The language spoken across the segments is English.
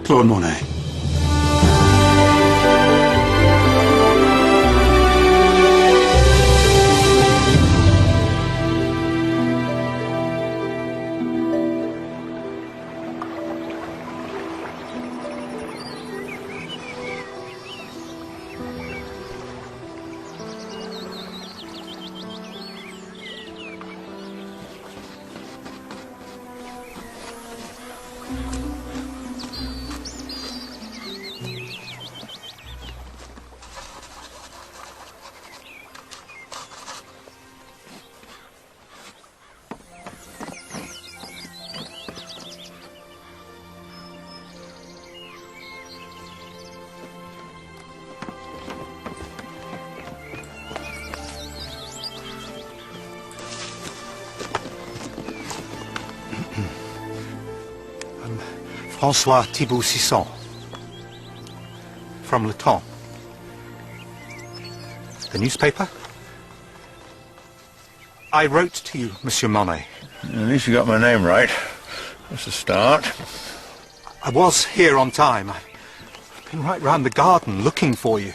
Claude Monet. François Thibault-Sisson, from Le Temps. The newspaper? I wrote to you, Monsieur Monet. At least you got my name right. That's a start. I was here on time. I've been right round the garden looking for you.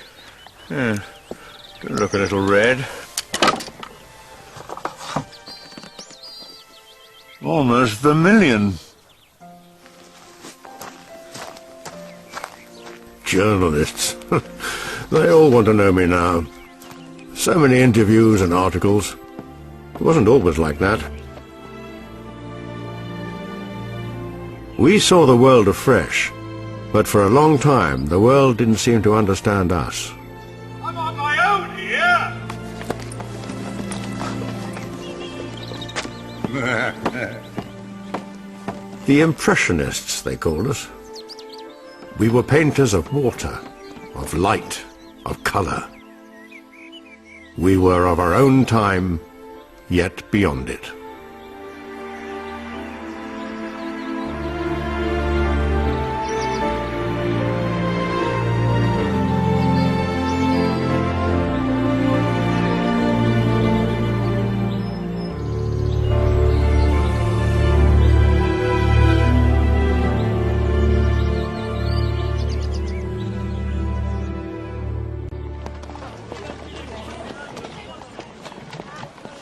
Yeah, do look a little red. Almost vermilion. Journalists. They all want to know me now. So many interviews and articles. It wasn't always like that. We saw the world afresh, but for a long time the world didn't seem to understand us. I'm on my own here! The Impressionists, they called us. We were painters of water, of light, of colour. We were of our own time, yet beyond it.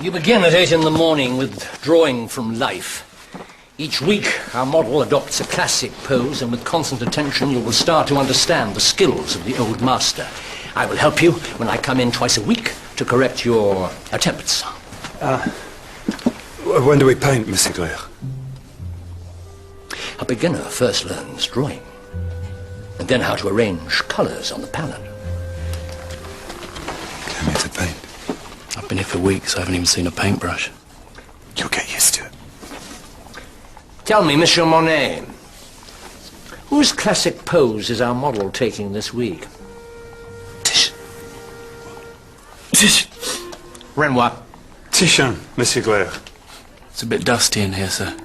You begin at 8 in the morning with drawing from life. Each week, our model adopts a classic pose, and with constant attention, you will start to understand the skills of the old master. I will help you when I come in twice a week to correct your attempts. When do we paint, Monsieur Claire? A beginner first learns drawing, and then how to arrange colours on the palette. Come here to paint. I've been here for weeks, I haven't even seen a paintbrush. You'll get used to it. Tell me, Monsieur Monet, whose classic pose is our model taking this week? Titian. Renoir. Titian, Monsieur Claire. It's a bit dusty in here, sir.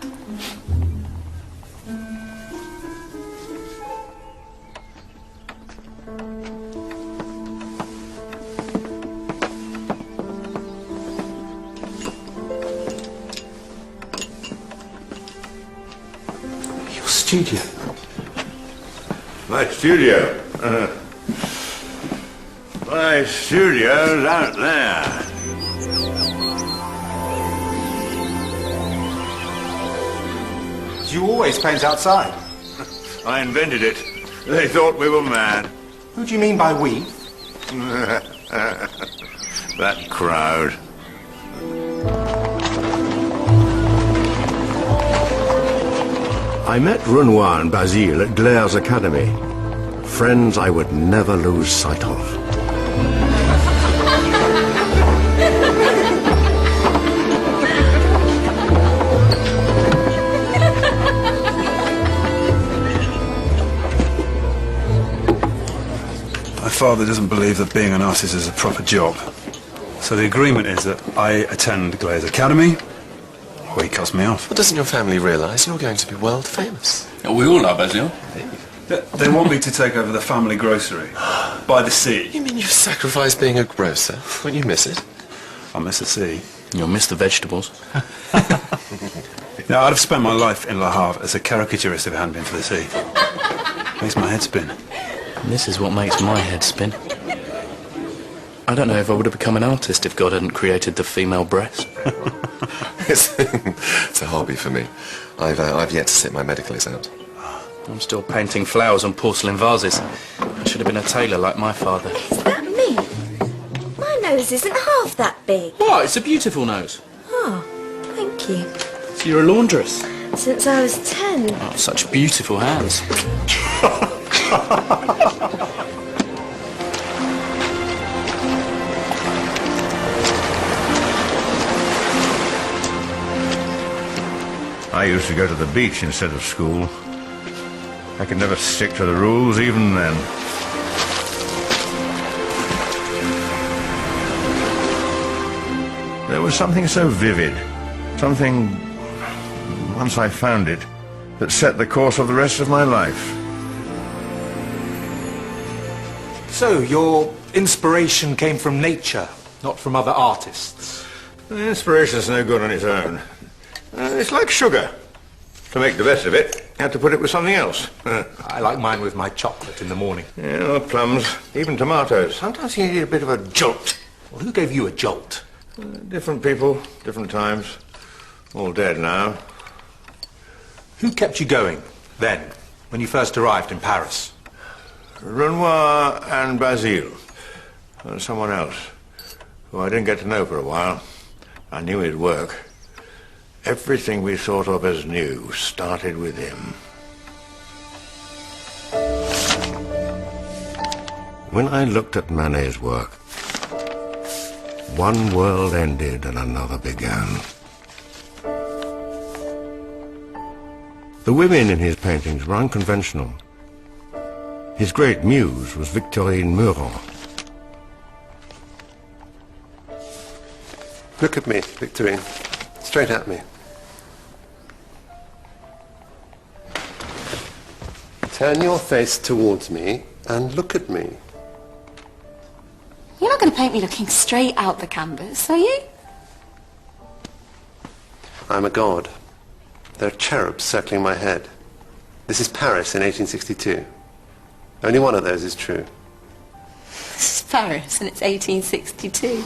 Studio. My studio? My studio's out there. Do you always paint outside? I invented it. They thought we were mad. Who do you mean by we? That crowd. I met Renoir and Basile at Glaire's Academy. Friends I would never lose sight of. My father doesn't believe that being an artist is a proper job. So the agreement is that I attend Glaire's Academy, Oh, he cuts me off. Well, doesn't your family realise you're going to be world famous? We all are, Basil. They want me to take over the family grocery. By the sea. You mean you've sacrificed being a grocer? Won't you miss it? I miss the sea. You'll miss the vegetables. Now, I'd have spent my life in Le Havre as a caricaturist if it hadn't been for the sea. Makes my head spin. And this is what makes my head spin. I don't know if I would have become an artist if God hadn't created the female breast. It's a hobby for me. I've yet to sit my medical exam. I'm still painting flowers on porcelain vases. I should have been a tailor like my father. Is that me? My nose isn't half that big. What? It's a beautiful nose. Oh, thank you. So you're a laundress? Since I was 10. Oh, such beautiful hands. I used to go to the beach instead of school. I could never stick to the rules even then. There was something so vivid, something, once I found it, that set the course of the rest of my life. So, your inspiration came from nature, not from other artists? Inspiration's no good on its own. It's like sugar. To make the best of it, you have to put it with something else. I like mine with my chocolate in the morning. Yeah, or plums, even tomatoes. Sometimes you need a bit of a jolt. Well, who gave you a jolt? Different people, different times. All dead now. Who kept you going then, when you first arrived in Paris? Renoir and Basile. And someone else, who I didn't get to know for a while. I knew he'd work. Everything we thought of as new started with him. When I looked at Manet's work, one world ended and another began. The women in his paintings were unconventional. His great muse was Victorine Meurent. Look at me, Victorine. Straight at me. Turn your face towards me and look at me. You're not going to paint me looking straight out the canvas, are you? I'm a god. There are cherubs circling my head. This is Paris in 1862. Only one of those is true. This is Paris and it's 1862.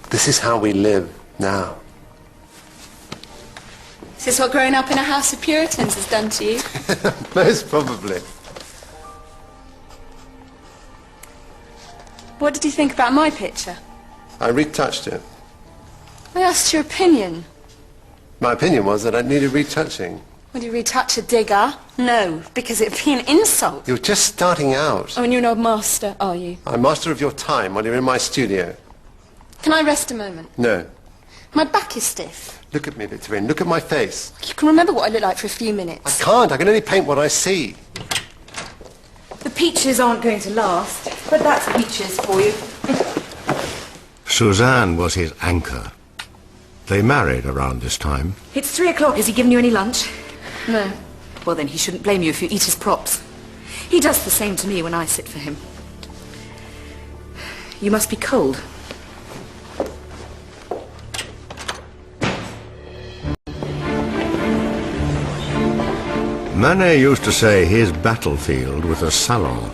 This is how we live now. Is this what growing up in a house of Puritans has done to you? Most probably. What did you think about my picture? I retouched it. I asked your opinion. My opinion was that it needed retouching. Would you retouch a digger? No, because it'd be an insult. You're just starting out. Oh, and you're no master, are you? I'm master of your time while you're in my studio. Can I rest a moment? No. My back is stiff. Look at me, Victorine. Look at my face. You can remember what I look like for a few I minutes. can't. I can only paint what I see. The peaches aren't going to last, but that's peaches for you. Suzanne was his anchor. They married around this time. It's 3 o'clock. Has he given you any lunch? No. Well, then he shouldn't blame you if you eat his props. He does the same to me when I sit for him. You must be cold. Manet used to say his battlefield was a salon,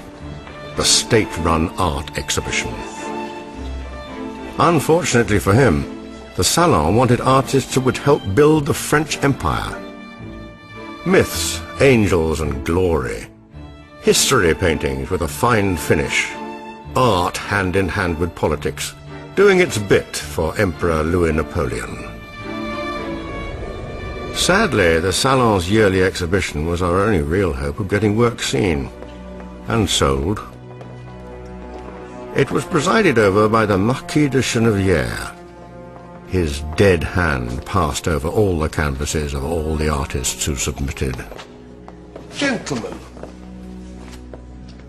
the state-run art exhibition. Unfortunately for him, the salon wanted artists who would help build the French Empire. Myths, angels and glory. History paintings with a fine finish. Art hand in hand with politics, doing its bit for Emperor Louis Napoleon. Sadly, the Salon's yearly exhibition was our only real hope of getting work seen and sold. It was presided over by the Marquis de Chenevière. His dead hand passed over all the canvases of all the artists who submitted. Gentlemen,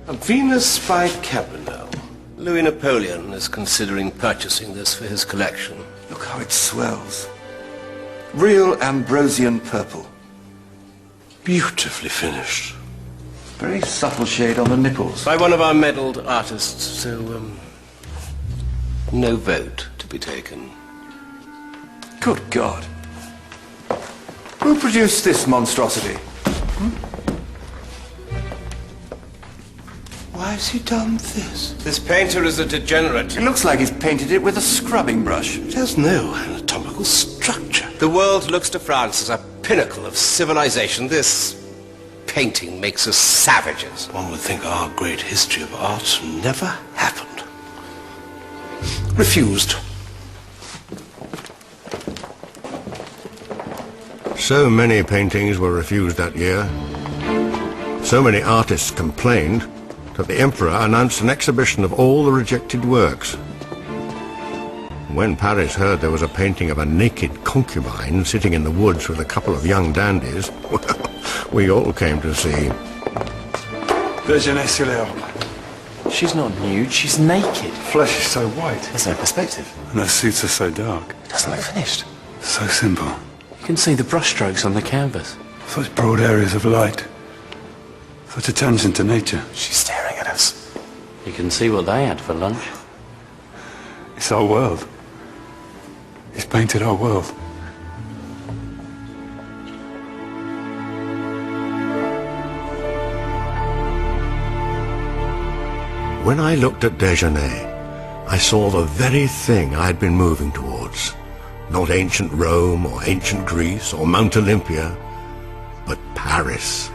a Venus by Cabanel. Louis Napoleon is considering purchasing this for his collection. Look how it swells. Real Ambrosian purple. Beautifully finished. Very subtle shade on the nipples. By one of our medalled artists, so, no vote to be taken. Good God. Who produced this monstrosity? Why has he done this? This painter is a degenerate. It looks like he's painted it with a scrubbing brush. It has no anatomical structure. The world looks to France as a pinnacle of civilization. This painting makes us savages. One would think our great history of art never happened. Refused. So many paintings were refused that year. So many artists complained that the emperor announced an exhibition of all the rejected works. When Paris heard there was a painting of a naked concubine sitting in the woods with a couple of young dandies, well, we all came to see. Déjeuner sur l'herbe. She's not nude, she's naked. Flesh is so white. There's no perspective. And her suits are so dark. It doesn't look finished. So simple. You can see the brushstrokes on the canvas. Such broad areas of light. Such attention to nature. She's staring at us. You can see what they had for lunch. It's our world. He's painted our world. When I looked at Déjeuner, I saw the very thing I had been moving towards. Not ancient Rome or ancient Greece or Mount Olympia, but Paris.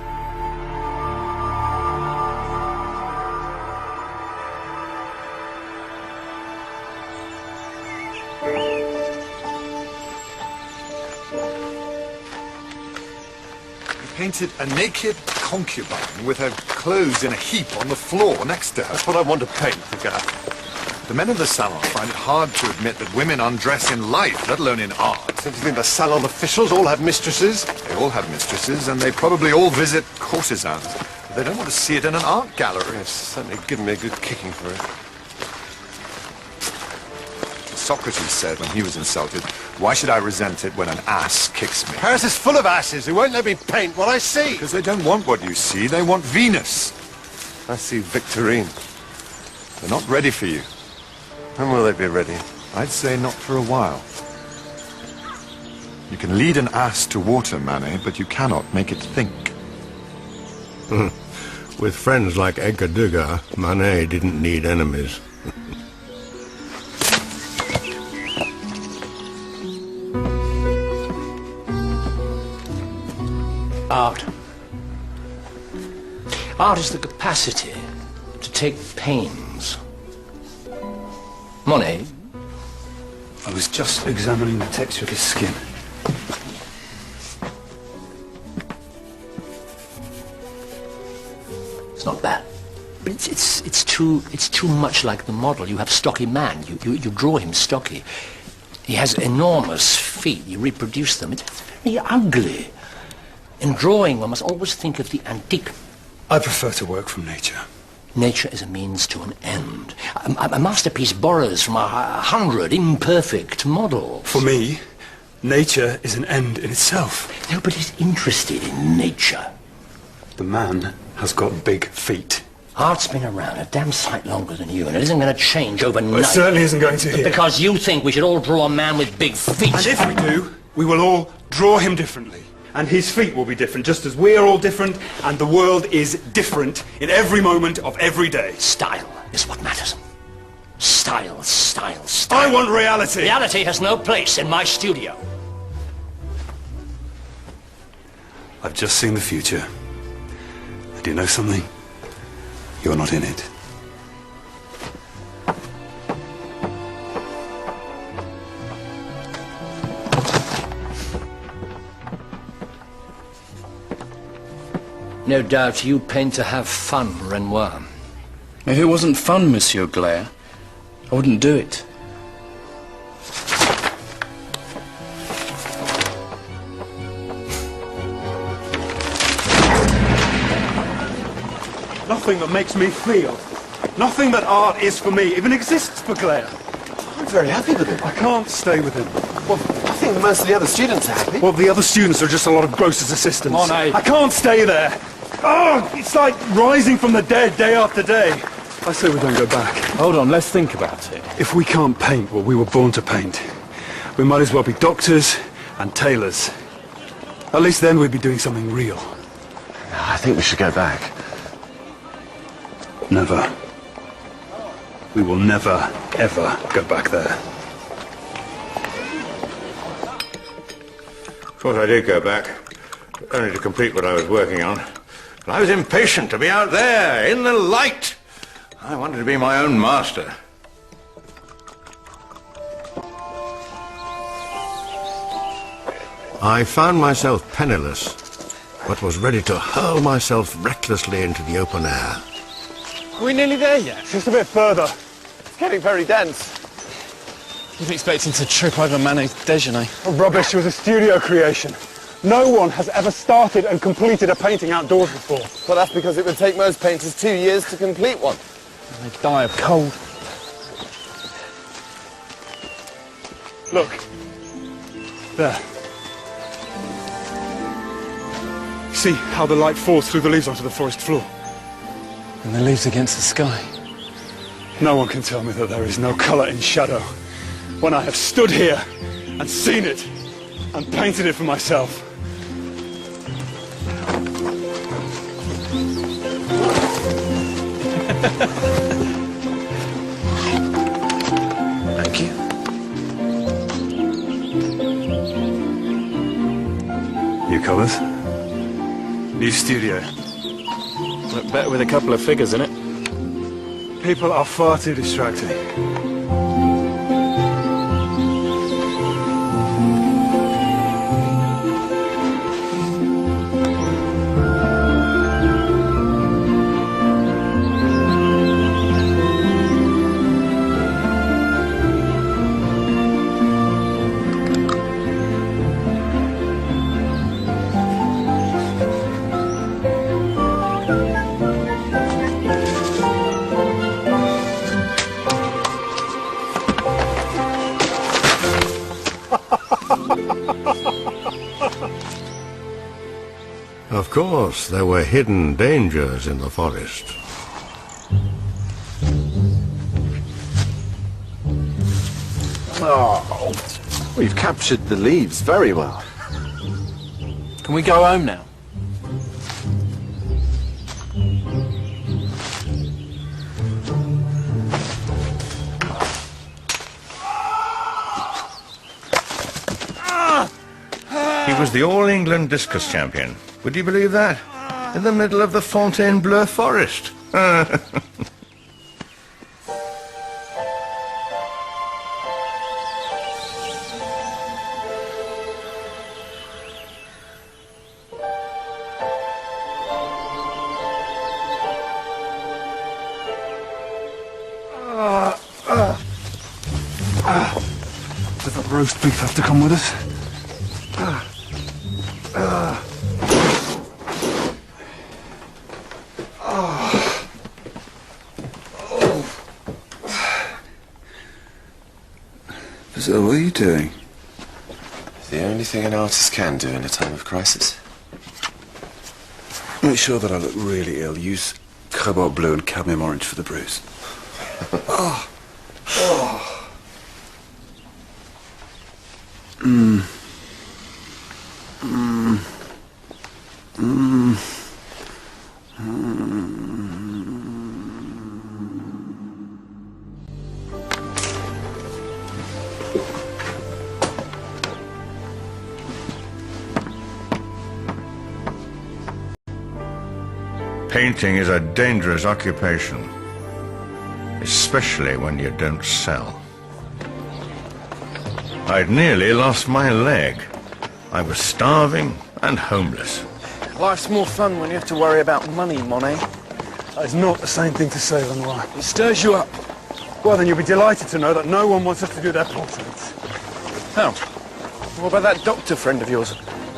Painted a naked concubine with her clothes in a heap on the floor next to her. That's what I want to paint, the guy. The men in the salon find it hard to admit that women undress in life, let alone in art. Don't you think the salon officials all have mistresses? They all have mistresses, and they probably all visit courtesans. But they don't want to see it in an art gallery. It's certainly given me a good kicking for it. Socrates said when he was insulted, "Why should I resent it when an ass kicks me?" Paris is full of asses who won't let me paint what I see. Because they don't want what you see, they want Venus. I see Victorine. They're not ready for you. When will they be ready? I'd say not for a while. You can lead an ass to water, Manet, but you cannot make it think. With friends like Edgar Degas, Manet didn't need enemies. Art. Art is the capacity to take pains. Monet? I was just examining the texture of his skin. It's not bad. But it's too much like the model. You have stocky man. You draw him stocky. He has enormous feet. You reproduce them. It's very ugly. In drawing, one must always think of the antique. I prefer to work from nature. Nature is a means to an end. A masterpiece borrows from 100 imperfect models. For me, nature is an end in itself. Nobody's interested in nature. The man has got big feet. Art's been around a damn sight longer than you, and it isn't going to change overnight. Well, it certainly isn't going to here. Because you think we should all draw a man with big feet. And if we do, we will all draw him differently. And his feet will be different, just as we are all different, and the world is different in every moment of every day. Style is what matters. Style, style, style. I want reality. Reality has no place in my studio. I've just seen the future. And you know something? You're not in it. No doubt you paint to have fun, Renoir. If it wasn't fun, Monsieur Glare, I wouldn't do it. Nothing that makes me feel. Nothing that art is for me even exists for Claire. I'm very happy with it. I can't stay with him. Well, I think think most of the other students are happy. Well, the other students are just a lot of grocers' assistants. Monet. I can't stay there. Oh, it's like rising from the dead day after day. I say we don't go back. Hold on, let's think about it. If we can't paint what we were born to paint, we might as well be doctors and tailors. At least then we'd be doing something real. I think we should go back. Never. We will never, ever go back there. Of course I did go back, only to complete what I was working on. But I was impatient to be out there, in the light. I wanted to be my own master. I found myself penniless, but was ready to hurl myself recklessly into the open air. Are we nearly there yet? Just a bit further. It's getting very dense. You're expecting to trip over Manet's déjeuner. Oh, rubbish, it was a studio creation. No one has ever started and completed a painting outdoors before. Well, that's because it would take most painters 2 years to complete one. And they die of cold. Look. There. See how the light falls through the leaves onto the forest floor? And the leaves against the sky. No one can tell me that there is no colour in shadow when I have stood here and seen it and painted it for myself. Thank you. New colours. New studio. Look better with a couple of figures in it. People are far too distracting. Of course, there were hidden dangers in the forest. Oh, we've captured the leaves very well. Can we go home now? He was the All England discus champion. Would you believe that? In the middle of the Fontainebleau forest. Does that roast beef have to come with us? So what are you doing? The only thing an artist can do in a time of crisis. Make sure that I look really ill. Use cobalt blue and cadmium orange for the bruise. Oh. Oh. Mm. Mm. Mm. Painting is a dangerous occupation, especially when you don't sell. I'd nearly lost my leg. I was starving and homeless. Life's more fun when you have to worry about money, Monet. That is not the same thing to say, Lenoir. It stirs you up. Well, then you'll be delighted to know that no one wants us to do their portraits. How? What about that doctor friend of yours?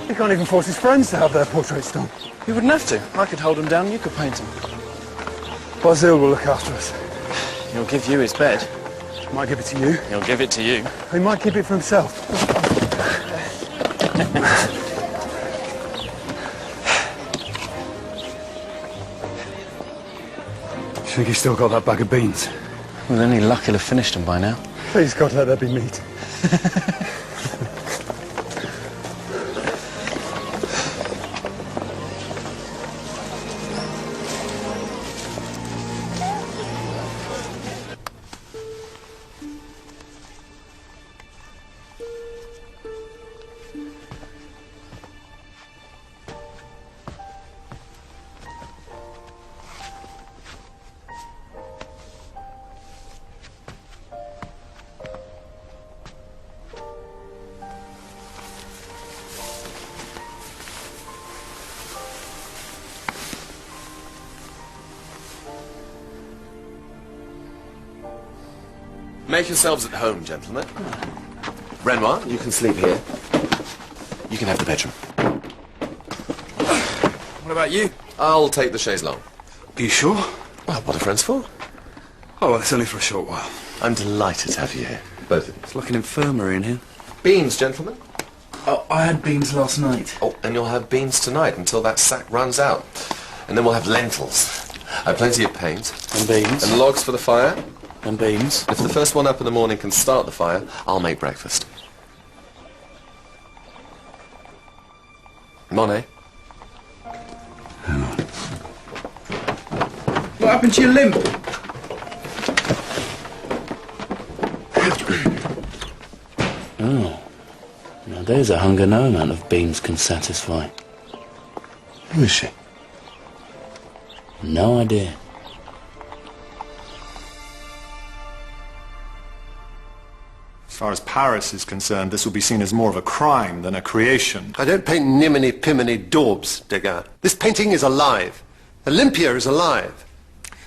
He can't even force his friends to have their portraits done. You wouldn't have to. I could hold him down and you could paint him. Basil will look after us. He'll give you his bed. Might give it to you. He'll give it to you. He might keep it for himself. Think he's still got that bag of beans? With any luck, he'll have finished them by now. Please, God, let there be meat. Make yourselves at home, gentlemen. Renoir, you can sleep here. You can have the bedroom. What about you? I'll take the chaise longue. Are you sure? Well, what are friends for? Oh, well, it's only for a short while. I'm delighted to have you here, both of you. It's like an infirmary in here. Beans, gentlemen. Oh, I had beans last night. Oh, and you'll have beans tonight until that sack runs out. And then we'll have lentils. I have plenty of paint. And beans. And logs for the fire. And beans. If the first one up in the morning can start the fire, I'll make breakfast. Monet? Hang on. What happened to your limp? Oh. Now there's a hunger no amount of beans can satisfy. Who is she? No idea. As far as Paris is concerned, this will be seen as more of a crime than a creation. I don't paint niminy-piminy daubs, Degas. This painting is alive. Olympia is alive.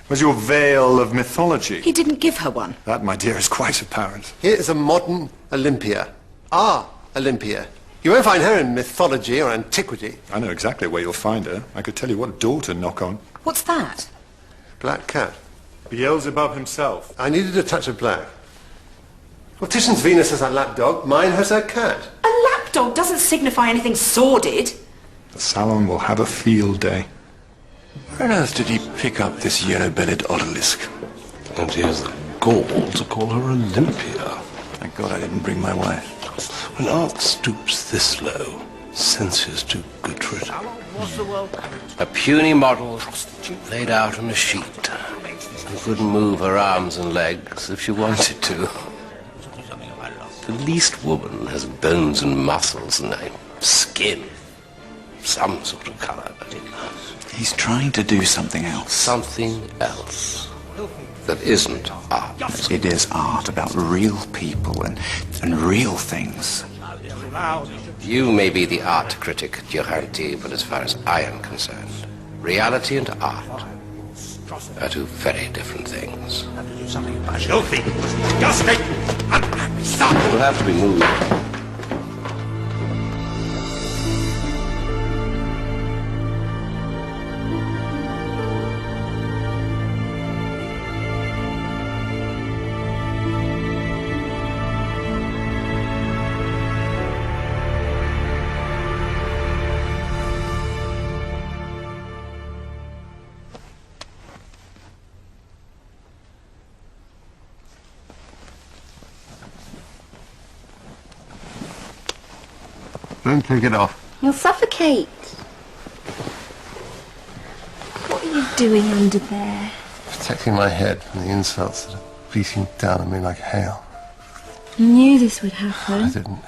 Where's your veil of mythology? He didn't give her one. That, my dear, is quite apparent. Here is a modern Olympia. Our Olympia. You won't find her in mythology or antiquity. I know exactly where you'll find her. I could tell you what door to knock on. What's that? Black cat. Beelzebub himself. I needed a touch of black. Well, Titian's Venus has her lapdog. Mine has her cat. A lapdog doesn't signify anything sordid. The salon will have a field day. Where on earth did he pick up this yellow-bellied odalisque? And he has the gall to call her Olympia. Thank God I didn't bring my wife. When art stoops this low, sense is too good for it. A puny model laid out on a sheet. Who couldn't move her arms and legs if she wanted to. The least woman has bones and muscles and skin. Some sort of colour, but He's trying to do something else. something else that isn't art. It is art about real people and real things. You may be the art critic, Durante, but as far as I am concerned, reality and art are two very different things. Filthy, disgusting, stop! We'll have to be moved. Don't take it off. You'll suffocate. What are you doing under there? Protecting my head from the insults that are beating down on me like hail. You knew this would happen. I didn't.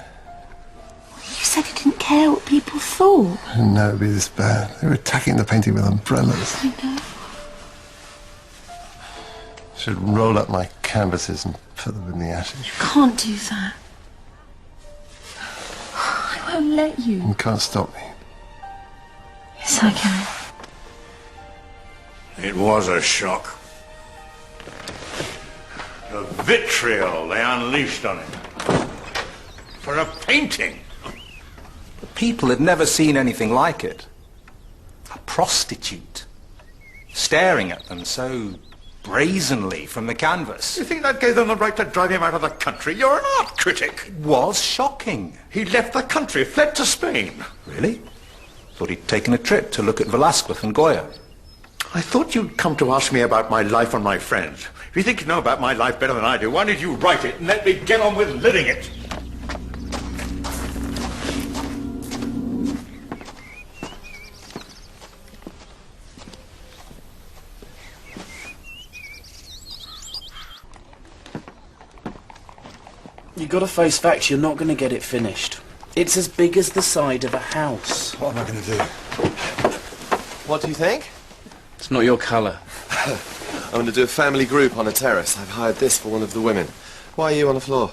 You said you didn't care what people thought. I didn't know it would be this bad. They were attacking the painting with umbrellas. I know. Should roll up my canvases and put them in the ashes. You can't do that. I won't let you. You can't stop me. Yes, I can. It was a shock. The vitriol they unleashed on him. For a painting. The people had never seen anything like it. A prostitute. Staring at them so brazenly from the canvas. You think that gave them the right to drive him out of the country? You're an art critic. It was shocking. He left the country, fled to Spain. Really? Thought he'd taken a trip to look at Velasquez and Goya. I thought you'd come to ask me about my life and my friends. If you think you know about my life better than I do, why did you write it and let me get on with living it? You gotta face facts, you're not gonna get it finished. It's as big as the side of a house. What am I going to do? What do you think? It's not your colour. I'm going to do a family group on a terrace. I've hired this for one of the women. Why are you on the floor?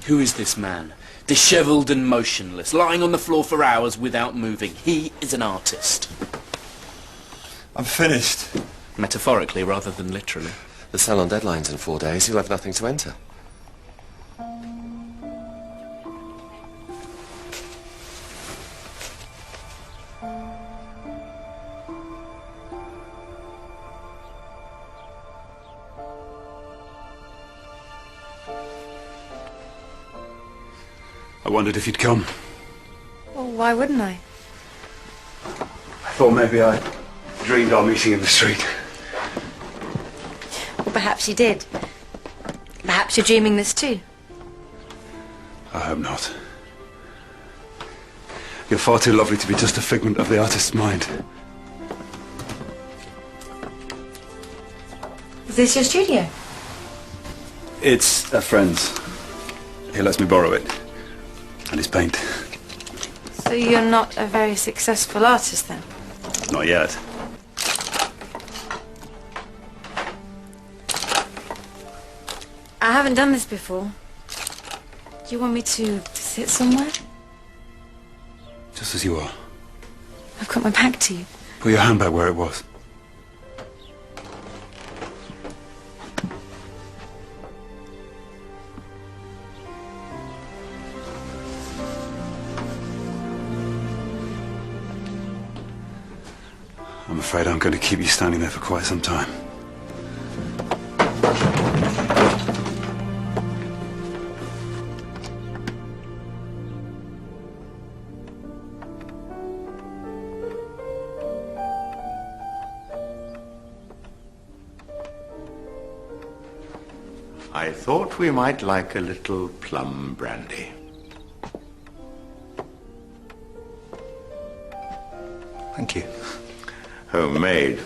Who is this man? Dishevelled and motionless, lying on the floor for hours without moving. He is an artist. I'm finished. Metaphorically rather than literally. The salon deadline's in 4 days. You'll have nothing to enter. I wondered if you'd come. Well, why wouldn't I? I thought maybe I dreamed our meeting in the street. Well, perhaps you did. Perhaps you're dreaming this too. I hope not. You're far too lovely to be just a figment of the artist's mind. Is this your studio? It's a friend's. He lets me borrow it. And his paint. So you're not a very successful artist then? Not yet. I haven't done this before. Do you want me to sit somewhere? Just as you are. I've got my back to you. Put your hand back where it was. I'm afraid I'm going to keep you standing there for quite some time. I thought we might like a little plum brandy. Thank you. Homemade.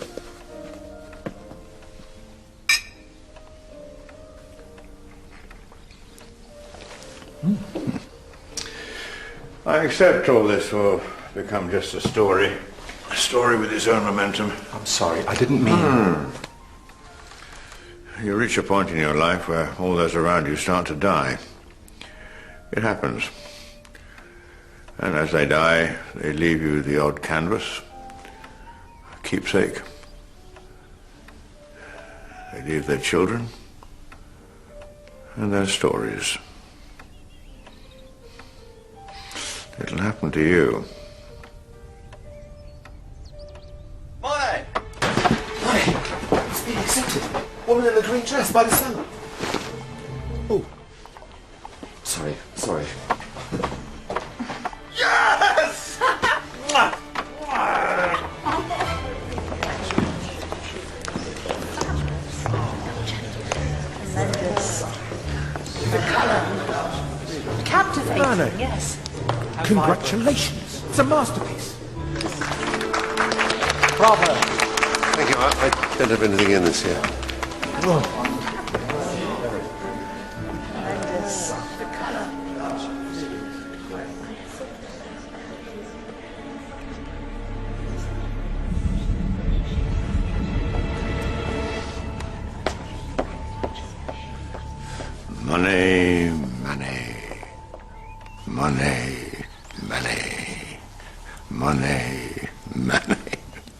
I accept all this will become just a story. A story with its own momentum. I'm sorry, I didn't mean... You reach a point in your life where all those around you start to die. It happens. And as they die, they leave you the odd canvas, a keepsake. They leave their children and their stories. It'll happen to you. Monet! Monet! It's been accepted. Woman in the green dress by the sun. Oh. Sorry. Yes! Captivating, Anna. yes. Congratulations. It's a masterpiece. Bravo. Thank you. I don't have anything in this year. Money, money, money, money, money, money,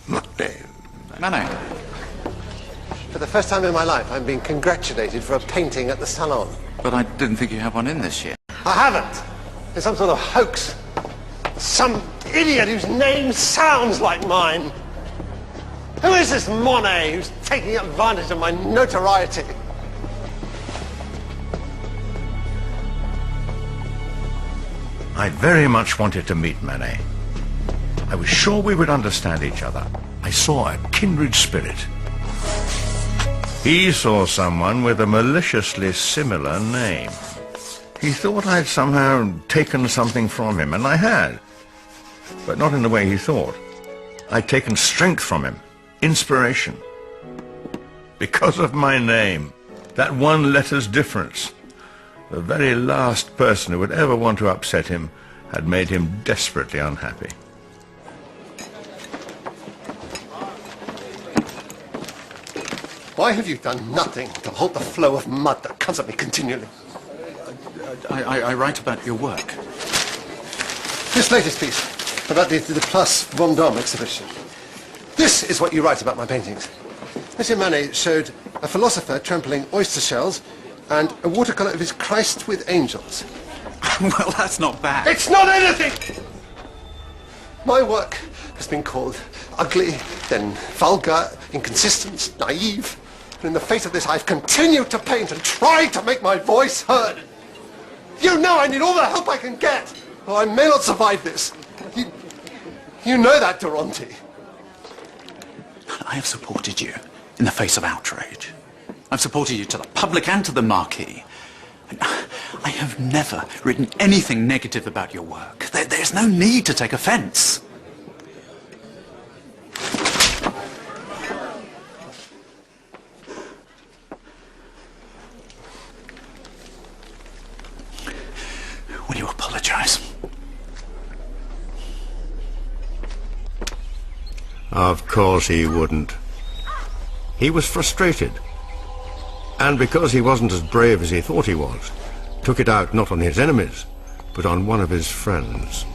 money. Manet. For the first time in my life, I'm being congratulated for a painting at the salon. But I didn't think you had one in this year. I haven't. It's some sort of hoax. Some idiot whose name sounds like mine. Who is this Monet who's taking advantage of my notoriety? I very much wanted to meet Manet. I was sure we would understand each other. I saw a kindred spirit. He saw someone with a maliciously similar name. He thought I'd somehow taken something from him, and I had. But not in the way he thought. I'd taken strength from him, inspiration. Because of my name, that one letter's difference. The very last person who would ever want to upset him had made him desperately unhappy. Why have you done nothing to halt the flow of mud that comes at me continually? I write about your work. This latest piece, about the Place Vendôme exhibition. This is what you write about my paintings. Monsieur Manet showed a philosopher trampling oyster shells and a watercolour of his Christ with angels. Well, that's not bad. It's not anything! My work has been called ugly, then vulgar, inconsistent, naive. And in the face of this, I've continued to paint and tried to make my voice heard. You know I need all the help I can get, or I may not survive this. You know that, Durante. I have supported you in the face of outrage. I've supported you to the public and to the Marquis. I have never written anything negative about your work. There's no need to take offence. Will you apologise? Of course he wouldn't. He was frustrated. And because he wasn't as brave as he thought he was, took it out not on his enemies, but on one of his friends.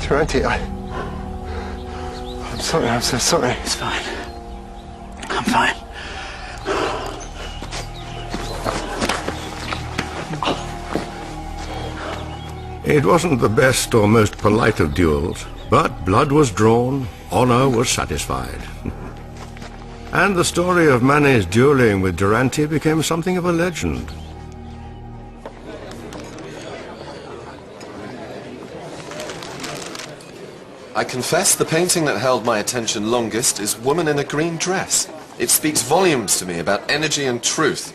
Durante, I'm sorry, I'm so sorry. It's fine. I'm fine. It wasn't the best or most polite of duels, but blood was drawn, honor was satisfied. And the story of Manet's dueling with Durante became something of a legend. I confess the painting that held my attention longest is Woman in a Green Dress. It speaks volumes to me about energy and truth.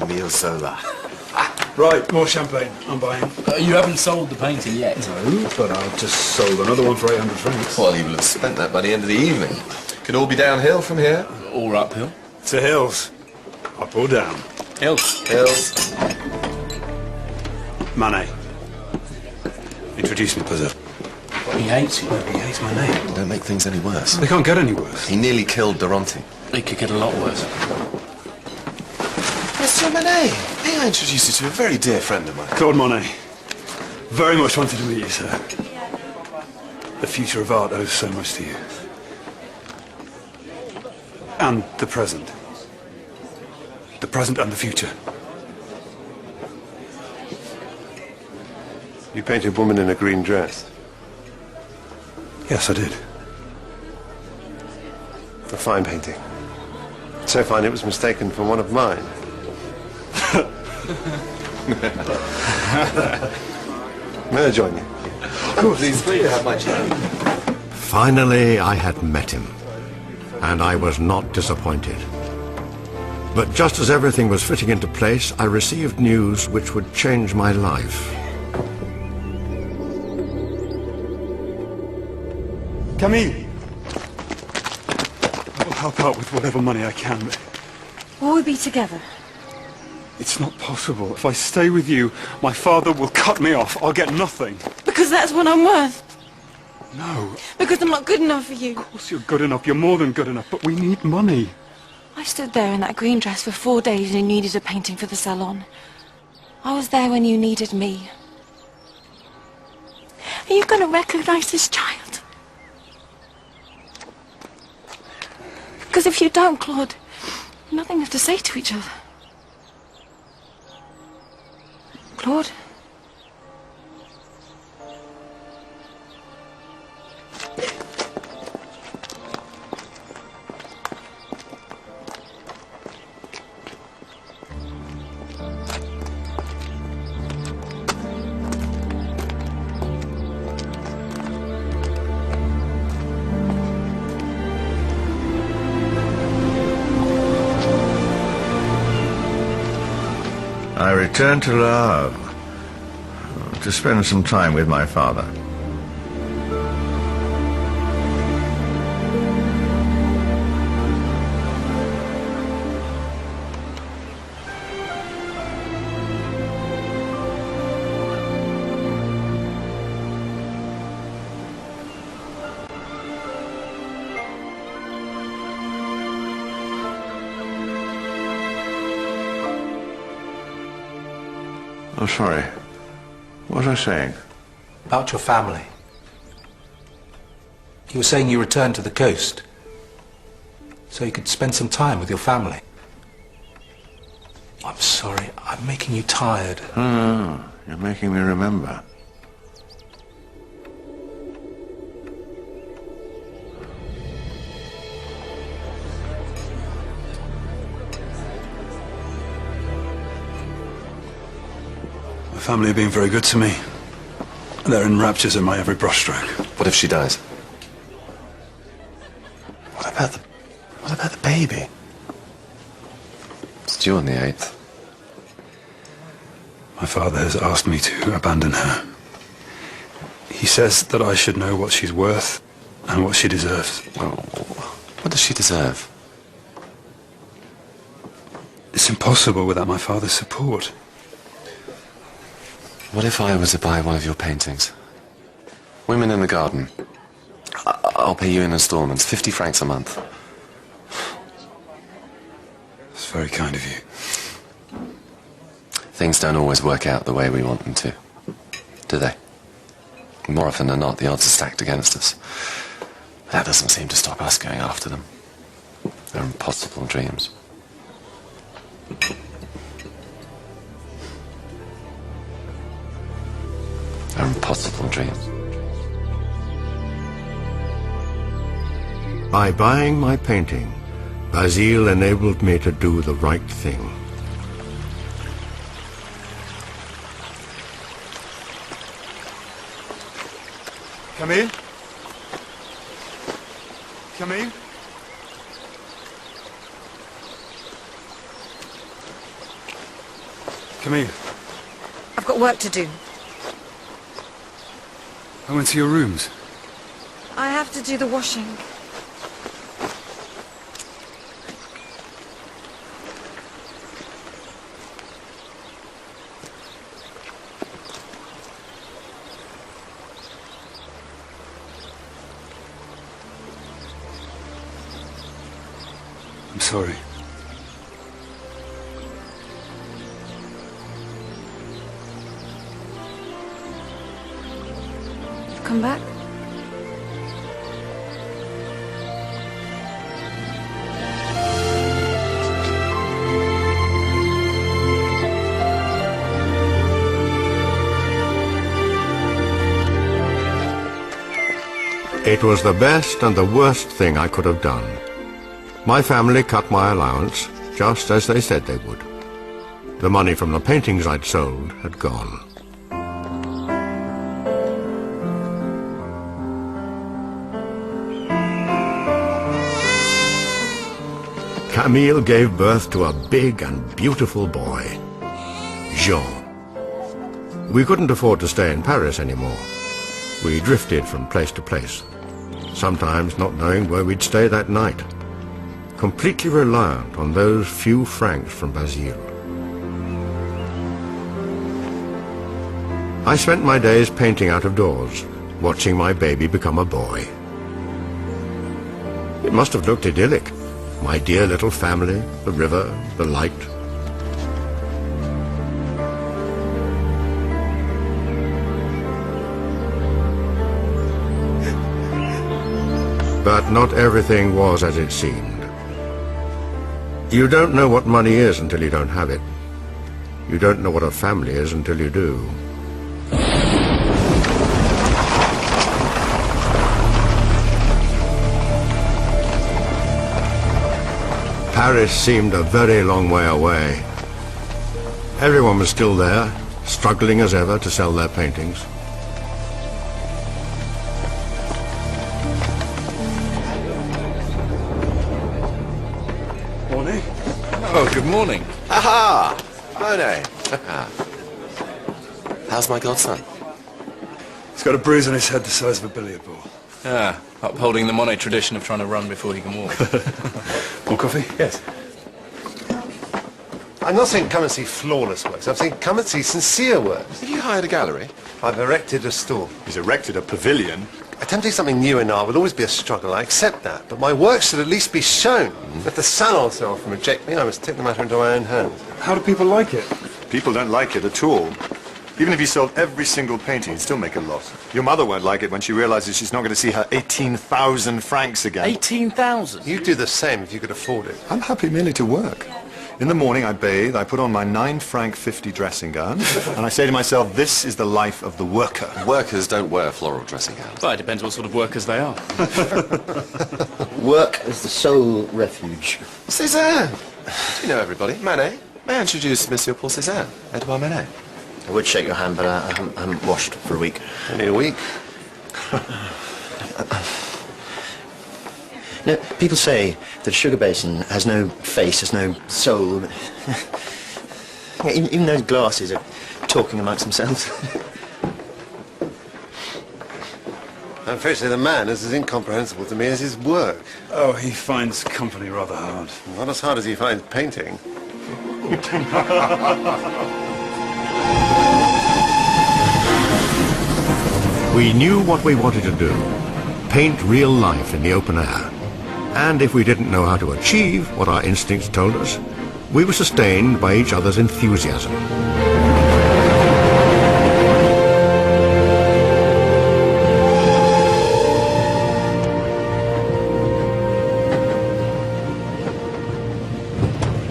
Emile Zola. Right, more champagne. I'm buying. You haven't sold the painting yet? No, but I've just sold another one for 800 francs. Well, you will have spent that by the end of the evening. Could all be downhill from here. Or uphill? To hills. Up or down? Hills. Hills. Manet. Introduce me, please. He hates you. He hates my name. Don't make things any worse. They can't get any worse. He nearly killed Durante. It could get a lot worse. Mr. Manet, may I introduce you to a very dear friend of mine? Claude Monet. Very much wanted to meet you, sir. The future of art owes so much to you. And the present. The present and the future. You painted Woman in a Green Dress? Yes, I did. A fine painting. So fine it was mistaken for one of mine. May I join you? Oh, please have my chair. Finally, I had met him, and I was not disappointed. But just as everything was fitting into place, I received news which would change my life. Camille! I will help out with whatever money I can, but Will we be together? it's not possible. If I stay with you, my father will cut me off. I'll get nothing. Because that's what I'm worth. No. Because I'm not good enough for you. Of course you're good enough. You're more than good enough. But we need money. I stood there in that green dress for 4 days and you needed a painting for the salon. I was there when you needed me. Are you going to recognize this child? Because if you don't, Claude, nothing left to say to each other. Claude? I returned to Le Havre to spend some time with my father. Oh, sorry. What was I saying? About your family. You were saying you returned to the coast so you could spend some time with your family. I'm sorry, I'm making you tired. No, you're making me remember. My family have been very good to me. They're in raptures at my every brushstroke. What if she dies? What about the baby? It's due on the 8th. My father has asked me to abandon her. He says that I should know what she's worth and what she deserves. Well, what does she deserve? It's impossible without my father's support. What if I was to buy one of your paintings? Women in the Garden. I'll pay you in installments, 50 francs a month. It's very kind of you. Things don't always work out the way we want them to, do they? More often than not, the odds are stacked against us. That doesn't seem to stop us going after them. They're impossible dreams. They're impossible dreams. By buying my painting, Basile enabled me to do the right thing. Camille? Camille? Camille, I've got work to do. I went to your rooms. I have to do the washing. I'm sorry. You've come back? It was the best and the worst thing I could have done. My family cut my allowance, just as they said they would. The money from the paintings I'd sold had gone. Camille gave birth to a big and beautiful boy, Jean. We couldn't afford to stay in Paris anymore. We drifted from place to place, sometimes not knowing where we'd stay that night, completely reliant on those few francs from Basile. I spent my days painting out of doors, watching my baby become a boy. It must have looked idyllic. My dear little family, the river, the light. But not everything was as it seemed. You don't know what money is until you don't have it. You don't know what a family is until you do. Paris seemed a very long way away. Everyone was still there, struggling as ever to sell their paintings. Morning. Oh, good morning. Aha! Monet. How's my godson? He's got a bruise on his head the size of a billiard ball. Ah, upholding the Monet tradition of trying to run before he can walk. More coffee? Yes. I'm not saying come and see flawless works. I'm saying come and see sincere works. Have you hired a gallery? I've erected a stall. He's erected a pavilion. Attempting something new in art will always be a struggle. I accept that. But my work should at least be shown. If the salon so often reject me, I must take the matter into my own hands. How do people like it? People don't like it at all. Even if you sold every single painting, you'd still make a loss. Your mother won't like it when she realizes she's not going to see her 18,000 francs again. 18,000? You'd do the same if you could afford it. I'm happy merely to work. In the morning I bathe, I put on my 9 franc 50 dressing gown, and I say to myself, this is the life of the worker. Workers don't wear floral dressing gowns. Well, it depends what sort of workers they are. Work is the sole refuge. Cézanne! Do you know everybody? Manet? May I introduce Monsieur Paul Cézanne, Edouard Manet? I would shake your hand, but I haven't washed for a week. Only a week? No, people say that a sugar basin has no face, has no soul. Yeah, even those glasses are talking amongst themselves. I'm afraid to say the man is as incomprehensible to me as his work. Oh, he finds company rather hard. Not as hard as he finds painting. We knew what we wanted to do. Paint real life in the open air. And if we didn't know how to achieve what our instincts told us, we were sustained by each other's enthusiasm.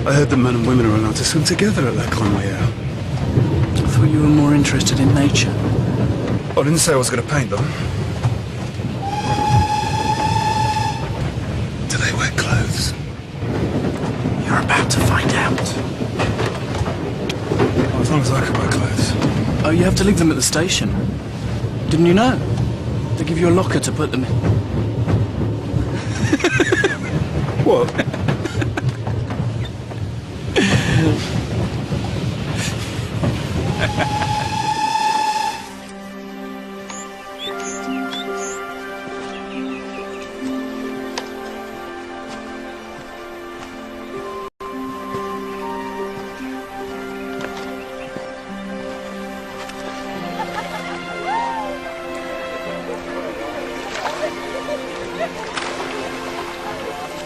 I heard that men and women are allowed to swim together at La Conway. I thought you were more interested in nature. I didn't say I was going to paint them. Do they wear clothes? You're about to find out. Oh, as long as I can wear clothes. Oh, you have to leave them at the station. Didn't you know? They give you a locker to put them in. What?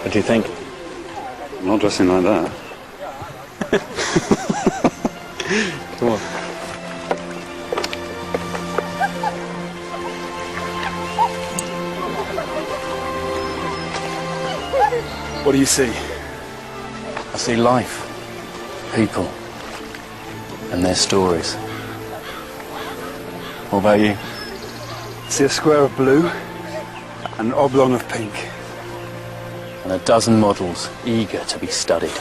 What do you think? I'm not dressing like that. Come on. What do you see? I see life, people, and their stories. What about you? I see a square of blue and an oblong of pink. And a dozen models eager to be studied.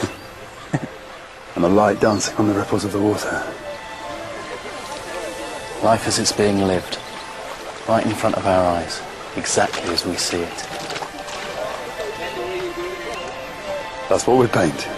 And the light dancing on the ripples of the water. Life as it's being lived, right in front of our eyes, exactly as we see it. That's what we paint.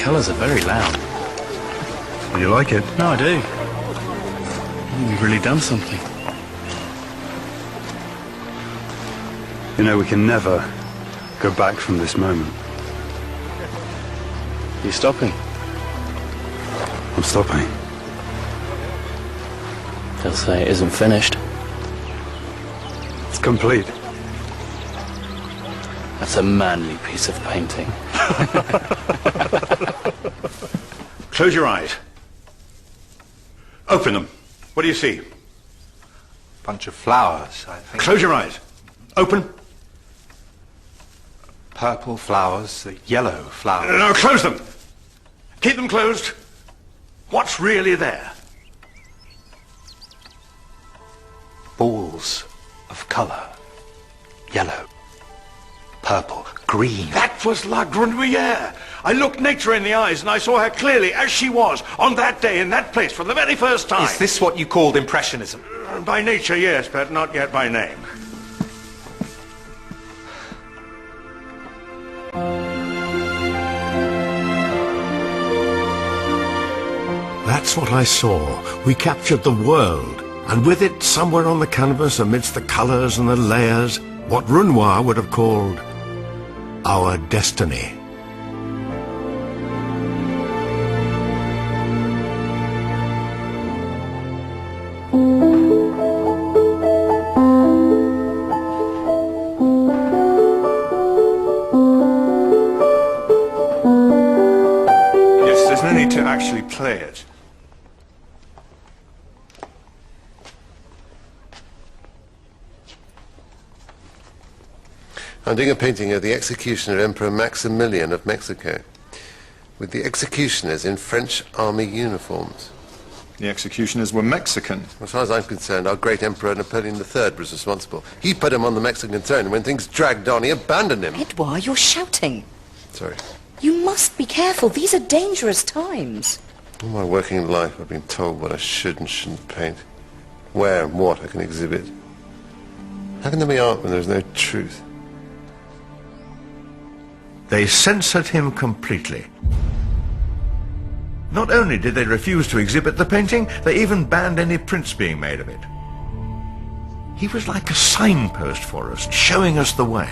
colours are very loud. Do you like it? No, I do. You've really done something. You know, we can never go back from this moment. You stopping? I'm stopping. They'll say it isn't finished. It's complete. That's a manly piece of painting. Close your eyes. Open them. What do you see? Bunch of flowers, I think. Close your eyes. Open. Purple flowers, the yellow flowers. No, close them. Keep them closed. What's really there? Balls of colour. Yellow, purple, green. That was La Grenouillère. I looked nature in the eyes and I saw her clearly as she was on that day in that place for the very first time. Is this what you called Impressionism? By nature, yes, but not yet by name. That's what I saw. We captured the world, and with it, somewhere on the canvas, amidst the colours and the layers, what Renoir would have called our destiny. Yes, there's no need to actually play it. I'm doing a painting of the execution of Emperor Maximilian of Mexico, with the executioners in French army uniforms. The executioners were Mexican. As far as I'm concerned, our great Emperor Napoleon III was responsible. He put him on the Mexican throne, and when things dragged on, he abandoned him. Edouard, you're shouting. Sorry. You must be careful. These are dangerous times. All my working life, I've been told what I should and shouldn't paint, where and what I can exhibit. How can there be art when there's no truth? They censored him completely. Not only did they refuse to exhibit the painting, they even banned any prints being made of it. He was like a signpost for us, showing us the way.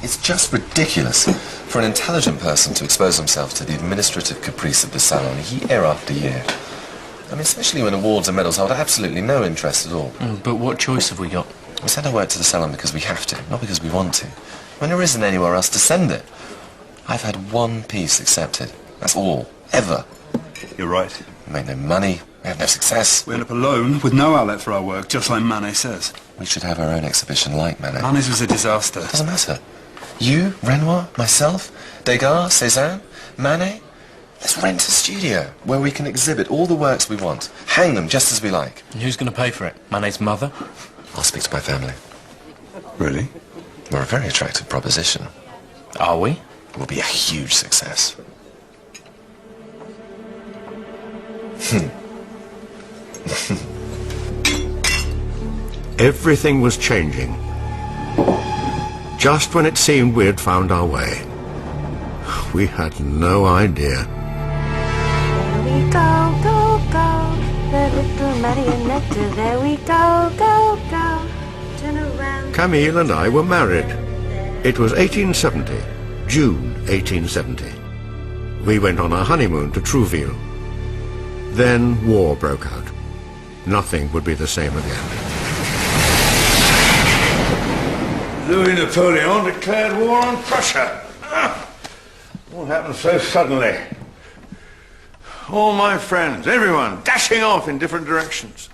It's just ridiculous for an intelligent person to expose himself to the administrative caprice of the salon year after year. I mean, especially when awards and medals hold absolutely no interest at all. But what choice have we got? We send our work to the salon because we have to, not because we want to. When there isn't anywhere else to send it. I've had one piece accepted. That's all. Ever. You're right. We made no money. We had no success. We end up alone with no outlet for our work, just like Manet says. We should have our own exhibition like Manet. Manet's was a disaster. Doesn't matter. You, Renoir, myself, Degas, Cézanne, Manet. Let's rent a studio where we can exhibit all the works we want. Hang them just as we like. And who's going to pay for it? Manet's mother? I'll speak to my family. Really? We're a very attractive proposition. Are we? We'll be a huge success. Everything was changing. Just when it seemed we had found our way. We had no idea. There we go, go, go. The little marionette. There we go, go, go. Turn around. Camille and I were married. It was 1870, June 1870. We went on our honeymoon to Trouville. Then war broke out. Nothing would be the same again. Louis Napoleon declared war on Prussia. What happened so suddenly? All my friends, everyone, dashing off in different directions.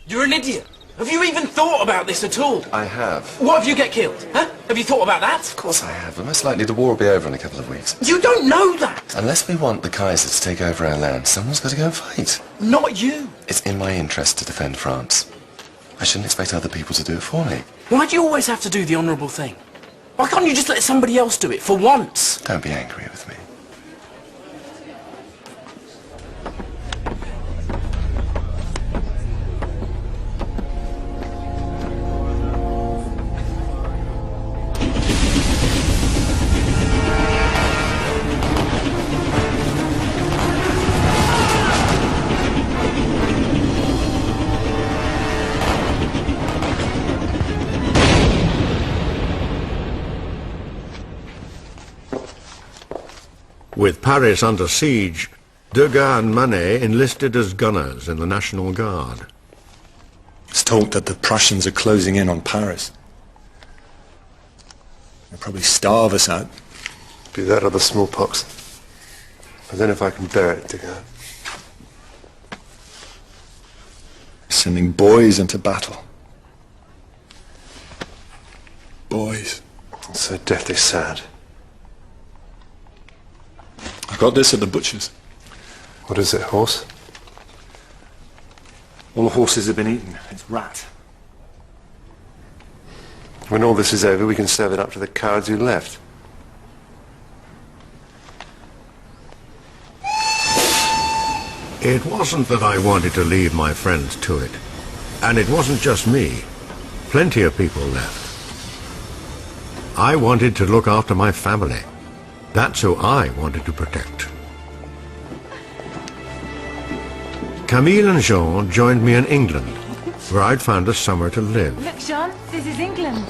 You're an idiot. Have you even thought about this at all? I have. What if you get killed? Huh? Have you thought about that? Of course I have, but most likely the war will be over in a couple of weeks. You don't know that! Unless we want the Kaiser to take over our land, someone's got to go and fight. Not you. It's in my interest to defend France. I shouldn't expect other people to do it for me. Why do you always have to do the honourable thing? Why can't you just let somebody else do it for once? Don't be angry with me. With Paris under siege, Degas and Manet enlisted as gunners in the National Guard. It's talk that the Prussians are closing in on Paris. They'll probably starve us out. Be that or the smallpox. But then if I can bear it, Degas. Sending boys into battle. Boys. It's so deathly sad. I got this at the butcher's. What is it, horse? All the horses have been eaten. It's rat. When all this is over, we can serve it up to the cowards who left. It wasn't that I wanted to leave my friends to it. And it wasn't just me. Plenty of people left. I wanted to look after my family. That's who I wanted to protect. Camille and Jean joined me in England, where I'd found a summer to live. Look, Jean, this is England.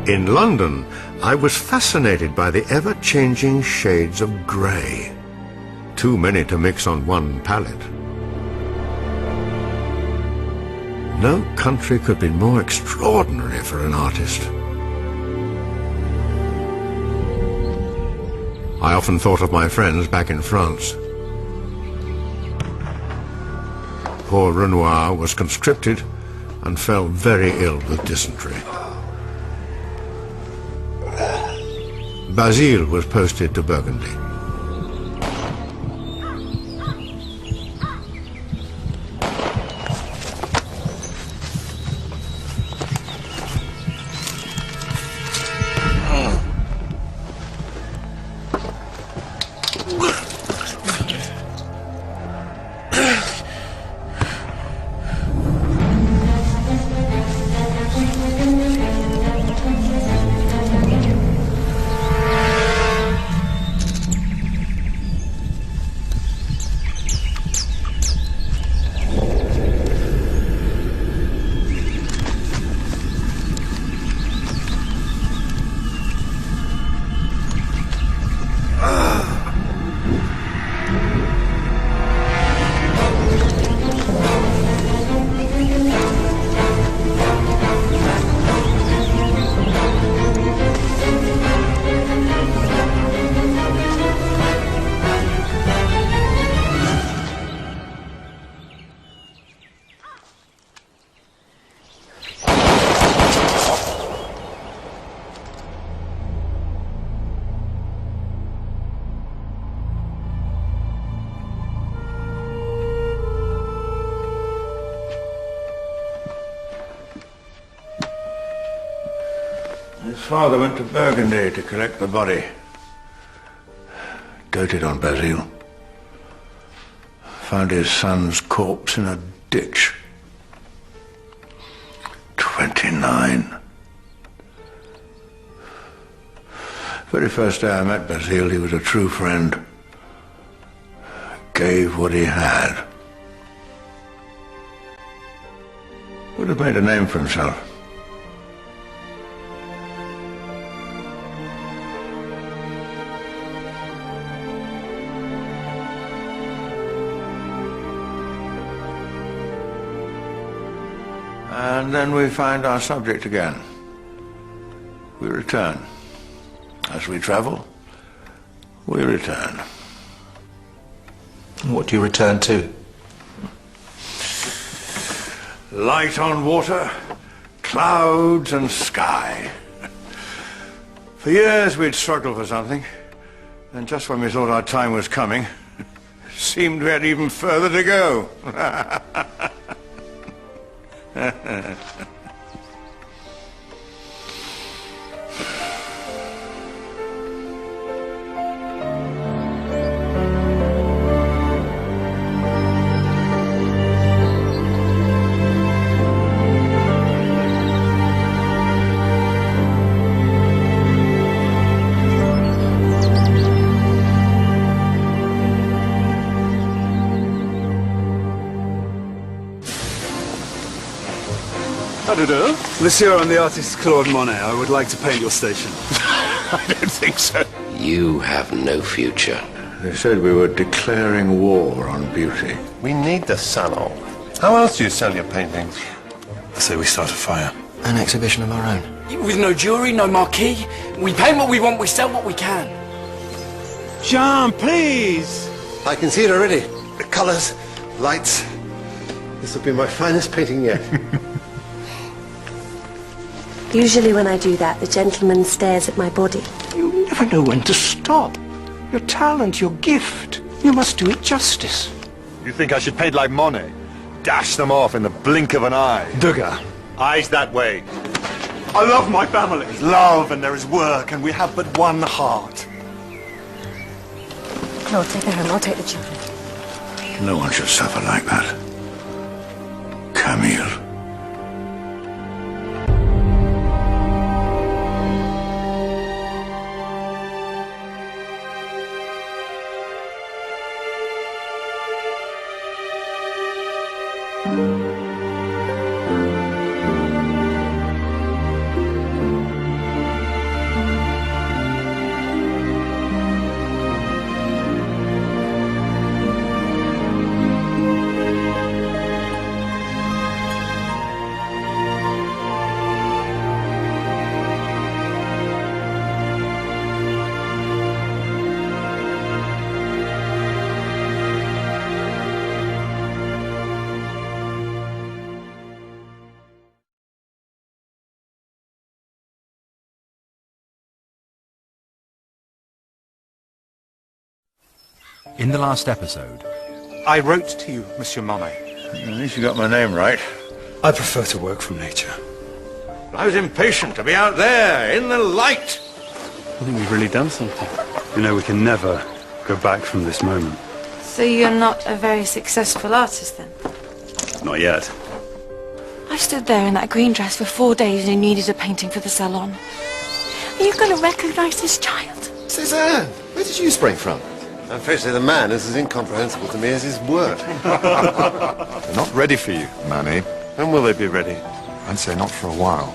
In London, I was fascinated by the ever-changing shades of grey. Too many to mix on one palette. No country could be more extraordinary for an artist. I often thought of my friends back in France. Poor Renoir was conscripted and fell very ill with dysentery. Basile was posted to Burgundy. His father went to Burgundy to collect the body. Doted on Basile. Found his son's corpse in a ditch. 29. Very first day I met Basile, he was a true friend. Gave what he had. Would have made a name for himself. And then we find our subject again. We return. As we travel, we return. What do you return to? Light on water, clouds and sky. For years we'd struggled for something, and just when we thought our time was coming, it seemed we had even further to go. Monsieur, I'm the artist Claude Monet. I would like to paint your station. I don't think so. You have no future. They said we were declaring war on beauty. We need the salon. How else do you sell your paintings? I say we start a fire. An exhibition of our own. With no jury, no marquee. We paint what we want, we sell what we can. John, please! I can see it already. The colours, lights. This will be my finest painting yet. Usually when I do that, the gentleman stares at my body. You never know when to stop. Your talent, your gift. You must do it justice. You think I should paint like Monet? Dash them off in the blink of an eye. Degas, eyes that way. I love my family. There's love and there is work and we have but one heart. No, take her home. I'll take the children. No one should suffer like that. Camille. In the last episode, I wrote to you, Monsieur Monet. At least you got my name right. I prefer to work from nature. I was impatient to be out there, in the light. I think we've really done something. You know, we can never go back from this moment. So you're not a very successful artist then? Not yet. I stood there in that green dress for 4 days and needed a painting for the salon. Are you going to recognise this child? Cézanne, where did you spring from? I'm afraid to say the man is as incomprehensible to me as his work. They're not ready for you, Manny. When will they be ready? I'd say not for a while.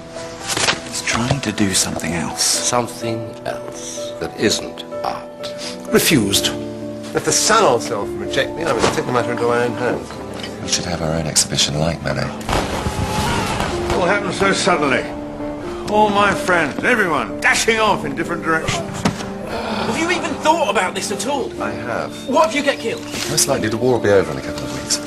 He's trying to do something else. Something else that isn't art. Refused. If the salon self reject me, I will take the matter into my own hands. We should have our own exhibition like Manet. It all happened so suddenly. All my friends, everyone, dashing off in different directions. Have you even thought about this at all? I have. What if you get killed? Most likely the war will be over in a couple of weeks.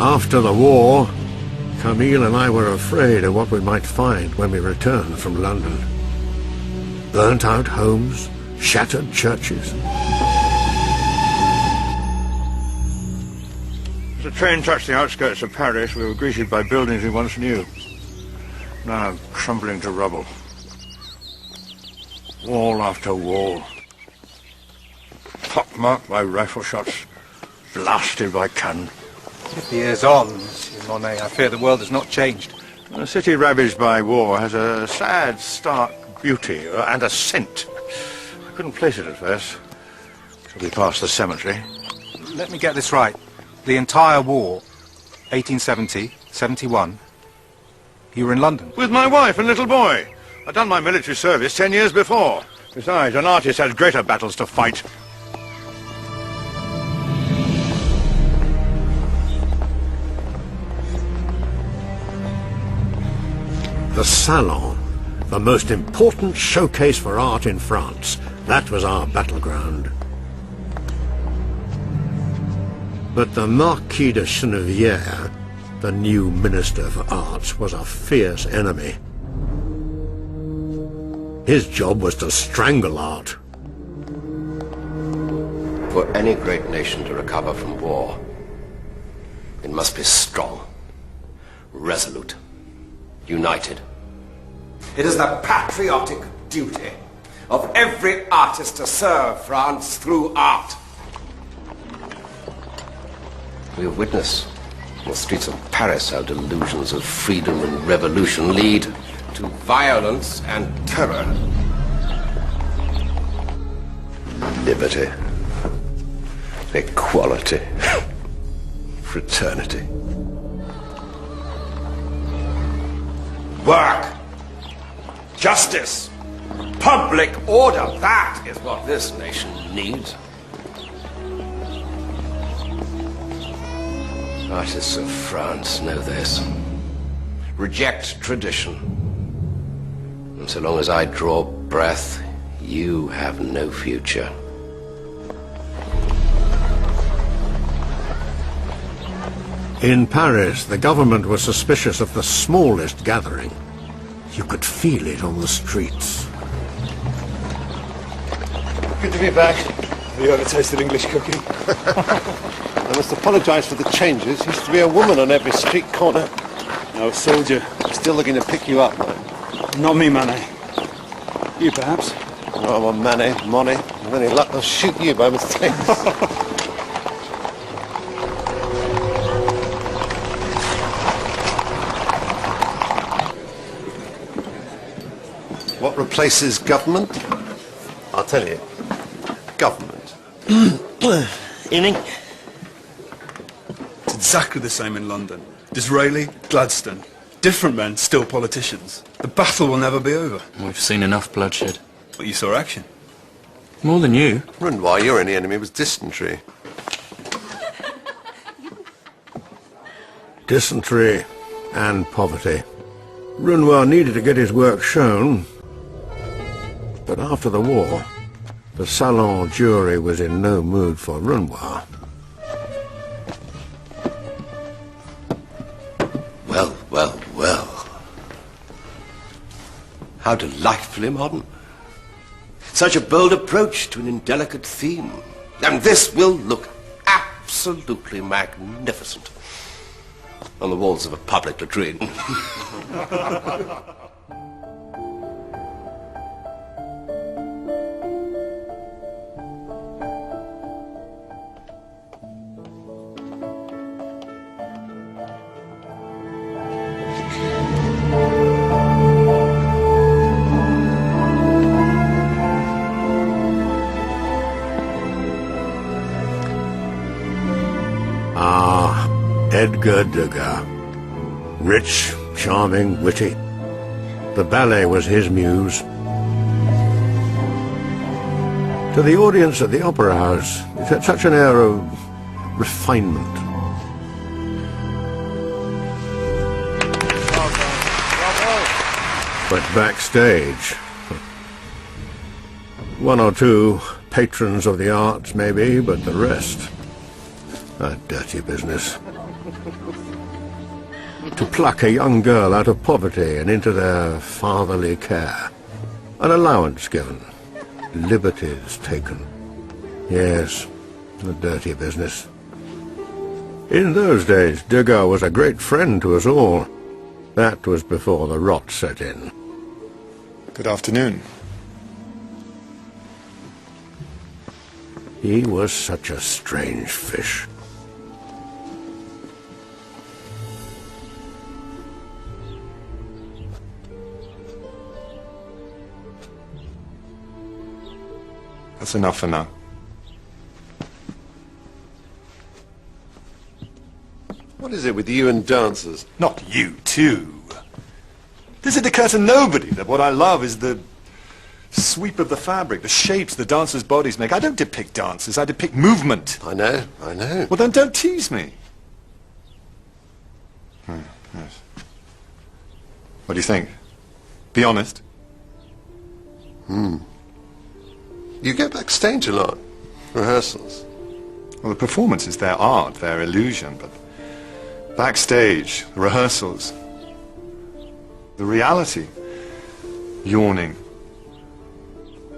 After the war, Camille and I were afraid of what we might find when we returned from London. Burnt-out homes, shattered churches. As the train touched the outskirts of Paris, we were greeted by buildings we once knew, now crumbling to rubble. Wall after wall. Pockmarked by rifle shots, blasted by cannon. 50 years on, Monsieur Monet, I fear the world has not changed. A city ravaged by war has a sad, stark beauty and a scent. I couldn't place it at first, till we passed the cemetery. Let me get this right. The entire war, 1870, 71, you were in London? With my wife and little boy. I'd done my military service 10 years before. Besides, an artist has greater battles to fight. The Salon, the most important showcase for art in France. That was our battleground. But the Marquis de Chenevière, the new Minister for Arts, was a fierce enemy. His job was to strangle art. For any great nation to recover from war, it must be strong, resolute, united. It is the patriotic duty of every artist to serve France through art. We have witnessed in the streets of Paris how delusions of freedom and revolution lead to violence and terror. Liberty, equality, fraternity. Work, justice, public order, that is what This nation needs. Artists of France know this. Reject tradition. And so long as I draw breath, you have no future. In Paris, the government was suspicious of the smallest gathering. You could feel it on the streets. Good to be back. Have you ever tasted English cooking? I must apologise for the changes. Used to be a woman on every street corner. No, a soldier. Still looking to pick you up, though. Not me, Manet. You, perhaps? Oh, I'm a Manet, Monet. With any luck, they'll shoot you by mistake. What replaces government? I'll tell you. Government. Evening. It's exactly the same in London. Disraeli, Gladstone. Different men, still politicians. The battle will never be over. We've seen enough bloodshed. But you saw action. More than you. Renoir, your only enemy was dysentery. Dysentery and poverty. Renoir needed to get his work shown. But after the war, the Salon jury was in no mood for Renoir. Well, well, well. How delightfully modern. Such a bold approach to an indelicate theme. And this will look absolutely magnificent on the walls of a public latrine. Edgar Degas. Rich, charming, witty. The ballet was his muse. To the audience at the Opera House, it had such an air of refinement. But backstage, one or two patrons of the arts maybe, but the rest, a dirty business. To pluck a young girl out of poverty and into their fatherly care. An allowance given. Liberties taken. Yes, a dirty business. In those days, Degas was a great friend to us all. That was before the rot set in. Good afternoon. He was such a strange fish. That's enough for now. What is it with you and dancers? Not you, too. Does it occur to nobody that what I love is the sweep of the fabric, the shapes the dancers' bodies make? I don't depict dances, I depict movement. I know, I know. Well, then don't tease me. Yes. What do you think? Be honest. You get backstage a lot. Rehearsals. Well, the performance is their art, their illusion, but backstage, the rehearsals, the reality, yawning,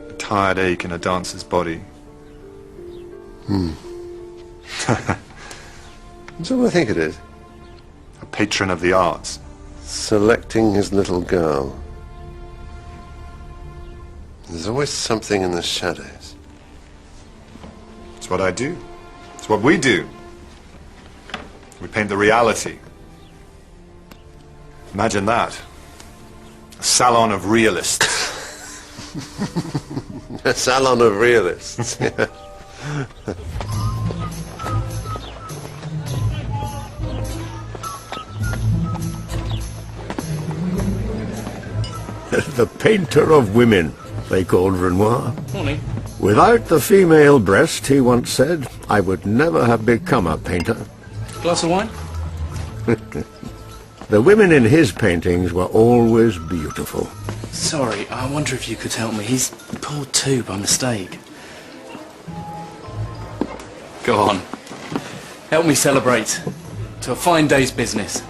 a tired ache in a dancer's body. So what do I think it is? A patron of the arts. Selecting his little girl. There's always something in the shadows. It's what I do. It's what we do. We paint the reality. Imagine that. A salon of realists. A salon of realists. The painter of women, they called Renoir. Morning. Without the female breast, he once said, I would never have become a painter. Glass of wine? The women in his paintings were always beautiful. Sorry, I wonder if you could help me. He's pulled two by mistake. Go on. Help me celebrate. To a fine day's business.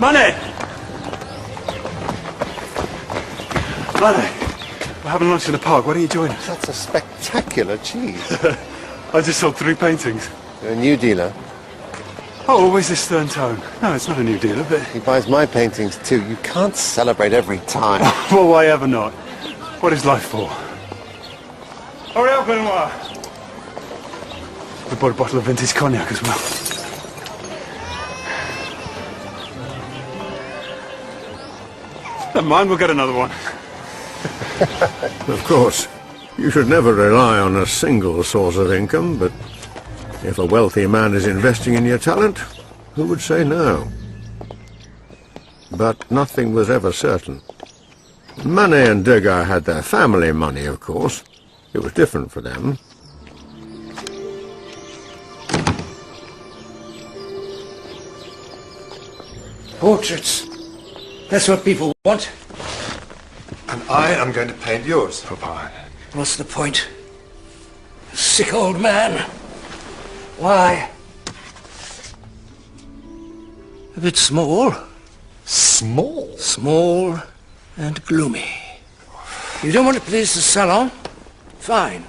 Money! Money! We're having lunch in the park. Why don't you join us? That's a spectacular cheese. I just sold 3 paintings. You're a new dealer. Oh, always this stern tone. No, it's not a new dealer, but... He buys my paintings too. You can't celebrate every time. Well, why ever not? What is life for? Hurry up, Benoit! We bought a bottle of vintage cognac as well. Never mind, we'll get another one. Of course, you should never rely on a single source of income, but if a wealthy man is investing in your talent, who would say no? But nothing was ever certain. Manet and Degas had their family money, of course. It was different for them. Portraits. That's what people want. And I am going to paint yours, Papa. What's the point? A sick old man. Why? A bit small. Small? Small and gloomy. You don't want to please the salon? Fine.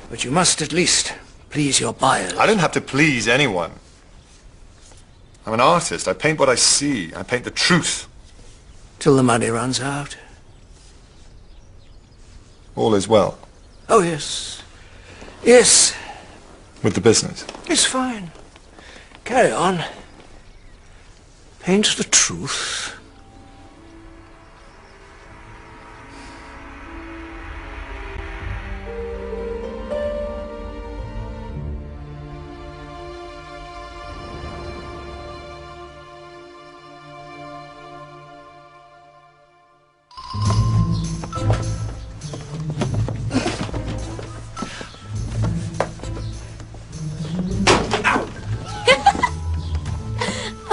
But you must at least please your buyers. I don't have to please anyone. I'm an artist. I paint what I see. I paint the truth. Till the money runs out. All is well. Oh, yes. Yes. With the business. It's fine. Carry on. Paint the truth.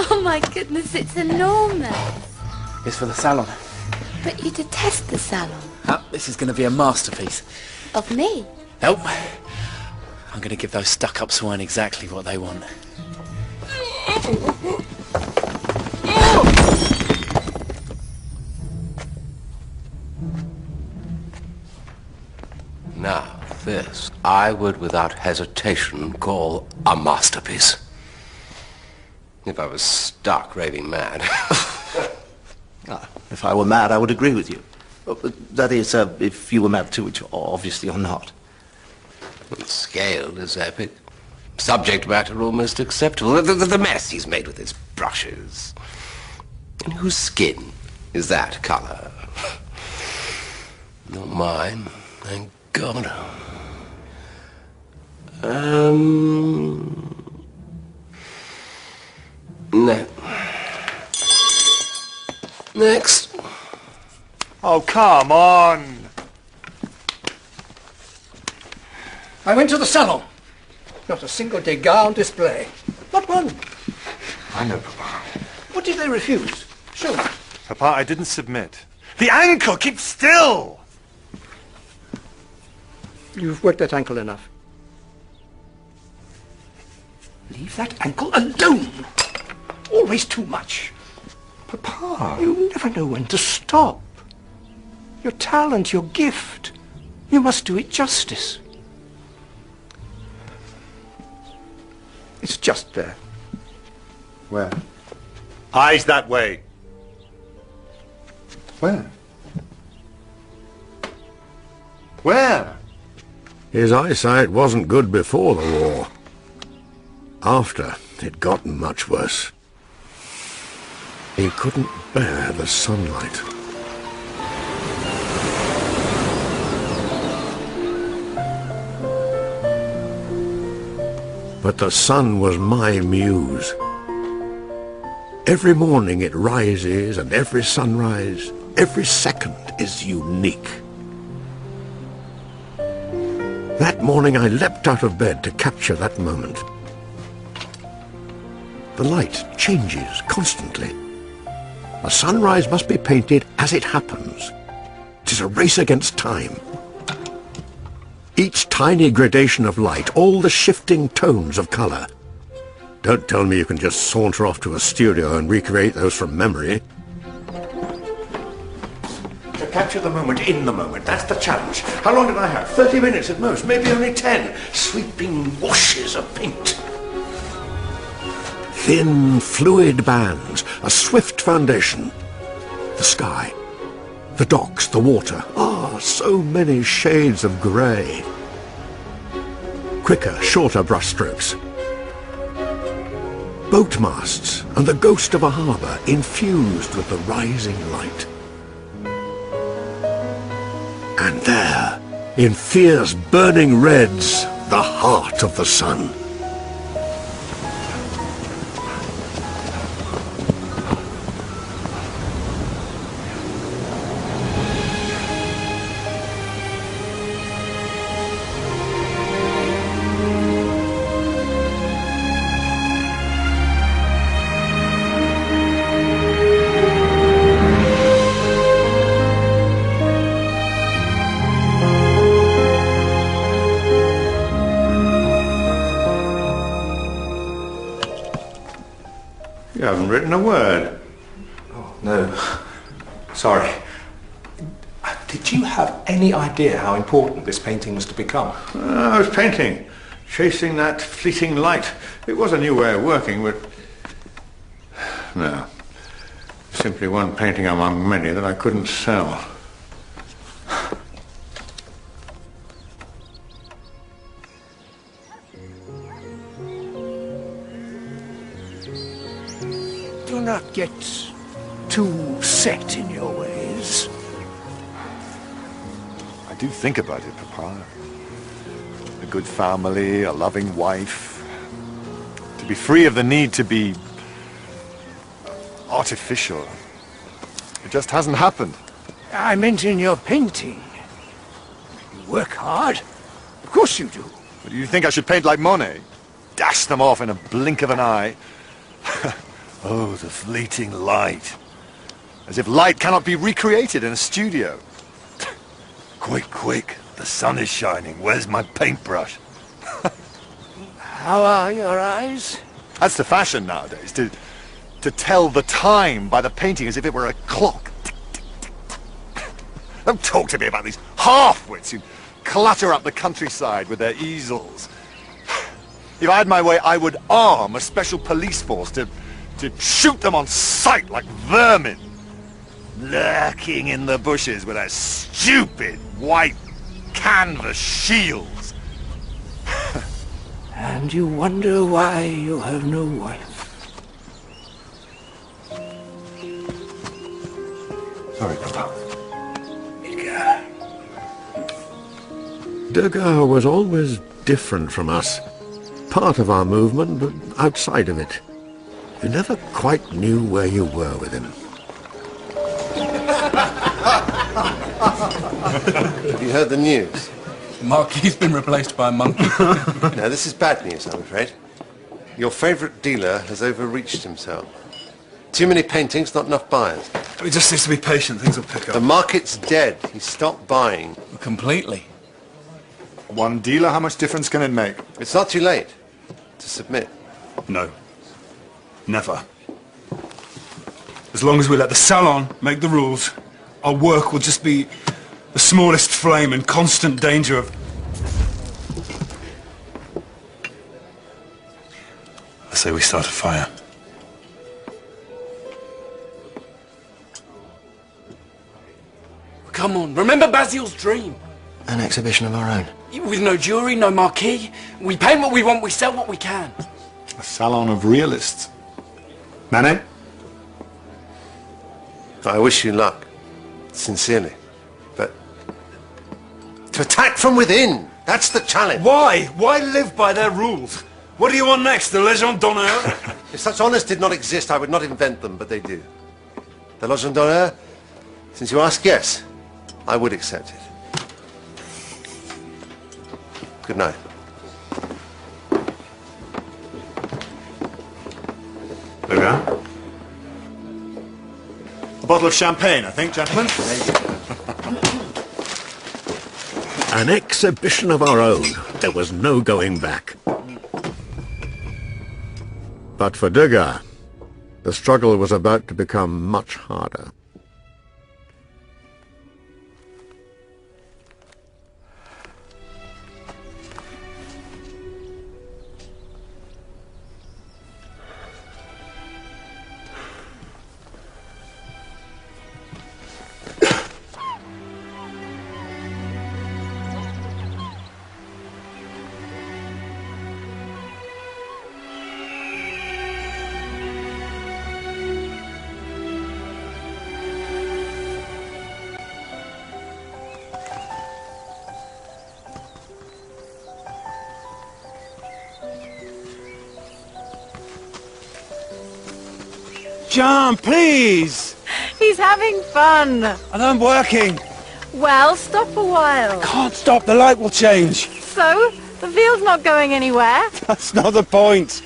Oh my goodness, it's enormous. It's for the salon. But you detest the salon. This is going to be a masterpiece. Of me? Nope. I'm going to give those stuck-up swine exactly what they want. Now, this I would without hesitation call a masterpiece. If I was stark raving mad. If I were mad, I would agree with you. That is, if you were mad too, which obviously you're not. The scale is epic. Subject matter almost acceptable. The mess he's made with his brushes. And whose skin is that colour? Not mine, thank God. No. Next. Oh, come on. I went to the salon. Not a single Degas on display. Not one. I know, Papa. What did they refuse? Show me. Papa, I didn't submit. The ankle! Keep still! You've worked that ankle enough. Leave that ankle alone. Always too much. Papa! You never know when to stop. Your talent, your gift. You must do it justice. It's just there. Where? Eyes that way. Where? Where? His eyesight wasn't good before the war. After, it got much worse. He couldn't bear the sunlight. But the sun was my muse. Every morning it rises, and every sunrise, every second is unique. That morning I leapt out of bed to capture that moment. The light changes constantly. A sunrise must be painted as it happens. It is a race against time. Each tiny gradation of light, all the shifting tones of colour. Don't tell me you can just saunter off to a studio and recreate those from memory. To capture the moment in the moment, that's the challenge. How long did I have? 30 minutes at most, maybe only 10. Sweeping washes of paint. Thin, fluid bands, a swift foundation. The sky, the docks, the water. Ah, so many shades of grey. Quicker, shorter brushstrokes. Boat masts and the ghost of a harbour infused with the rising light. And there, in fierce burning reds, the heart of the sun. You haven't written a word. Oh, no. Sorry. Did you have any idea how important this painting was to become? I was painting, chasing that fleeting light. It was a new way of working, but... no. Simply one painting among many that I couldn't sell. Do not get too set in your ways. I do think about it, Papa. A good family, a loving wife. To be free of the need to be artificial. It just hasn't happened. I meant in your painting. You work hard. Of course you do. But do you think I should paint like Monet? Dash them off in a blink of an eye? Oh, the fleeting light. As if light cannot be recreated in a studio. Quick, quick. The sun is shining. Where's my paintbrush? How are your eyes? That's the fashion nowadays, to tell the time by the painting as if it were a clock. Don't talk to me about these half-wits who clutter up the countryside with their easels. If I had my way, I would arm a special police force to shoot them on sight like vermin, lurking in the bushes with their stupid white canvas shields. And you wonder why you have no wife. Sorry, Papa. Degas was always different from us. Part of our movement, but outside of it. You never quite knew where you were with him. Have you heard the news? The Marquis's been replaced by a monkey. No, this is bad news, I'm afraid. Your favourite dealer has overreached himself. Too many paintings, not enough buyers. He just needs to be patient. Things will pick up. The market's dead. He stopped buying. Completely. One dealer, how much difference can it make? It's not too late to submit. No. Never. As long as we let the salon make the rules, our work will just be the smallest flame in constant danger of... I say we start a fire. Come on, remember Basil's dream. An exhibition of our own. With no jury, no marquee. We paint what we want, we sell what we can. A salon of realists. Manet? I wish you luck. Sincerely. But... to attack from within! That's the challenge! Why? Why live by their rules? What do you want next? The Legendado d'honneur? If such honours did not exist, I would not invent them, but they do. The Legendado d'honneur, since you ask, yes, I would accept it. Good night. Logan? A bottle of champagne, I think, gentlemen. An exhibition of our own. There was no going back. But for Degas, the struggle was about to become much harder. John, please! He's having fun. And I'm working. Well, stop a while. Can't stop, the light will change. So? The veal's not going anywhere. That's not the point.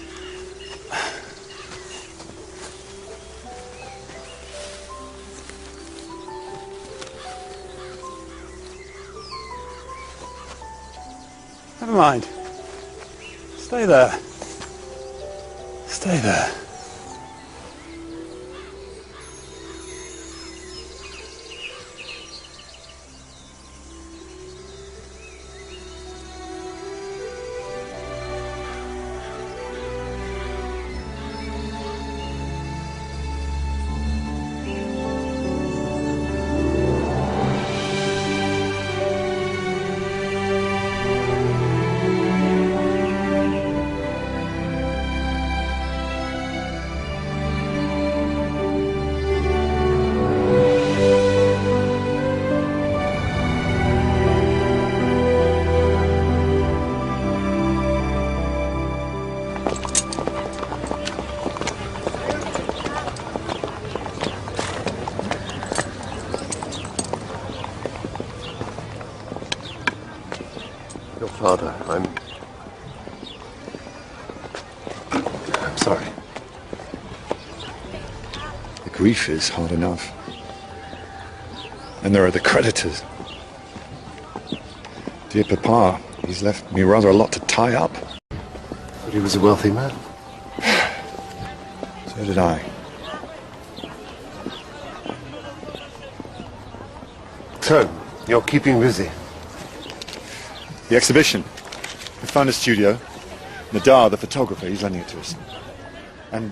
Never mind. Stay there. Stay there. Father, I'm sorry. The grief is hard enough. And there are the creditors. Dear Papa, he's left me rather a lot to tie up. But he was a wealthy man. So did I. So, you're keeping busy. The exhibition. We found a studio. Nadar, the photographer, he's lending it to us. And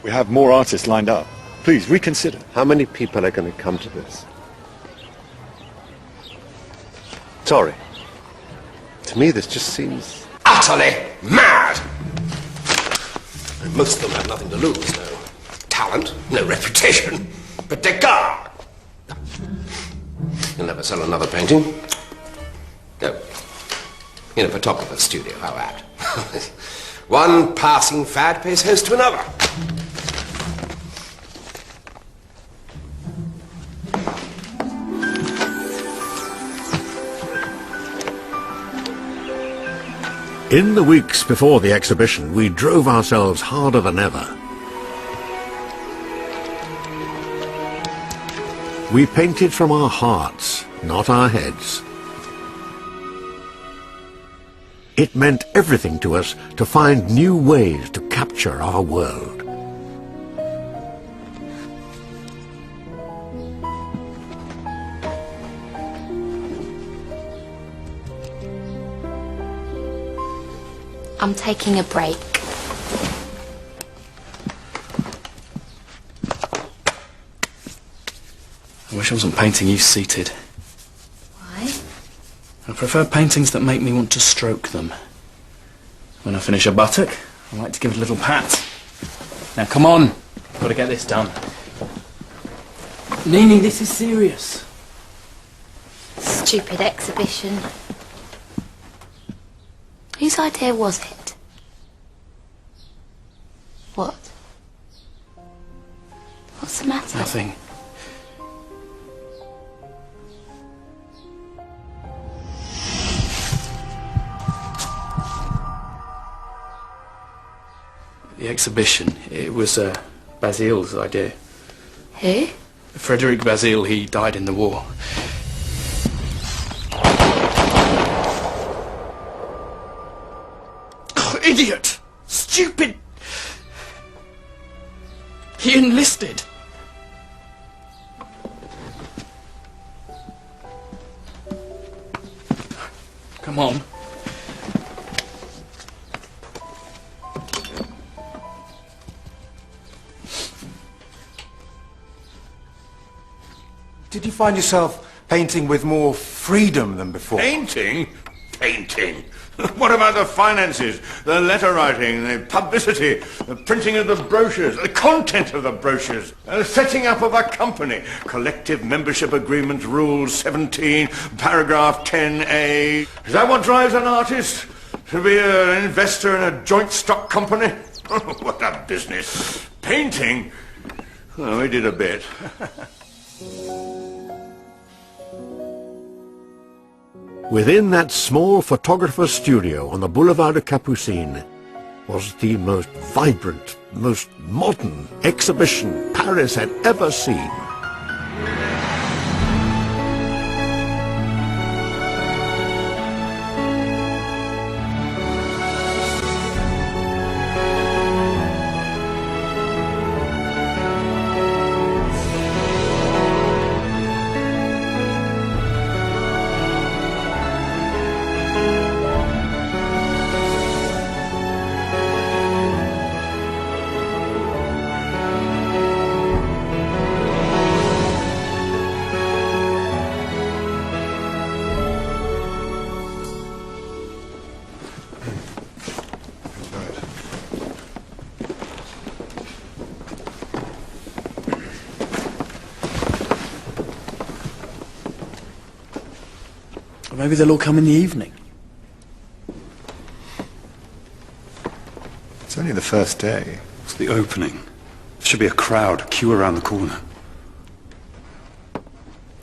we have more artists lined up. Please, reconsider. How many people are going to come to this? Sorry. To me, this just seems... utterly mad! And most of them have nothing to lose. No talent, no reputation. But Degas! He'll never sell another painting. No. In a photographer's studio, how that? One passing fad pays host to another. In the weeks before the exhibition, we drove ourselves harder than ever. We painted from our hearts, not our heads. It meant everything to us to find new ways to capture our world. I'm taking a break. I wish I wasn't painting you seated. Why? I prefer paintings that make me want to stroke them. When I finish a buttock, I like to give it a little pat. Now come on, I've got to get this done. Nini, this is serious. Stupid exhibition. Whose idea was it? What? What's the matter? Nothing. The exhibition, it was Basile's idea. Who? Frederick Basile, he died in the war. Oh, idiot! Stupid! He enlisted! Come on. Did you find yourself painting with more freedom than before? Painting? Painting? What about the finances, the letter writing, the publicity, the printing of the brochures, the content of the brochures, the setting up of a company, collective membership agreement, Rule 17, paragraph 10A. Is that what drives an artist? To be an investor in a joint stock company? What a business. Painting? Well, we did a bit. Within that small photographer's studio on the Boulevard de Capucines was the most vibrant, most modern exhibition Paris had ever seen. Maybe they'll all come in the evening. It's only the first day. It's the opening. There should be a crowd, a queue around the corner.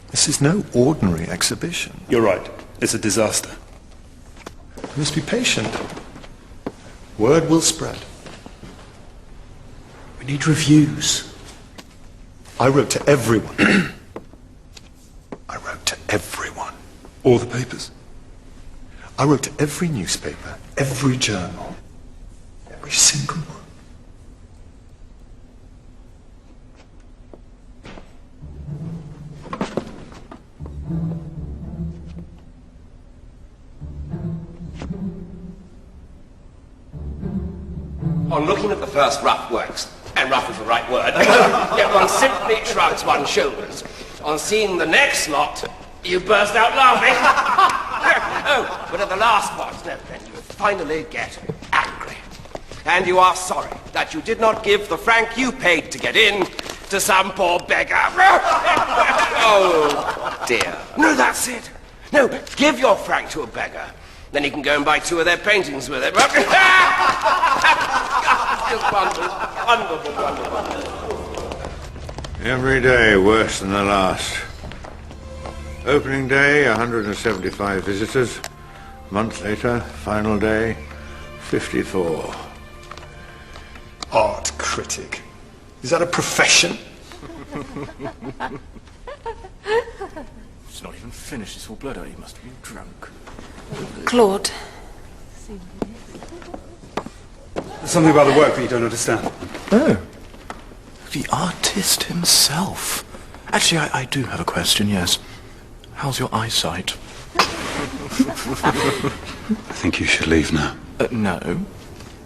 This is no ordinary exhibition. You're right. It's a disaster. You must be patient. Word will spread. We need reviews. I wrote to everyone. I wrote to everyone. All the papers. I wrote to every newspaper, every journal, every single one. On looking at the first rough works, and rough is the right word, yet one simply shrugs one's shoulders. On seeing the next lot, you burst out laughing. Oh, but at the last one, then you finally get angry. And you are sorry that you did not give the franc you paid to get in to some poor beggar. Oh, dear. No, that's it. No, give your franc to a beggar. Then he can go and buy 2 of their paintings with it. Just wonderful, wonderful, wonderful. Every day worse than the last. Opening day, 175 visitors. A month later, final day, 54. Art critic. Is that a profession? It's not even finished. It's all blurred out. You must have been drunk. Claude. There's something about the work that you don't understand. Oh. The artist himself. Actually, I do have a question, yes. How's your eyesight? I think you should leave now. No.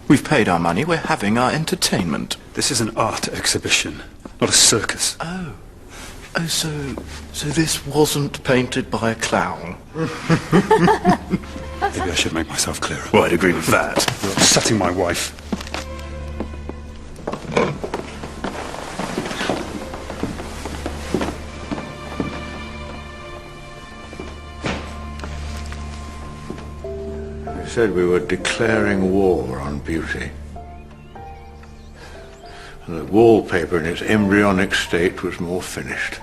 We've paid our money. We're having our entertainment. This is an art exhibition, not a circus. Oh. Oh, so this wasn't painted by a clown? Maybe I should make myself clearer. Well, I'd agree with that. You're upsetting my wife. They said we were declaring war on beauty. And the wallpaper in its embryonic state was more finished.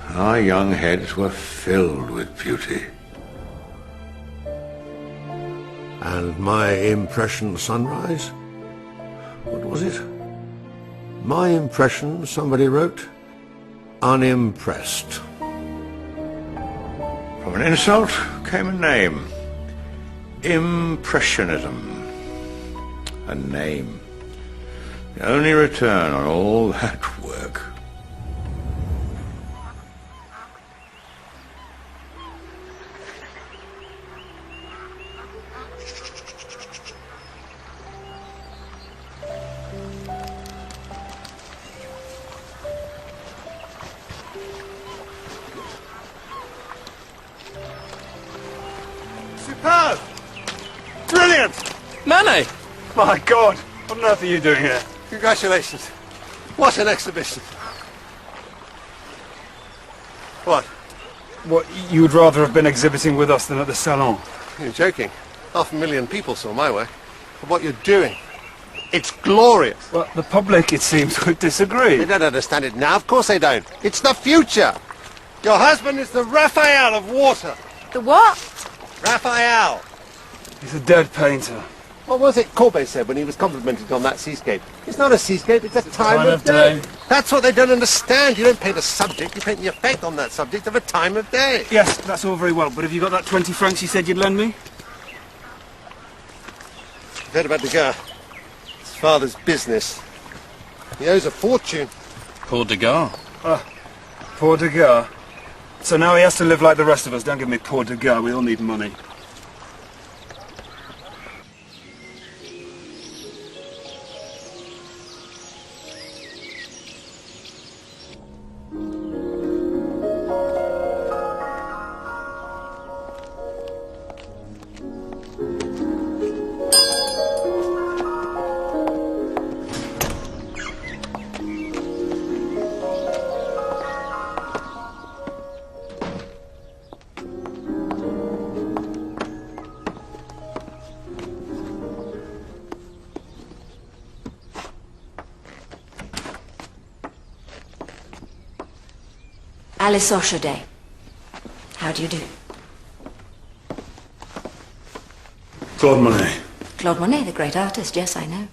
Our young heads were filled with beauty. And my impression sunrise? What was it? My impression, somebody wrote, unimpressed. From an insult came a name. Impressionism. A name. The only return on all that work. Superb! Brilliant! Manet! My God! What on earth are you doing here? Congratulations. What an exhibition. What? What, you would rather have been exhibiting with us than at the Salon? You're joking. 500,000 people saw my work. But what you're doing, it's glorious. Well, the public, it seems, would disagree. They don't understand it now. Of course they don't. It's the future. Your husband is the Raphael of water. The what? Raphael. He's a dead painter. What was it Courbet said when he was complimented on that seascape? It's not a seascape, it's a time of day. That's what they don't understand. You don't paint a subject, you paint the effect on that subject of a time of day. Yes, that's all very well, but have you got that 20 francs you said you'd lend me? You've heard about Degas. His father's business. He owes a fortune. Poor Degas. Poor Degas. So now he has to live like the rest of us. Don't give me poor Degas, we all need money. Alice Oshade. How do you do? Claude Monet. Claude Monet, the great artist. Yes, I know.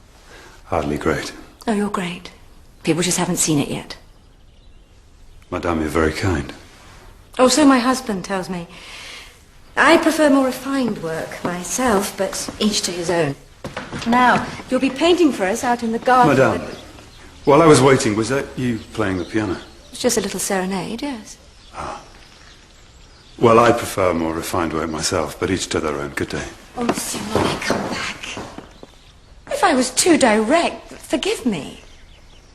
Hardly great. Oh, you're great. People just haven't seen it yet. Madame, you're very kind. Oh, so my husband tells me. I prefer more refined work myself, but each to his own. Now, you'll be painting for us out in the garden. Madame, while I was waiting, was that you playing the piano? It's just a little serenade, yes. Well, I prefer more refined work myself, but each to their own. Good day. Oh, Monsieur Monet, come back. If I was too direct, forgive me.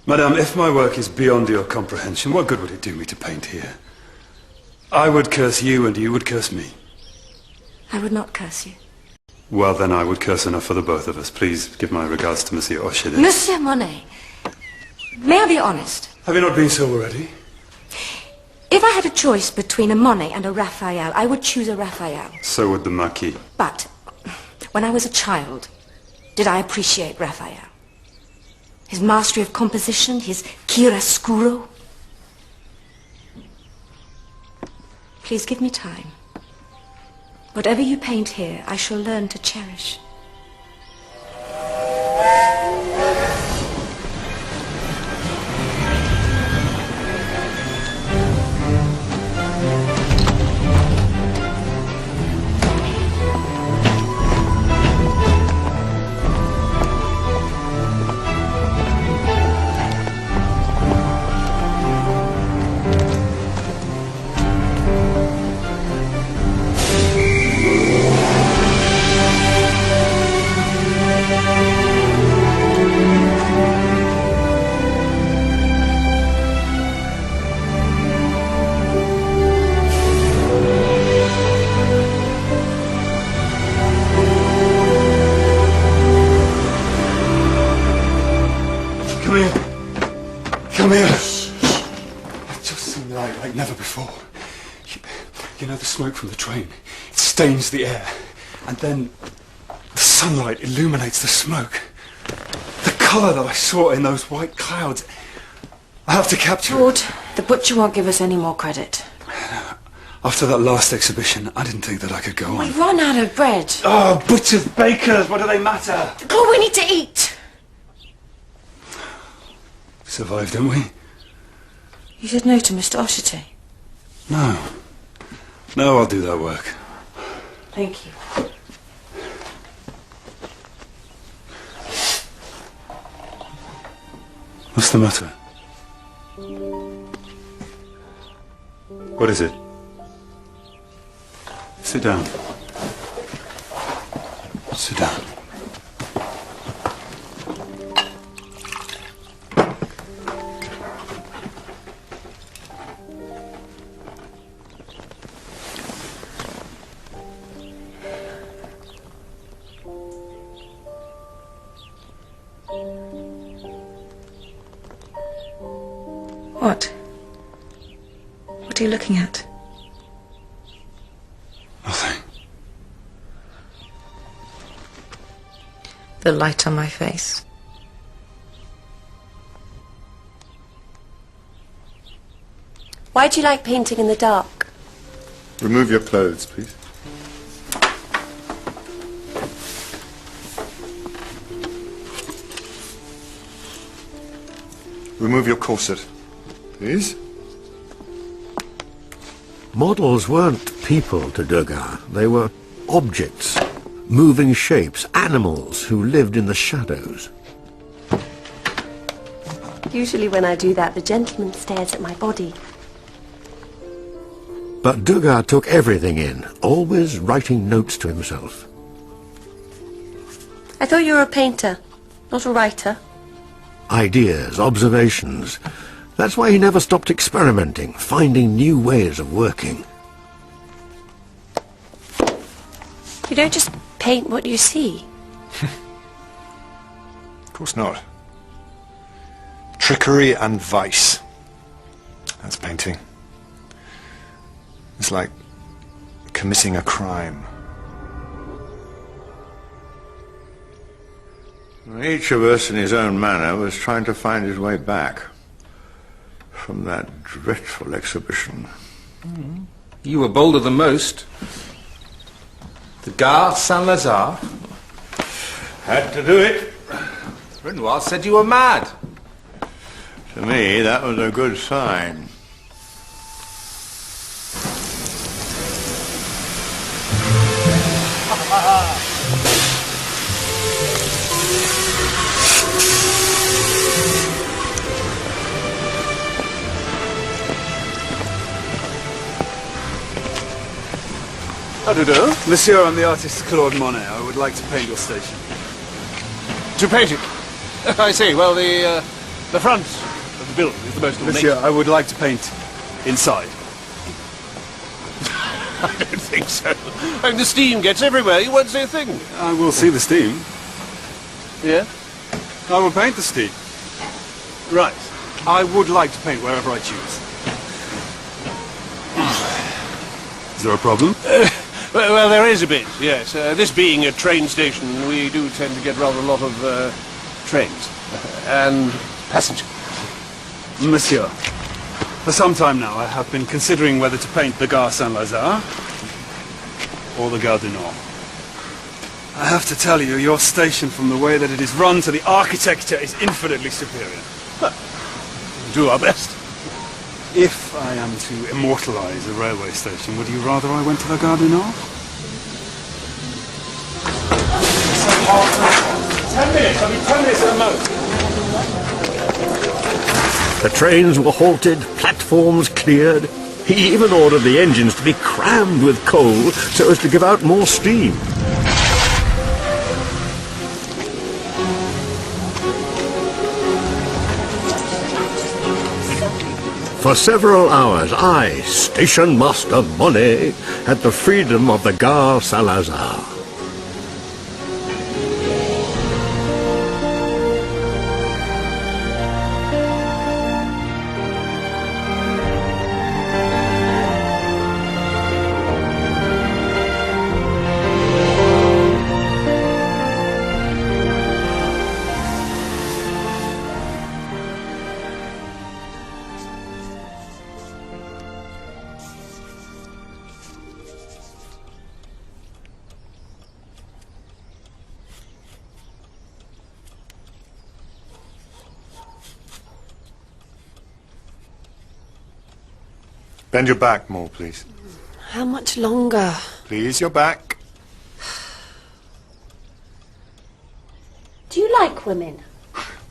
Madame, if my work is beyond your comprehension, what good would it do me to paint here? I would curse you and you would curse me. I would not curse you. Well, then I would curse enough for the both of us. Please give my regards to Monsieur Oshade. Monsieur Monet, may I be honest? Have you not been so already? If I had a choice between a Monet and a Raphael, I would choose a Raphael. So would the Marquis. But when I was a child, did I appreciate Raphael? His mastery of composition, his chiaroscuro. Please give me time. Whatever you paint here, I shall learn to cherish. Come here. I've just seen light like never before. You know the smoke from the train? It stains the air. And then the sunlight illuminates the smoke. The colour that I saw in those white clouds. I have to capture Lord, the butcher won't give us any more credit. After that last exhibition, I didn't think that I could go on. We've run out of bread. Oh, butchers, bakers, what do they matter? God, we need to eat. Survived, didn't we? You said no to Mr. Osherty. No. No, I'll do that work. Thank you. What's the matter? What is it? Sit down. Sit down. What? What are you looking at? Nothing. The light on my face. Why do you like painting in the dark? Remove your clothes, please. Remove your corset, please. Models weren't people to Degas. They were objects, moving shapes, animals who lived in the shadows. Usually when I do that, the gentleman stares at my body. But Degas took everything in, always writing notes to himself. I thought you were a painter, not a writer. Ideas, observations. That's why he never stopped experimenting, finding new ways of working. You don't just paint what you see. Of course not. Trickery and vice. That's painting. It's like committing a crime. Each of us in his own manner was trying to find his way back from that dreadful exhibition. You were bolder than most. The Gare Saint-Lazare. Had to do it. Renoir said you were mad. To me, that was a good sign. How do you do? Monsieur, I'm the artist Claude Monet. I would like to paint your station. To paint it? I see. Well, the front of the building is the most ornate. Monsieur, I would like to paint inside. I don't think so. I mean, the steam gets everywhere. You won't say a thing. I will see the steam. Yeah? I will paint the steam. Right. I would like to paint wherever I choose. Is there a problem? Well, there is a bit, yes. This being a train station, we do tend to get rather a lot of trains and passengers. Monsieur, for some time now I have been considering whether to paint the Gare Saint-Lazare or the Gare du Nord. I have to tell you, your station, from the way that it is run to the architecture, is infinitely superior. Well, we'll do our best. If I am to immortalise a railway station, would you rather I went to the Gare du Nord? 10 minutes, I mean 10 minutes at the most. The trains were halted, platforms cleared. He even ordered the engines to be crammed with coal so as to give out more steam. For several hours, I, Station Master Monet, had the freedom of the Gare Saint-Lazare. Bend your back more, please. How much longer? Please, your back. Do you like women?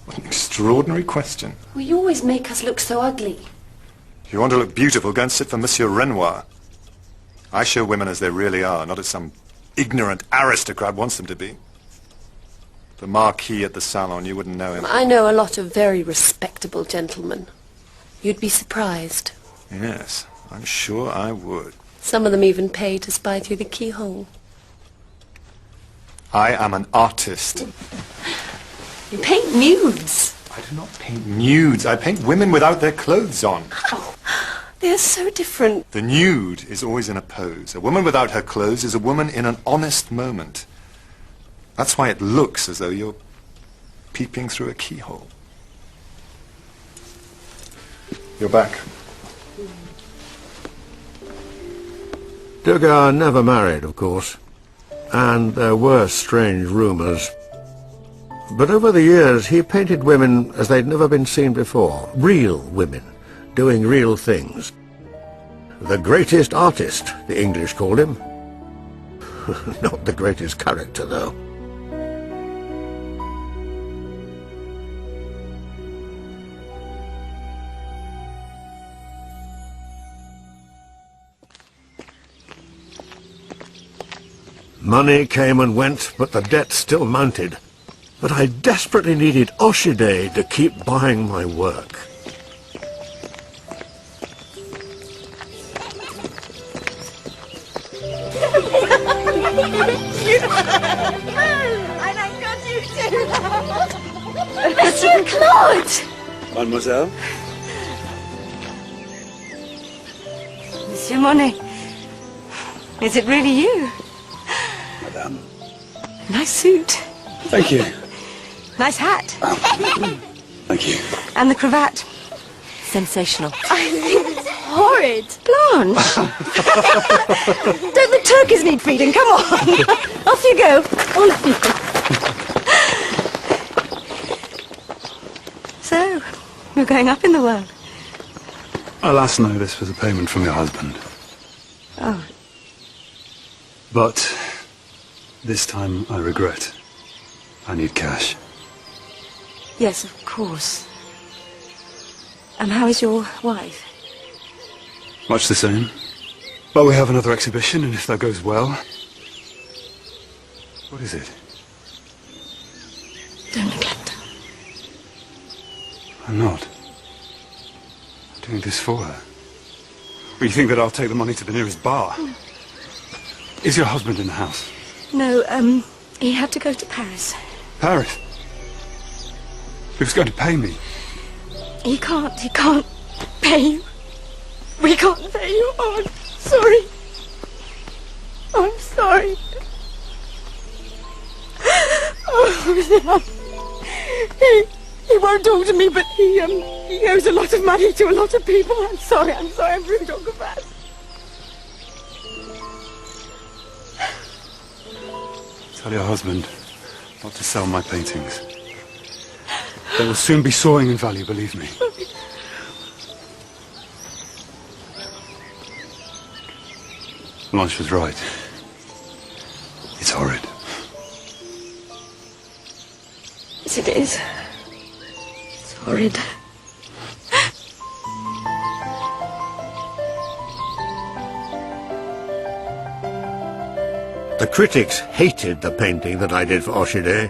What an extraordinary question. Well, you always make us look so ugly. If you want to look beautiful, go and sit for Monsieur Renoir. I show women as they really are, not as some ignorant aristocrat wants them to be. The Marquis at the salon, you wouldn't know him. I know a lot of very respectable gentlemen. You'd be surprised. Yes, I'm sure I would. Some of them even pay to spy through the keyhole. I am an artist. You paint nudes. I do not paint nudes. I paint women without their clothes on. Oh, they're so different. The nude is always in a pose. A woman without her clothes is a woman in an honest moment. That's why it looks as though you're peeping through a keyhole. You're back. Degas never married, of course, and there were strange rumours. But over the years he painted women as they'd never been seen before. Real women, doing real things. The greatest artist, the English called him. Not the greatest character, though. Money came and went, but the debt still mounted. But I desperately needed Orchidée to keep buying my work. And I got you too. Monsieur Claude! Mademoiselle? Monsieur Monet, is it really you? Madame. Nice suit. Thank you. Nice hat. Thank you. And the cravat. Sensational. I think it's horrid. Blanche! Don't the turkeys need feeding? Come on! Off you go, all of you. So, you're going up in the world? Alas, no, this was a payment from your husband. Oh. But this time I regret. I need cash. Yes, of course. And how is your wife? Much the same. But we have another exhibition, and if that goes well... What is it? Don't neglect her. I'm not. I'm doing this for her. But you think that I'll take the money to the nearest bar? Is your husband in the house? No, he had to go to Paris. Paris? He was going to pay me. He can't pay you. We can't pay you. Oh, I'm sorry. I'm sorry. Oh, he won't talk to me, but he owes a lot of money to a lot of people. I'm sorry, I'm rude, Uncle Pat. Tell your husband not to sell my paintings. They will soon be soaring in value, believe me. Blanche was right. It's horrid. Yes, it is. It's horrid. The critics hated the painting that I did for Orchidée,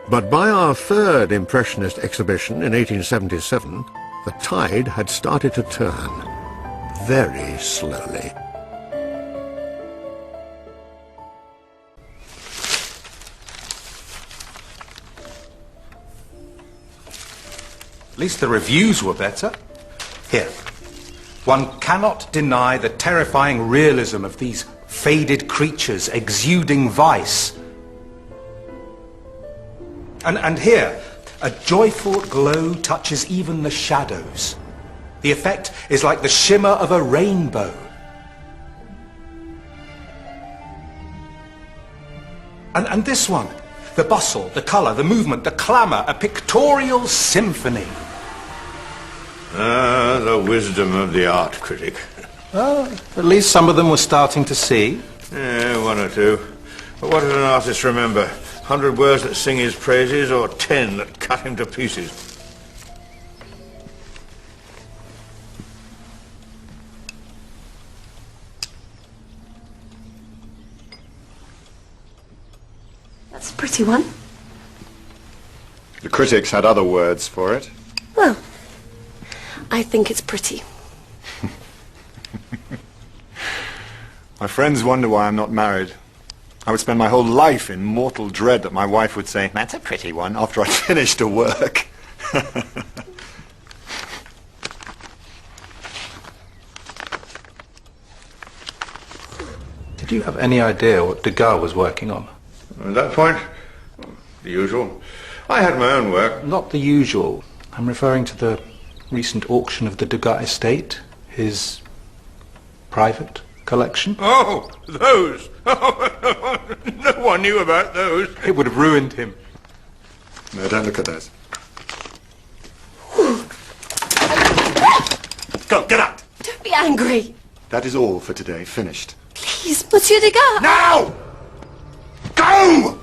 but by our third Impressionist exhibition in 1877, the tide had started to turn, very slowly. At least the reviews were better. Here. One cannot deny the terrifying realism of these faded creatures exuding vice. And here, a joyful glow touches even the shadows. The effect is like the shimmer of a rainbow. And this one, the bustle, the colour, the movement, the clamour, a pictorial symphony. Ah, the wisdom of the art critic. Well, at least some of them were starting to see. Yeah, one or two. But what does an artist remember? 100 words that sing his praises, or 10 that cut him to pieces? That's a pretty one. The critics had other words for it. Well, I think it's pretty. My friends wonder why I'm not married. I would spend my whole life in mortal dread that my wife would say, "That's a pretty one," after I'd finished her work. Did you have any idea what Degas was working on? At that point, the usual. I had my own work. Not the usual. I'm referring to the recent auction of the Degas estate, his private collection. Oh, those! No one knew about those. It would have ruined him. No, don't look at those. Go, get out! Don't be angry. That is all for today. Finished. Please, Monsieur Degas. Now! Go!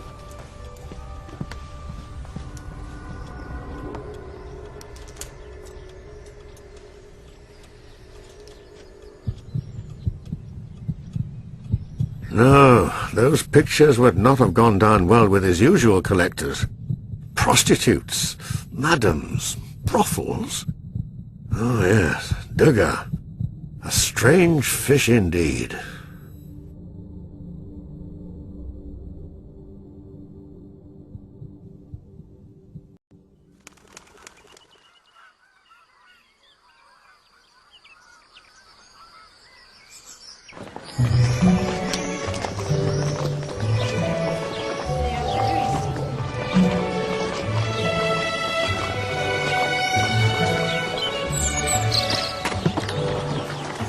No, those pictures would not have gone down well with his usual collectors. Prostitutes, madams, brothels. Oh yes, Degas. A strange fish indeed.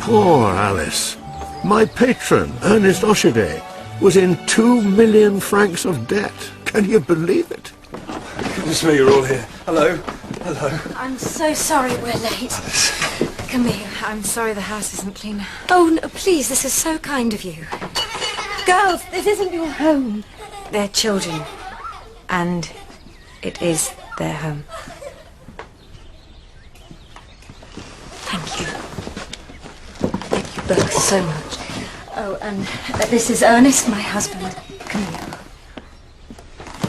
Poor Alice. My patron, Ernest Ochidé, was in 2 million francs of debt. Can you believe it? Goodness me, you're all here. Hello. Hello. I'm so sorry we're late. Camille, I'm sorry the house isn't clean. Oh, no, please, this is so kind of you. Girls, this isn't your home. They're children. And it is their home. Thank you. Thank you both so much. Oh, and this is Ernest, my husband. Camille.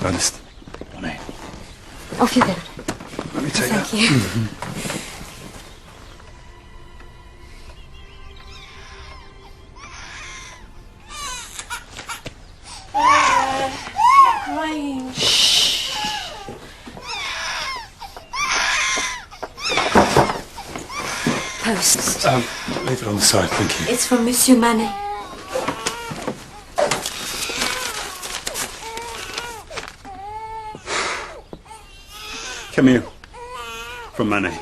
Ernest. Monet. Off you go. Let me take Thank that. you. Crying. Post. Leave it on the side, thank you. It's from Monsieur Manet. Camille. From Manet.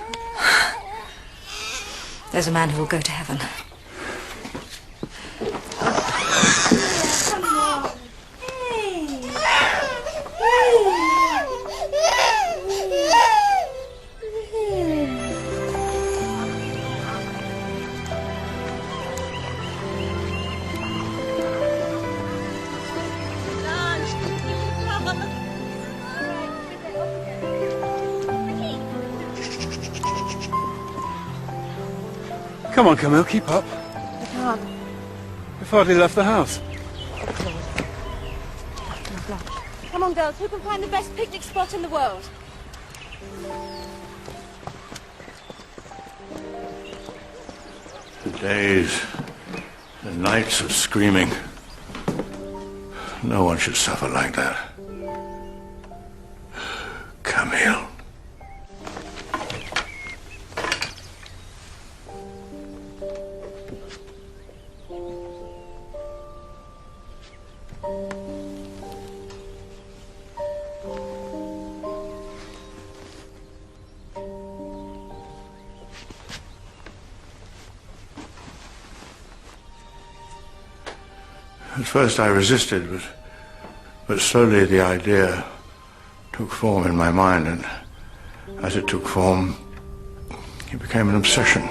There's a man who will go to heaven. Come on. Hey. Come on, Camille, keep up. I can't. We've hardly left the house. Come on, girls. Who can find the best picnic spot in the world? The days, the nights of screaming. No one should suffer like that. Camille. At first I resisted, but slowly the idea took form in my mind, and as it took form, it became an obsession.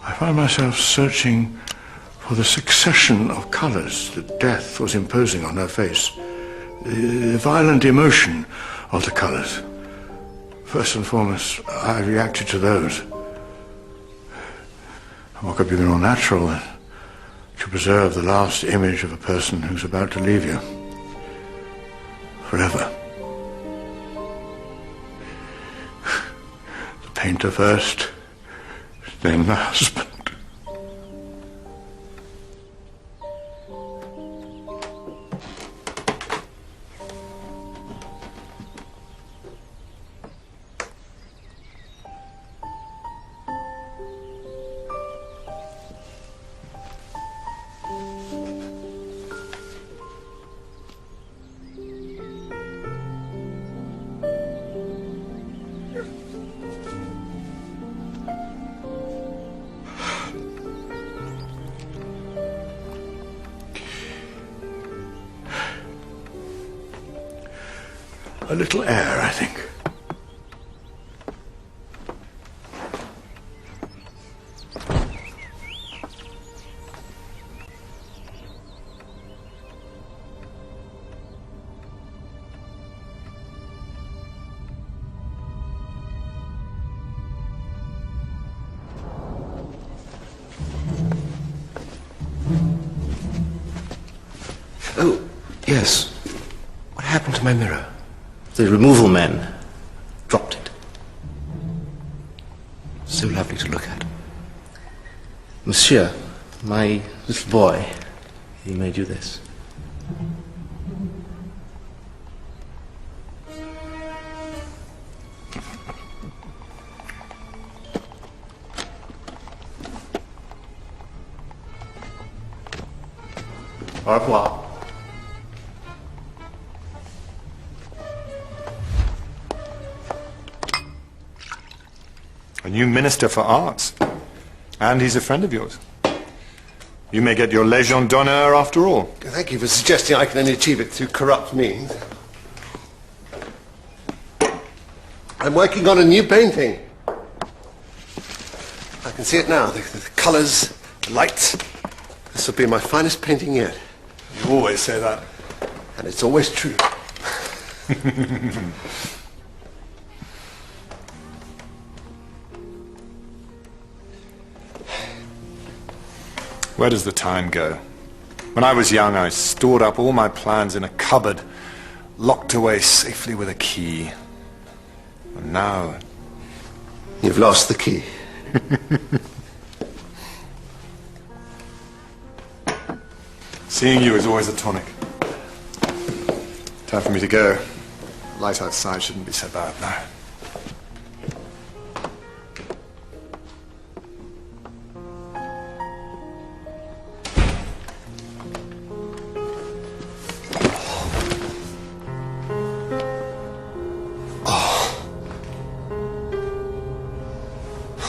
I found myself searching for the succession of colours that death was imposing on her face, the violent emotion of the colours. First and foremost, I reacted to those. What could be more natural than to preserve the last image of a person who's about to leave you forever? The painter first, then the husband. A little air, I think. Oh, yes. What happened to my mirror? The removal men dropped it. So lovely to look at. Monsieur, my little boy, he made you this. Au revoir. A new Minister for Arts. And he's a friend of yours. You may get your Legion d'honneur after all. Thank you for suggesting I can only achieve it through corrupt means. I'm working on a new painting. I can see it now, the colours, the lights. This will be my finest painting yet. You always say that. And it's always true. Where does the time go? When I was young, I stored up all my plans in a cupboard, locked away safely with a key. And now... You've lost the key. Seeing you is always a tonic. Time for me to go. Light outside shouldn't be so bad now.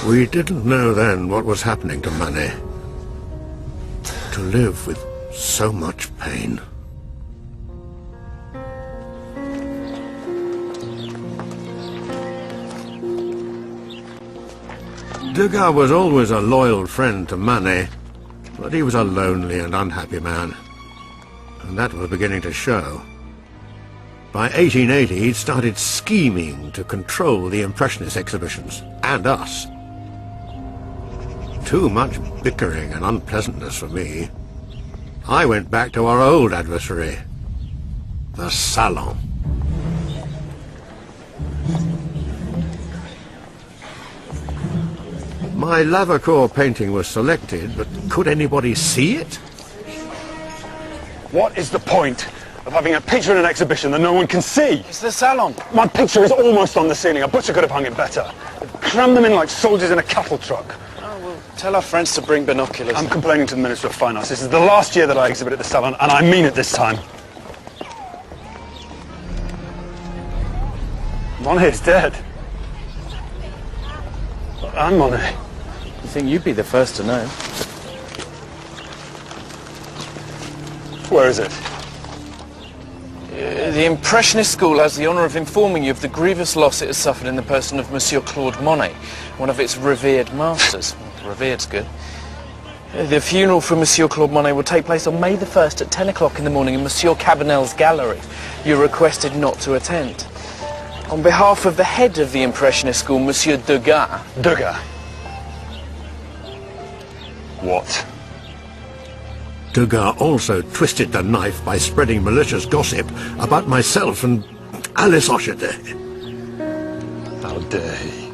We didn't know then what was happening to Manet. To live with so much pain. Degas was always a loyal friend to Manet, but he was a lonely and unhappy man. And that was beginning to show. By 1880, he'd started scheming to control the Impressionist exhibitions, and us. Too much bickering and unpleasantness for me. I went back to our old adversary, the Salon. My Lavacour painting was selected, but could anybody see it? What is the point of having a picture in an exhibition that no one can see? It's the Salon. My picture is almost on the ceiling. A butcher could have hung it better. Crammed them in like soldiers in a cattle truck. Oh, well, tell our friends to bring binoculars. I'm complaining to the Minister of Finance. This is the last year that I exhibit at the Salon, and I mean it this time. Monet's dead. And Monet. You think you'd be the first to know? Where is it? The Impressionist school has the honour of informing you of the grievous loss it has suffered in the person of Monsieur Claude Monet, one of its revered masters. Revered's good. The funeral for Monsieur Claude Monet will take place on May the 1st at 10 o'clock in the morning in Monsieur Cabanel's gallery. You're requested not to attend. On behalf of the head of the Impressionist school, Monsieur Degas. Degas? What? Degas also twisted the knife by spreading malicious gossip about myself and Alice Ochete. How dare he?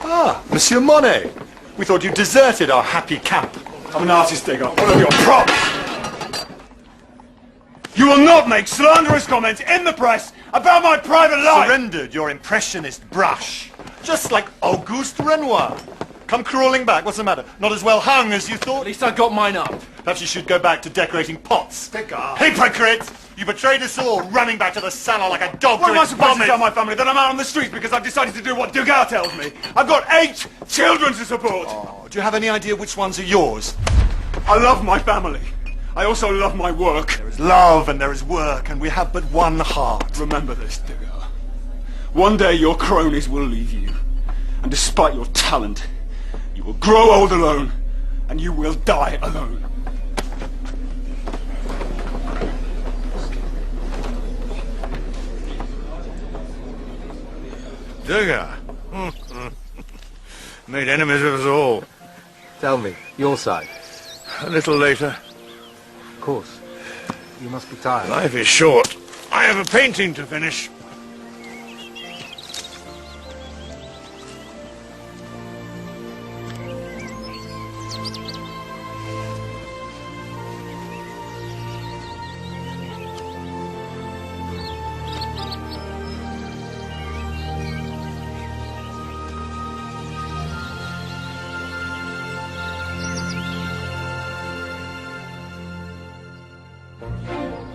Ah, Monsieur Monet. We thought you deserted our happy camp. I'm an artist, Degas. One of your props! You will not make slanderous comments in the press about my private life! Surrendered your impressionist brush. Just like Auguste Renoir. Come crawling back. What's the matter? Not as well hung as you thought? At least I got mine up. Perhaps you should go back to decorating pots. Degas! Hypocrite! You betrayed us all, running back to the salon like a dog What to am I its supposed to vomit. tell my family? That I'm out on the streets because I've decided to do what Degas tells me? I've got 8 children to support! Oh, do you have any idea which ones are yours? I love my family. I also love my work. There is love and there is work, and we have but one heart. Remember this, Degas. One day your cronies will leave you, and despite your talent, you will grow old alone, and you will die alone. Degas. Made enemies of us all. Tell me, your side. A little later. Of course. You must be tired. Life is short. I have a painting to finish.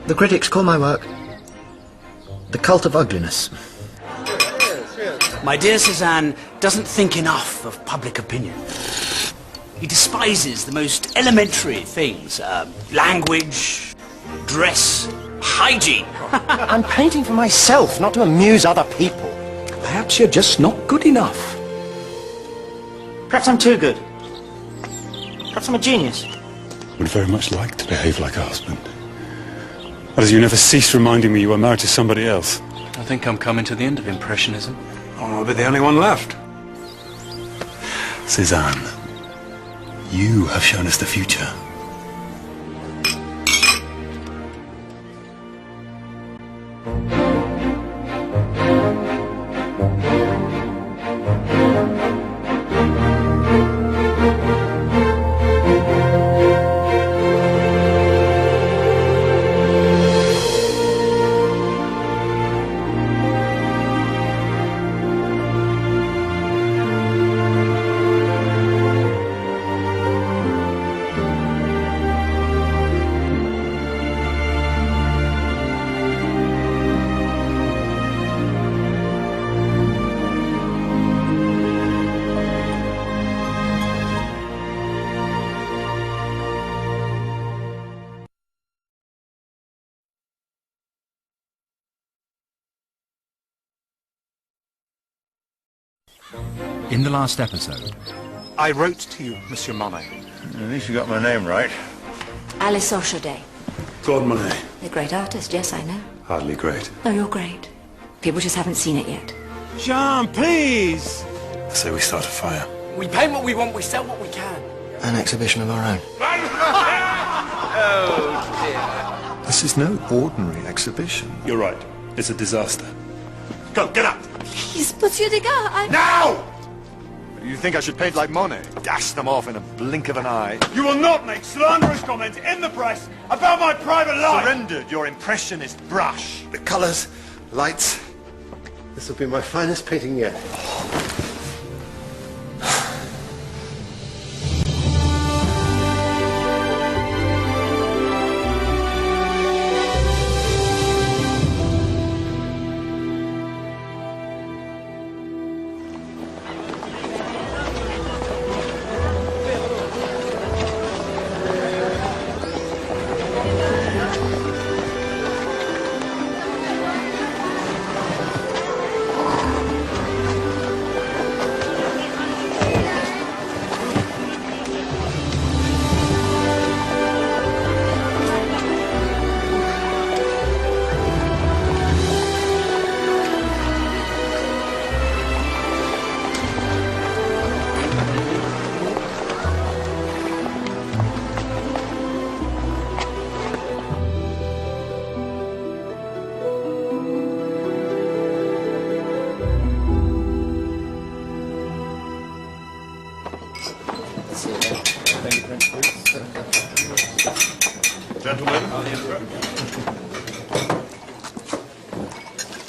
The critics call my work the cult of ugliness. My dear Cézanne doesn't think enough of public opinion. He despises the most elementary things. Language, dress, hygiene. I'm painting for myself, not to amuse other people. Perhaps you're just not good enough. Perhaps I'm too good. Perhaps I'm a genius. Would very much like to behave like a husband. As you never cease reminding me you are married to somebody else. I think I'm coming to the end of Impressionism. Oh, I'll be the only one left. Cézanne, you have shown us the future. In the last episode, I wrote to you, Monsieur Monet. At least you got my name right. Alice Ochaudet. Claude Monet. A great artist, yes, I know. Hardly great. No, you're great. People just haven't seen it yet. Jean, please! I say we start a fire. We paint what we want, we sell what we can. An exhibition of our own. Oh, dear. This is no ordinary exhibition. You're right. It's a disaster. Go, get up! Please, Monsieur Degas, Now! You think I should paint like Monet? Dash them off in a blink of an eye. You will not make slanderous comments in the press about my private life! Surrendered your impressionist brush. The colours, lights. This will be my finest painting yet.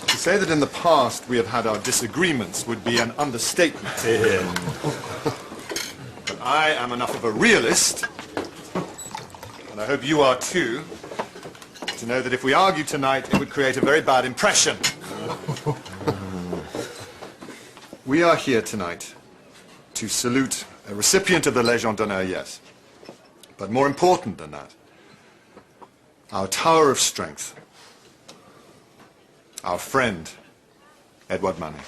To say that in the past we have had our disagreements would be an understatement. But I am enough of a realist, and I hope you are too, to know that if we argue tonight, it would create a very bad impression. We are here tonight to salute a recipient of the Légion d'honneur, yes. But more important than that, our tower of strength, our friend, Edouard Manet.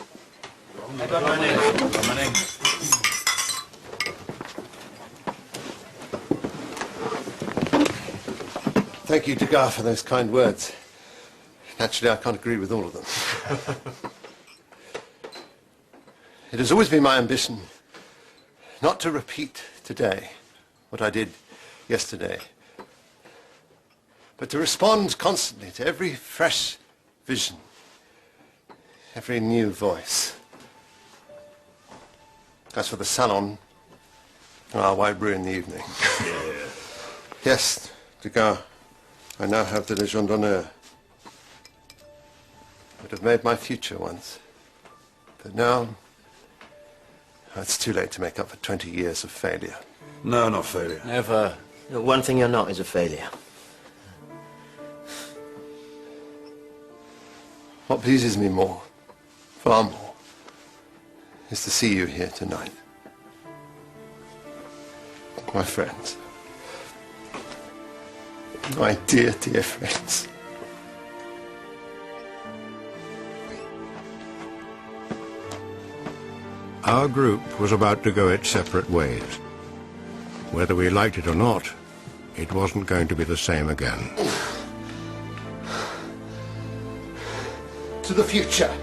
Thank you, Degas, for those kind words. Naturally, I can't agree with all of them. It has always been my ambition not to repeat today what I did yesterday, but to respond constantly to every fresh vision, every new voice. As for the salon, why ruin the evening? Yes, Degas, I now have the Légion d'honneur. I would have made my future once, but now it's too late to make up for 20 years of failure. No, not failure. Never. One thing you're not is a failure. What pleases me more, far more, is to see you here tonight. My friends. My dear, dear friends. Our group was about to go its separate ways. Whether we liked it or not, it wasn't going to be the same again. To the future.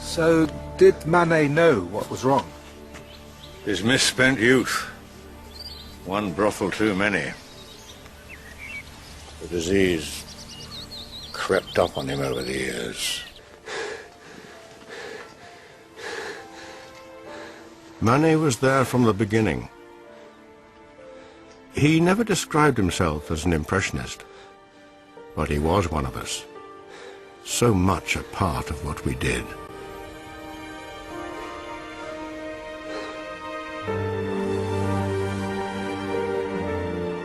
So, did Manet know what was wrong? His misspent youth. One brothel too many. The disease crept up on him over the years. Manet was there from the beginning. He never described himself as an impressionist, but he was one of us, so much a part of what we did.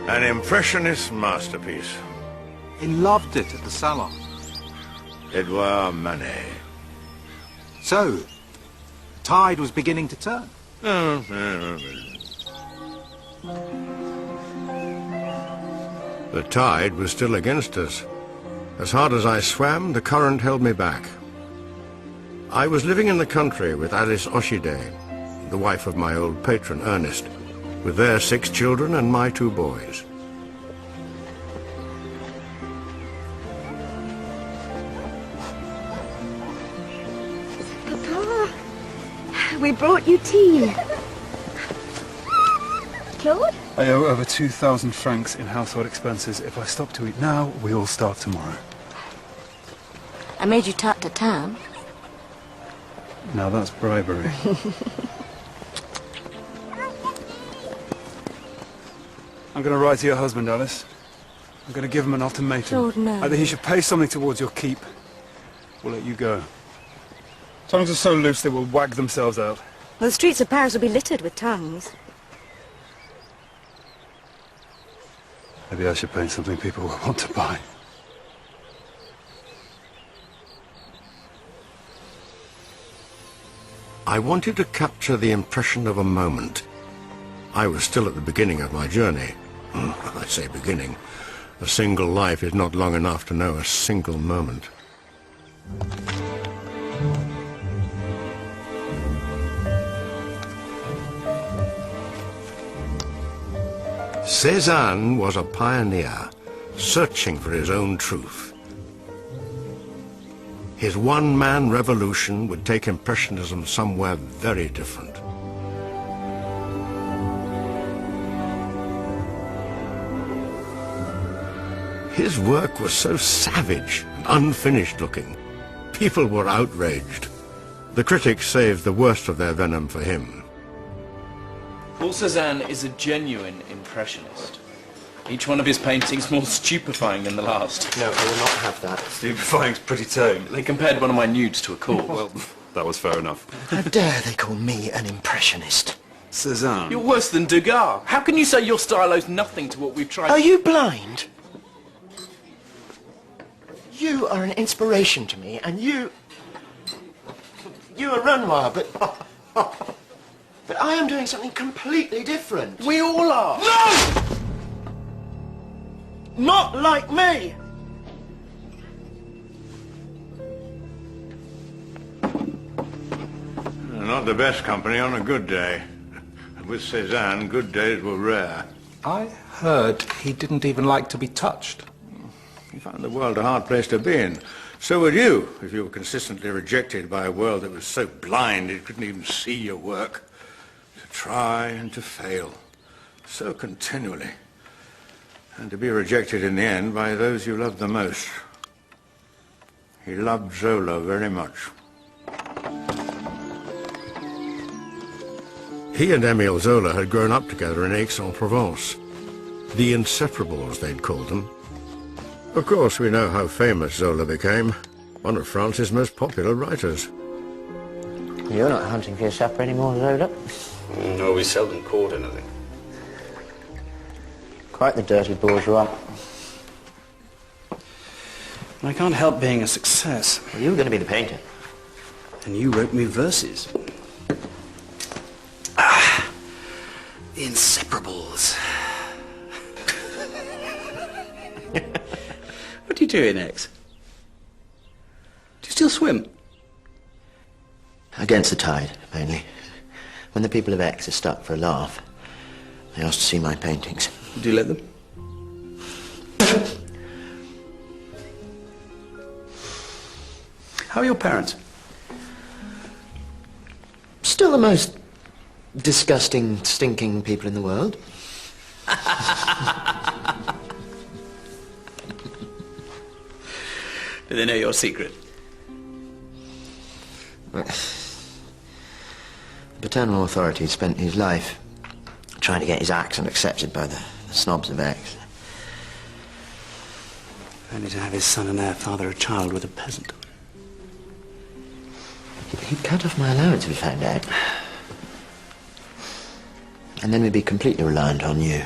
An impressionist masterpiece. He loved it at the salon. Edouard Manet. So, the tide was beginning to turn. The tide was still against us. As hard as I swam, the current held me back. I was living in the country with Alice Oshide, the wife of my old patron Ernest, with their 6 children and my 2 boys. Papa, we brought you tea. Claude? I owe over 2,000 francs in household expenses. If I stop to eat now, we all start tomorrow. I made you tart to town. Now that's bribery. I'm going to write to your husband, Alice. I'm going to give him an ultimatum. Lord, no. Either he should pay something towards your keep, or let you go. Tongues are so loose they will wag themselves out. Well, the streets of Paris will be littered with tongues. Maybe I should paint something people will want to buy. I wanted to capture the impression of a moment. I was still at the beginning of my journey. I say beginning. A single life is not long enough to know a single moment. Cézanne was a pioneer, searching for his own truth. His one-man revolution would take Impressionism somewhere very different. His work was so savage and unfinished looking. People were outraged. The critics saved the worst of their venom for him. Paul Cézanne is a genuine impressionist. Each one of his paintings more stupefying than the last. No, I will not have that. Stupefying's pretty tame. They compared one of my nudes to a corpse. Well, that was fair enough. How dare they call me an impressionist? Cézanne. You're worse than Degas. How can you say your style owes nothing to what we've tried? Are you blind? You are an inspiration to me, and you are Renoir, but I am doing something completely different. We all are. No! Not like me! Not the best company on a good day. With Cézanne, good days were rare. I heard he didn't even like to be touched. He found the world a hard place to be in. So would you, if you were consistently rejected by a world that was so blind it couldn't even see your work. To try and to fail, so continually. And to be rejected in the end by those you loved the most. He loved Zola very much. He and Émile Zola had grown up together in Aix-en-Provence. The Inseparables, they'd called them. Of course, we know how famous Zola became. One of France's most popular writers. You're not hunting for your supper anymore, Zola? No, we seldom caught anything. Quite the dirty bourgeois. I can't help being a success. Well, you were going to be the painter. And you wrote me verses. The Inseparables. What are you doing, X? Do you still swim? Against the tide, mainly. When the people of X are stuck for a laugh, they ask to see my paintings. Do you let them? How are your parents? Still the most disgusting, stinking people in the world. Do they know your secret? The paternal authority spent his life trying to get his accent accepted by the snobs of X. Only to have his son and heir father a child with a peasant. He'd cut off my allowance if he found out. And then we'd be completely reliant on you.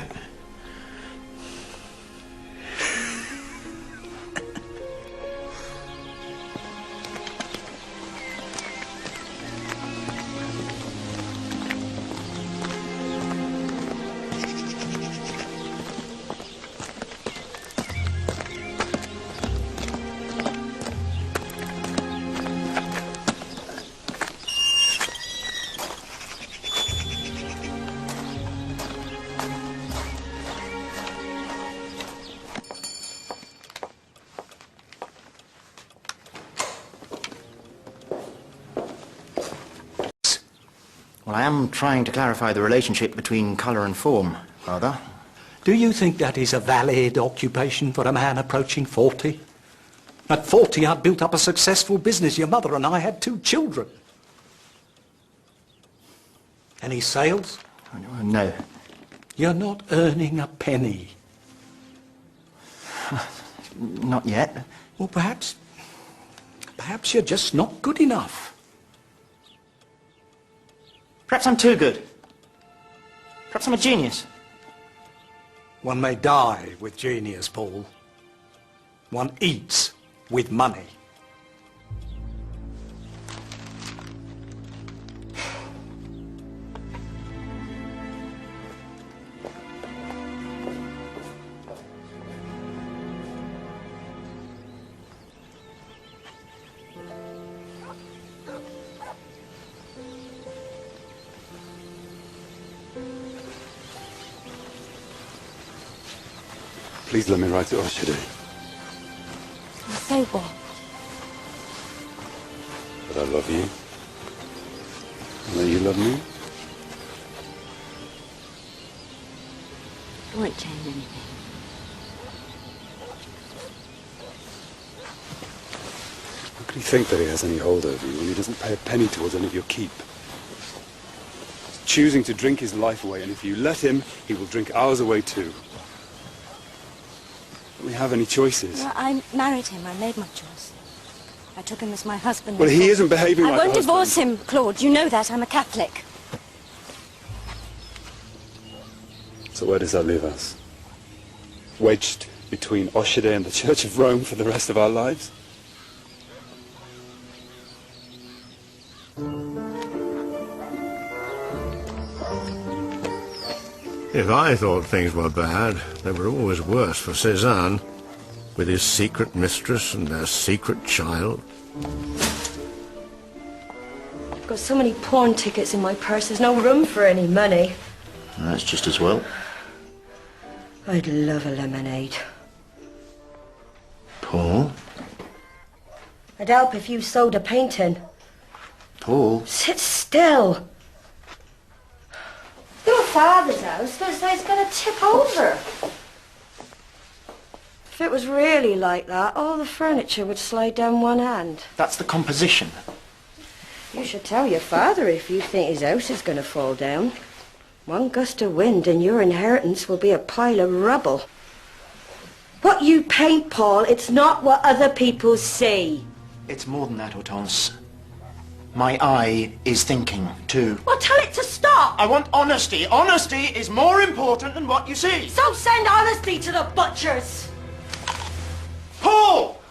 Well, I am trying to clarify the relationship between colour and form, Father. Do you think that is a valid occupation for a man approaching 40? At 40, I built up a successful business. Your mother and I had 2 children. Any sales? No. You're not earning a penny. Not yet. Well, perhaps you're just not good enough. Perhaps I'm too good. Perhaps I'm a genius. One may die with genius, Paul. One eats with money. Please let me write to Oshide. Say what? That I love you. And that you love me. It won't change anything. How could he think that he has any hold over you when he doesn't pay a penny towards any of your keep? He's choosing to drink his life away, and if you let him, he will drink ours away too. Don't we have any choices? Well, I married him. I made my choice. I took him as my husband. Well, he isn't behaving like a I won't husband. divorce him, Claude. You know that. I'm a Catholic. So where does that leave us? Wedged between Oshide and the Church of Rome for the rest of our lives? If I thought things were bad, they were always worse for Cézanne, with his secret mistress and their secret child. I've got so many pawn tickets in my purse. There's no room for any money. That's just as well. I'd love a lemonade. Paul? I'd help if you sold a painting. Paul? Sit still. Your father's house looks like it's going to tip over. If it was really like that, all the furniture would slide down one hand. That's the composition. You should tell your father if you think his house is going to fall down. One gust of wind and your inheritance will be a pile of rubble. What you paint, Paul, it's not what other people see. It's more than that, Hortense. My eye is thinking, too. Well, tell it to stop. I want honesty. Honesty is more important than what you see. So send honesty to the butchers. Paul!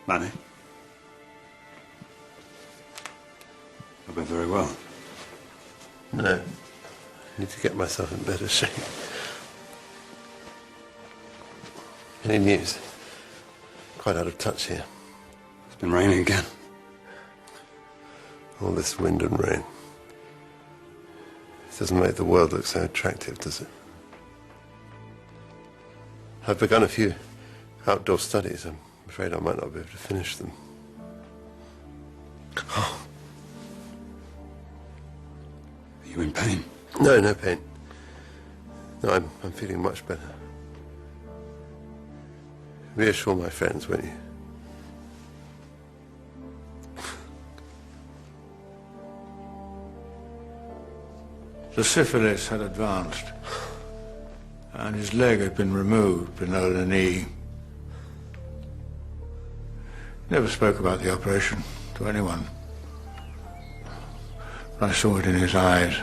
Manny? I've been very well. No. I need to get myself in better shape. Any news? Quite out of touch here. It's been raining again. All this wind and rain. It doesn't make the world look so attractive, does it? I've begun a few outdoor studies. I'm afraid I might not be able to finish them. Are you in pain? No, no pain. No, I'm feeling much better. Reassure my friends, won't you? The syphilis had advanced, and his leg had been removed below the knee. Never spoke about the operation to anyone. But I saw it in his eyes.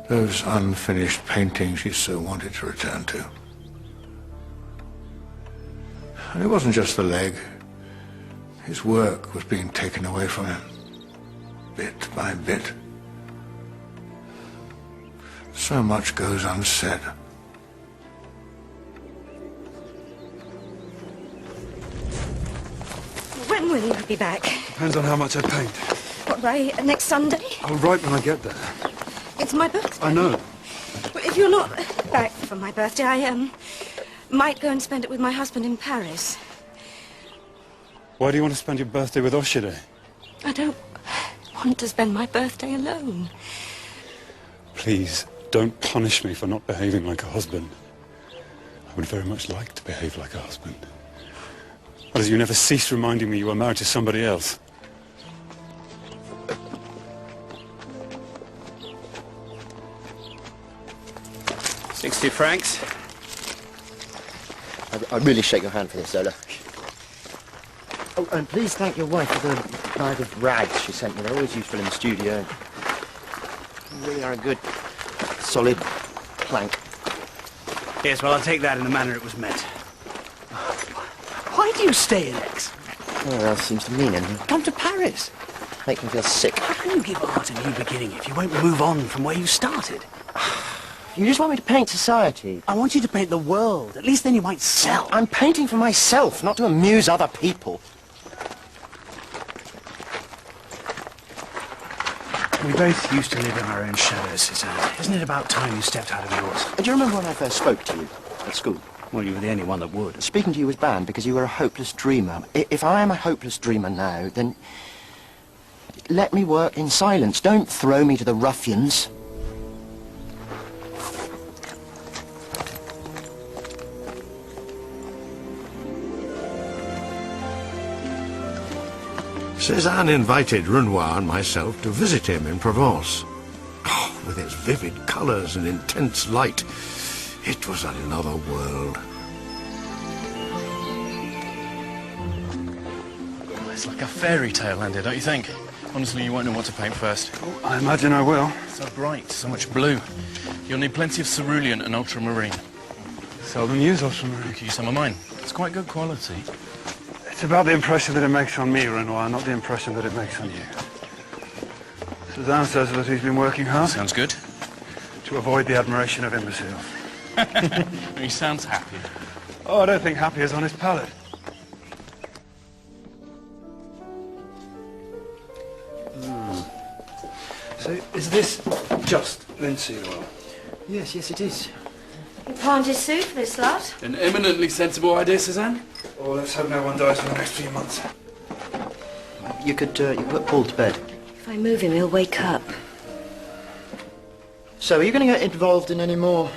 Those unfinished paintings he so wanted to return to. And it wasn't just the leg. His work was being taken away from him, bit by bit. So much goes unsaid. When will you be back? Depends on how much I paint. What, by next Sunday? I'll write when I get there. It's my birthday. I know. Well, if you're not back for my birthday, I might go and spend it with my husband in Paris. Why do you want to spend your birthday with Oshide? I don't want to spend my birthday alone. Please, don't punish me for not behaving like a husband. I would very much like to behave like a husband. As you never cease reminding me you are married to somebody else. £60. I really shake your hand for this, Zola. Oh, and please thank your wife for the bag of rags she sent me. They're always useful in the studio. You really are a good, solid plank. Yes, well, I'll take that in the manner it was meant. Why do you stay in Aix? Oh, that seems to mean anything. Come to Paris. Make me feel sick. How can you give art a new beginning if you won't move on from where you started? You just want me to paint society? I want you to paint the world. At least then you might sell. I'm painting for myself, not to amuse other people. We both used to live in our own shadows, Suzanne. Isn't it about time you stepped out of yours? Do you remember when I first spoke to you at school? Well, you were the only one that would. Speaking to you was banned because you were a hopeless dreamer. If I am a hopeless dreamer now, then let me work in silence. Don't throw me to the ruffians. Cézanne invited Renoir and myself to visit him in Provence. Oh, with its vivid colours and intense light, it was another world. It's like a fairy tale, Andy, don't you think? Honestly, you won't know what to paint first. Oh, I imagine I will. So bright, so much blue. You'll need plenty of cerulean and ultramarine. Seldom use ultramarine. You can use some of mine. It's quite good quality. It's about the impression that it makes on me, Renoir, not the impression that it makes on you. Cézanne says that he's been working hard. Sounds good. To avoid the admiration of imbeciles. He sounds happy. Oh, I don't think happy is on his palate. So, is this just linseed oil? Yes, it is. You planted soup for this lot? An eminently sensible idea, Suzanne. Oh, let's hope no one dies in the next few months. You could put Paul to bed. If I move him, he'll wake up. So, are you going to get involved in any more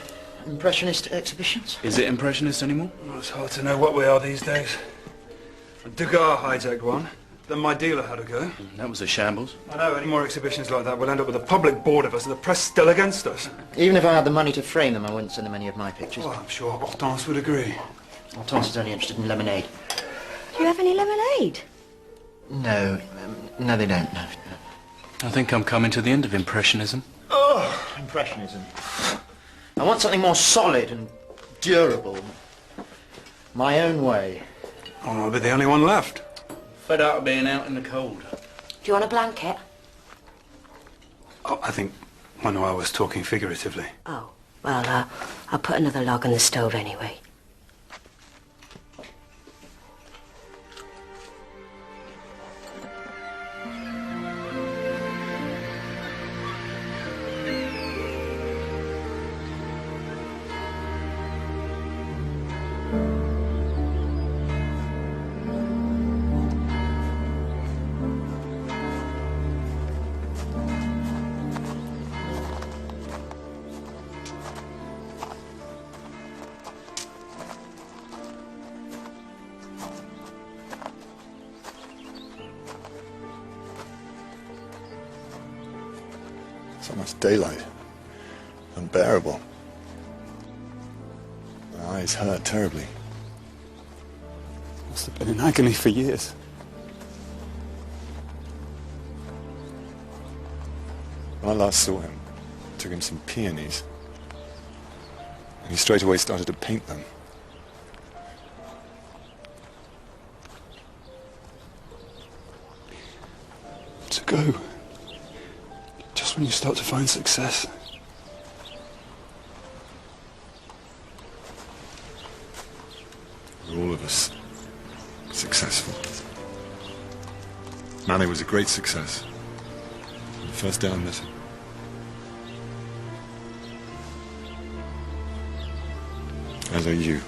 Impressionist exhibitions? Is it Impressionist anymore? Well, it's hard to know what we are these days. Degas hijacked one. Then my dealer had a go. That was a shambles. I know, any more exhibitions like that, we'll end up with the public bored of us and the press still against us. Even if I had the money to frame them, I wouldn't send them any of my pictures. Well, I'm sure Hortense would agree. Hortense is only interested in lemonade. Do you have any lemonade? No, no, they don't, no. I think I'm coming to the end of Impressionism. Oh, Impressionism. I want something more solid and durable. My own way. Oh, I'll be the only one left. Fed out of being out in the cold. Do you want a blanket? Oh, I think Renoir was talking figuratively. Oh, well, I'll put another log on the stove anyway. So much daylight. Unbearable. My eyes hurt terribly. Must have been in agony for years. When I last saw him, I took him some peonies. And he straight away started to paint them. To go. Just when you start to find success. We're all of us successful. Manny was a great success. The first day I met him. As are you.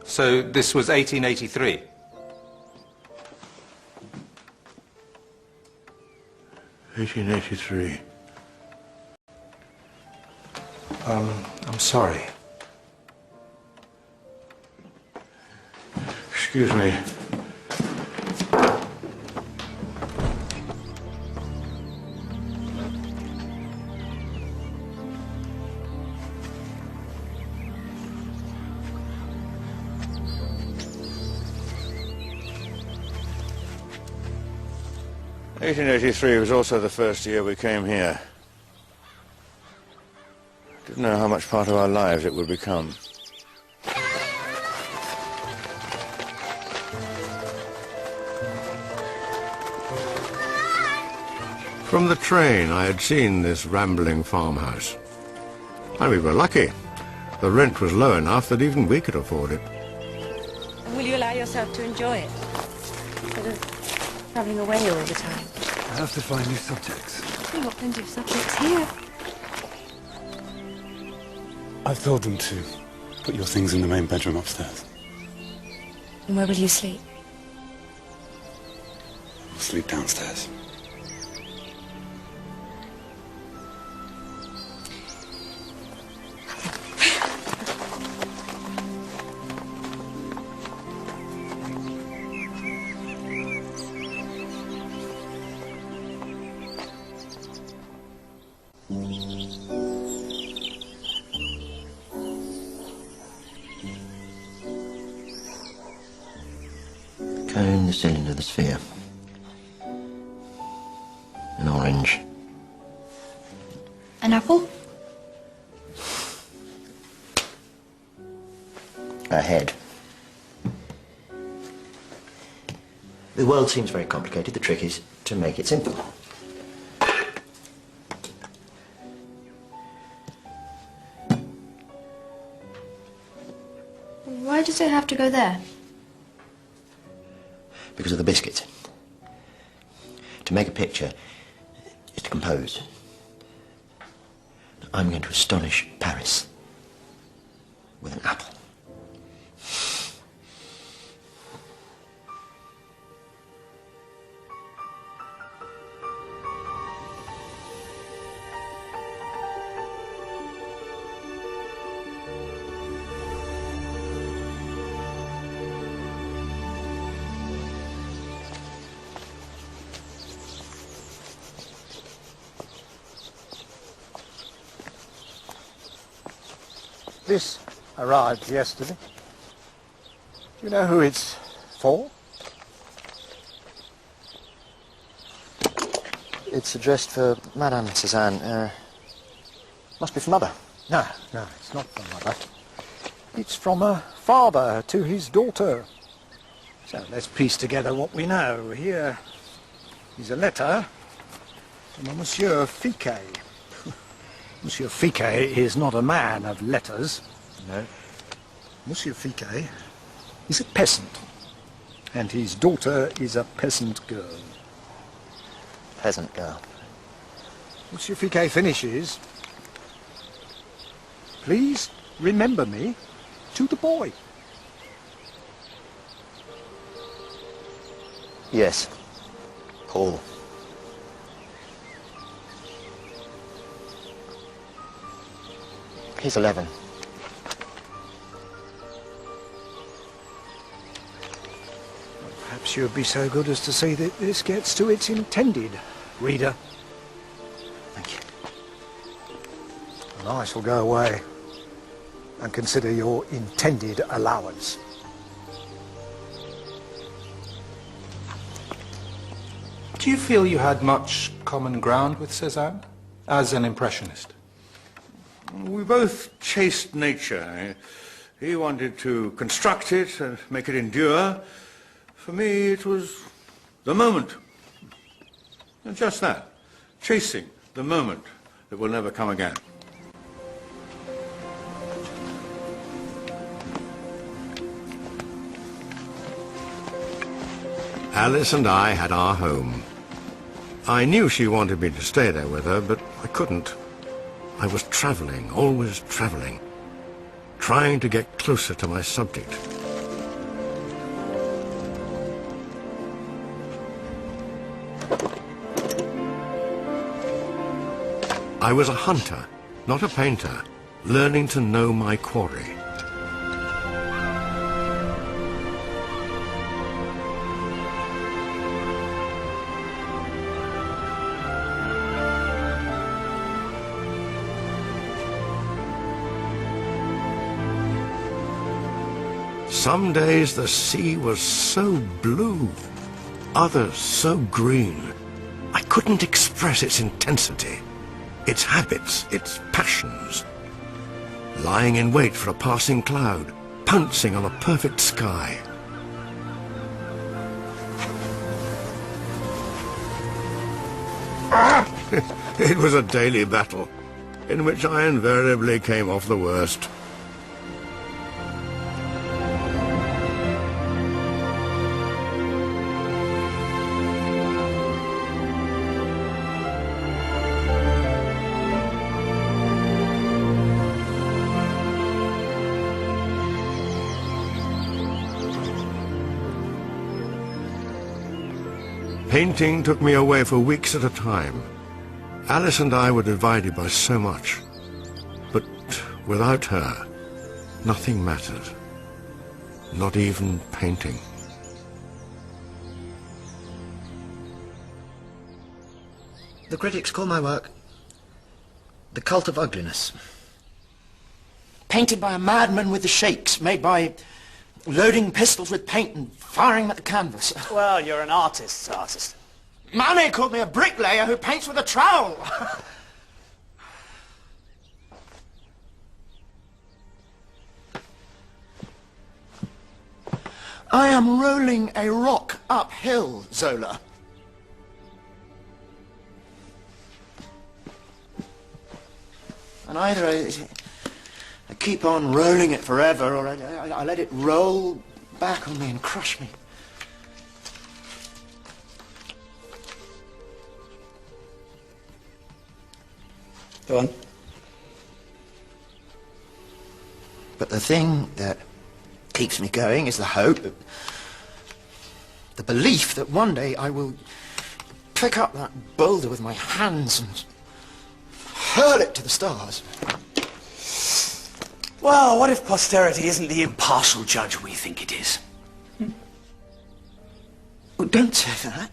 So this was 1883? (1883). I'm sorry. Excuse me. (1883) was also the first year we came here. Didn't know how much part of our lives it would become. From the train, I had seen this rambling farmhouse. And we were lucky. The rent was low enough that even we could afford it. Will you allow yourself to enjoy it? Instead of travelling away all the time. I have to find new subjects. We've got plenty of subjects here. I've told them to put your things in the main bedroom upstairs. And where will you sleep? I'll sleep downstairs. Cone the cylinder of the sphere. An orange. An apple? A head. The world seems very complicated. The trick is to make it simple. Why does it have to go there? Because of the biscuit. To make a picture is to compose. I'm going to astonish Paris with an apple. This arrived yesterday. Do you know who it's for? It's addressed for Madame Suzanne. Must be for Mother. No, it's not from Mother. It's from a father to his daughter. So let's piece together what we know. Here is a letter from a Monsieur Fiquet. Monsieur Fiquet is not a man of letters. No. Monsieur Fiquet is a peasant, and his daughter is a peasant girl. Peasant girl. Monsieur Fiquet finishes, "Please remember me to the boy." Yes. Paul. He's 11. Perhaps you'd be so good as to see that this gets to its intended reader. Thank you. And I shall go away and consider your intended allowance. Do you feel you had much common ground with Cézanne as an Impressionist? We both chased nature. He wanted to construct it and make it endure. For me, it was the moment. And just that, chasing the moment that will never come again. Alice and I had our home. I knew she wanted me to stay there with her, but I couldn't. I was travelling, always travelling, trying to get closer to my subject. I was a hunter, not a painter, learning to know my quarry. Some days the sea was so blue, others so green. I couldn't express its intensity, its habits, its passions. Lying in wait for a passing cloud, pouncing on a perfect sky. It was a daily battle, in which I invariably came off the worst. Painting took me away for weeks at a time. Alice and I were divided by so much. But without her, nothing mattered. Not even painting. The critics call my work The Cult of Ugliness. Painted by a madman with the shakes, made by loading pistols with paint and firing them at the canvas. Well, you're an artist's artist. Manet called me a bricklayer who paints with a trowel. I am rolling a rock uphill, Zola. And either I keep on rolling it forever, or I let it roll back on me and crush me. Go on. But the thing that keeps me going is the hope, the belief that one day I will pick up that boulder with my hands and hurl it to the stars. Well, what if posterity isn't the impartial judge we think it is? Oh, don't say that.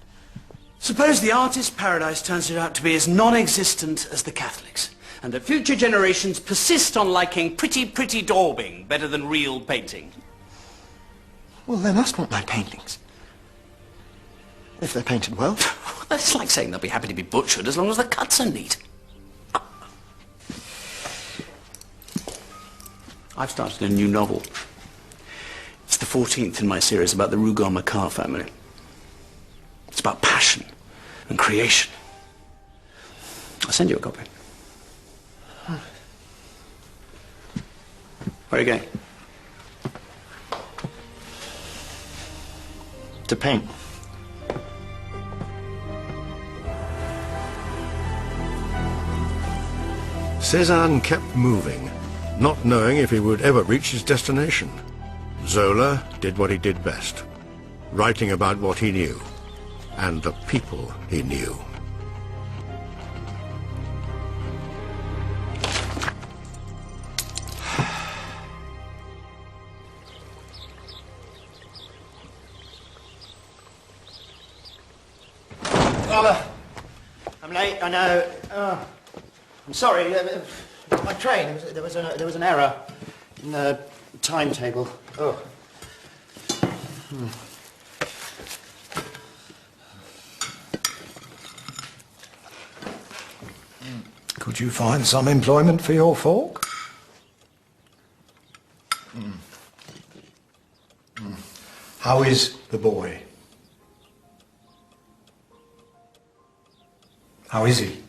Suppose the artist's paradise turns it out to be as non-existent as the Catholics, and that future generations persist on liking pretty daubing better than real painting. Well, they must want my paintings. If they're painted well. That's like saying they'll be happy to be butchered as long as the cuts are neat. I've started a new novel. It's the 14th in my series about the Rougon-Macquart family. It's about passion and creation. I'll send you a copy. Where are you going? To paint. Cézanne kept moving, not knowing if he would ever reach his destination. Zola did what he did best, writing about what he knew, and the people he knew. I'm late, I know. I'm sorry. My train, there was an error in the timetable. Oh. Could you find some employment for your fork? How is the boy? How is he?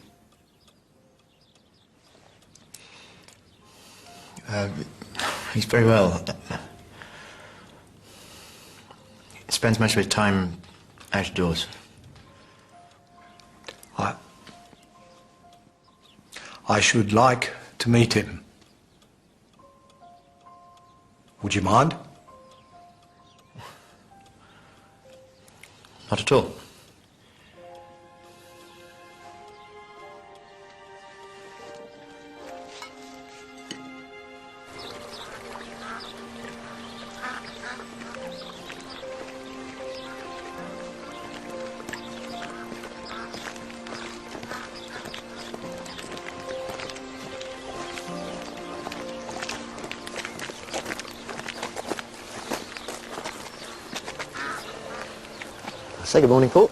He's very well. He spends most of his time outdoors. I should like to meet him. Would you mind? Not at all. Say good morning, Paul.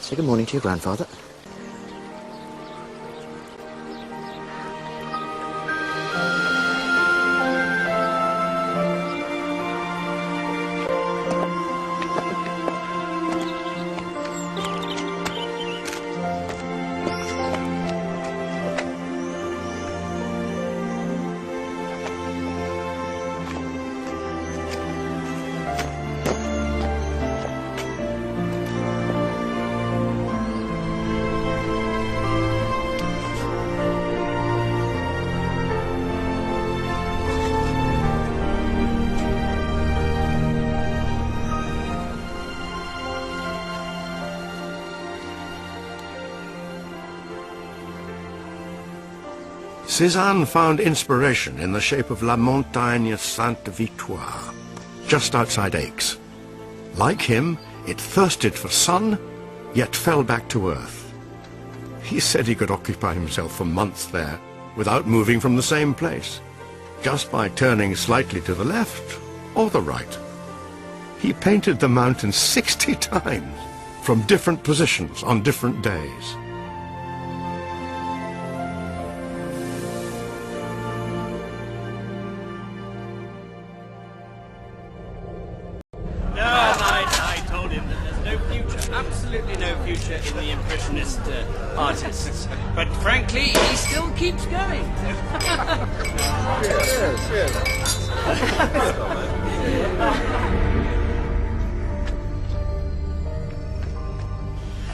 Say good morning to your grandfather. Cézanne found inspiration in the shape of La Montagne Sainte-Victoire, just outside Aix. Like him, it thirsted for sun, yet fell back to earth. He said he could occupy himself for months there without moving from the same place, just by turning slightly to the left or the right. He painted the mountain 60 times from different positions on different days. I told him that there's no future, absolutely no future in the Impressionist artists. But frankly, he still keeps going.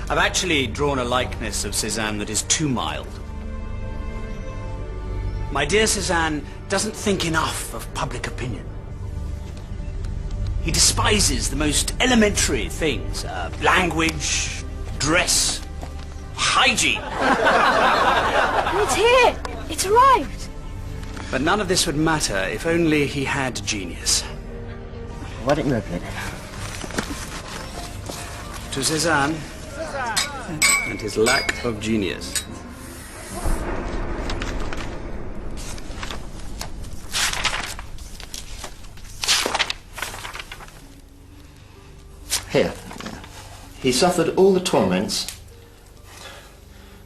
I've actually drawn a likeness of Cézanne that is too mild. My dear Cézanne doesn't think enough of public opinion. He despises the most elementary things. Language, dress, hygiene. It's here! It's arrived! But none of this would matter if only he had genius. Why don't you open it? To Cézanne and his lack of genius. Here. He suffered all the torments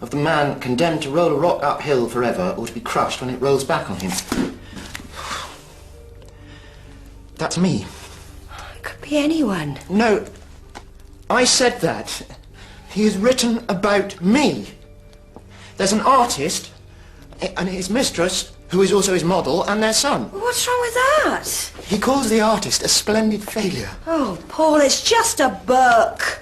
of the man condemned to roll a rock uphill forever or to be crushed when it rolls back on him. That's me. It could be anyone. No, I said that. He has written about me. There's an artist and his mistress, who is also his model, and their son. What's wrong with that? He calls the artist a splendid failure. Oh, Paul, it's just a book.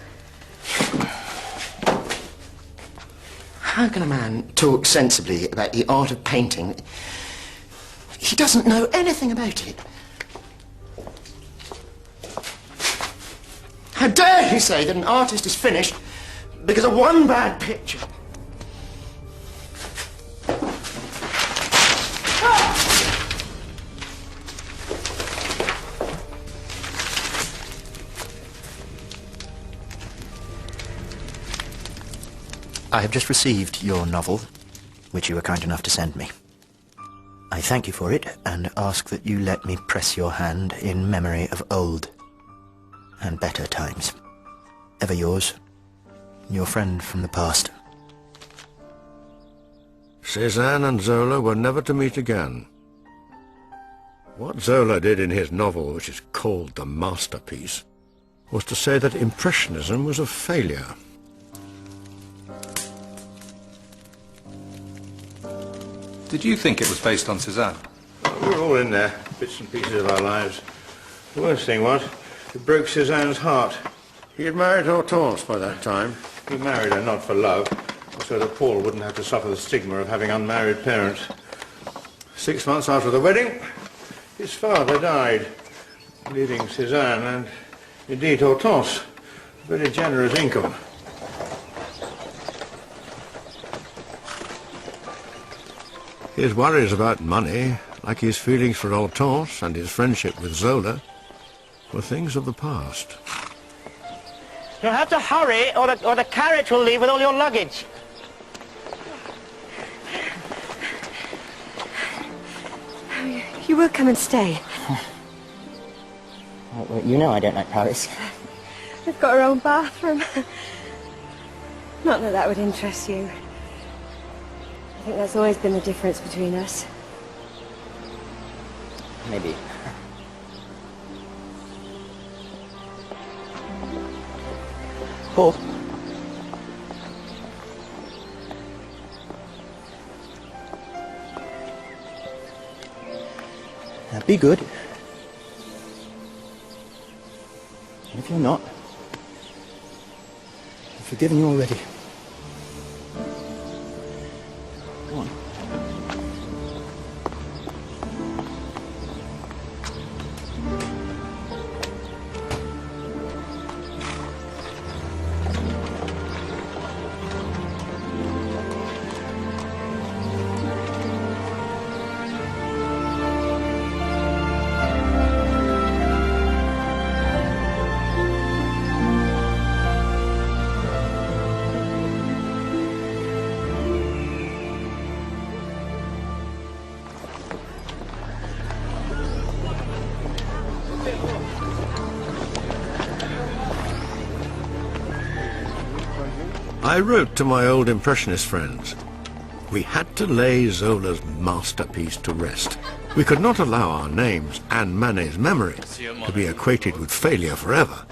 How can a man talk sensibly about the art of painting? He doesn't know anything about it. How dare he say that an artist is finished because of one bad picture? I have just received your novel, which you were kind enough to send me. I thank you for it and ask that you let me press your hand in memory of old and better times. Ever yours, your friend from the past. Cézanne and Zola were never to meet again. What Zola did in his novel, which is called The Masterpiece, was to say that Impressionism was a failure. Did you think it was based on Cézanne? We were all in there, bits and pieces of our lives. The worst thing was, it broke Cézanne's heart. He had married Hortense by that time. He married her not for love, but so that Paul wouldn't have to suffer the stigma of having unmarried parents. 6 months after the wedding, his father died, leaving Cézanne and, indeed, Hortense a very generous income. His worries about money, like his feelings for Hortense and his friendship with Zola, were things of the past. You'll have to hurry, or the carriage will leave with all your luggage. You will come and stay. Well, you know I don't like Paris. We've got our own bathroom. Not that that would interest you. I think that's always been the difference between us. Maybe. Paul? Now be good. And if you're not, I've forgiven you already. Go on. I wrote to my old Impressionist friends. We had to lay Zola's masterpiece to rest. We could not allow our names and Manet's memory to be equated with failure forever.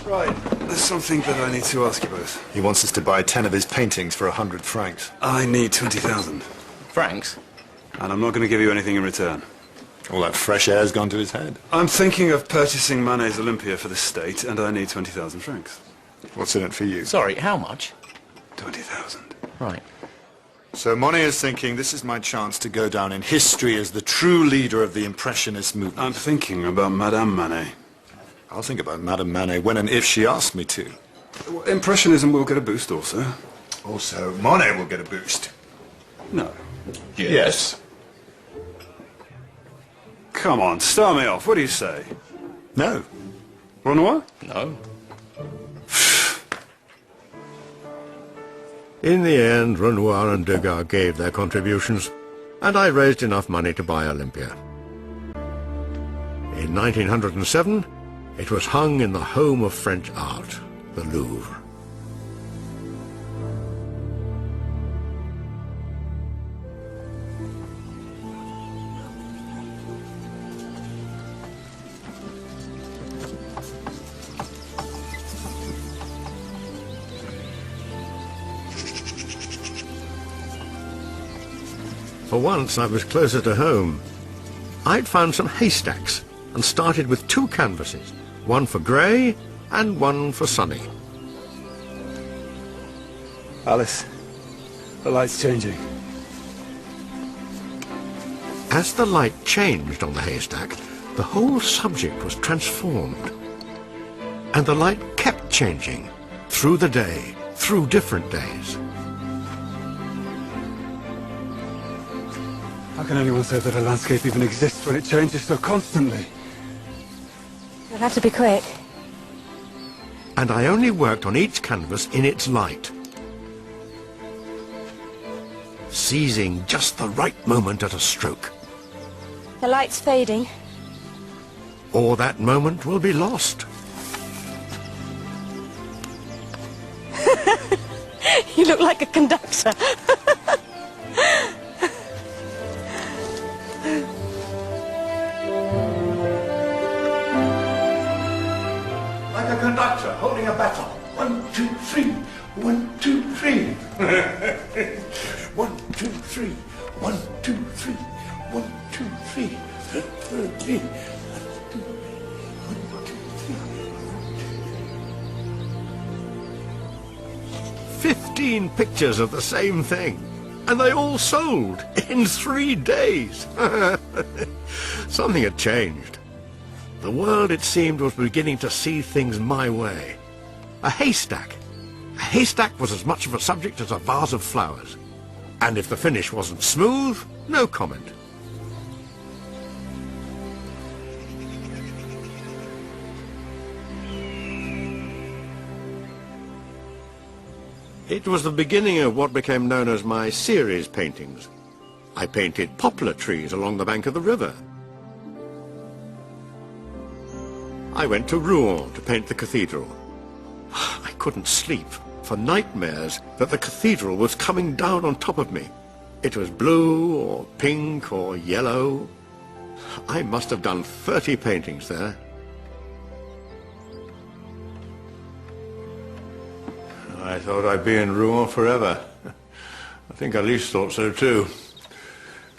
Right, there's something that I need to ask you both. He wants us to buy 10 of his paintings for 100 francs. I need 20,000. Francs? And I'm not going to give you anything in return. All that fresh air's gone to his head. I'm thinking of purchasing Manet's Olympia for the state, and I need 20,000 francs. What's in it for you? Sorry, how much? 20,000. Right. So Monet is thinking this is my chance to go down in history as the true leader of the Impressionist movement. I'm thinking about Madame Manet. I'll think about Madame Manet when and if she asks me to. Impressionism will get a boost also. Also, Monet will get a boost. No. Yes. Come on, start me off. What do you say? No. Renoir? No. In the end, Renoir and Degas gave their contributions, and I raised enough money to buy Olympia. In 1907, it was hung in the home of French art, the Louvre. For once, I was closer to home. I'd found some haystacks and started with 2 canvases, one for Gray and one for Sunny. Alice, the light's changing. As the light changed on the haystack, the whole subject was transformed. And the light kept changing through the day, through different days. How can anyone say that a landscape even exists when it changes so constantly? You'll have to be quick. And I only worked on each canvas in its light, seizing just the right moment at a stroke. The light's fading. Or that moment will be lost. look like a conductor. Like a conductor holding a baton. 1, 2, 3. 1, 2, 3. 1, 2, 3. 1, 2, 3. 1, 2, 3. 15 pictures of the same thing, and they all sold in 3 days. Something had changed. The world, it seemed, was beginning to see things my way. A haystack. A haystack was as much of a subject as a vase of flowers. And if the finish wasn't smooth, no comment. It was the beginning of what became known as my series paintings. I painted poplar trees along the bank of the river. I went to Rouen to paint the cathedral. I couldn't sleep for nightmares that the cathedral was coming down on top of me. It was blue or pink or yellow. I must have done 30 paintings there. I thought I'd be in Rouen forever. I think Alice thought so too.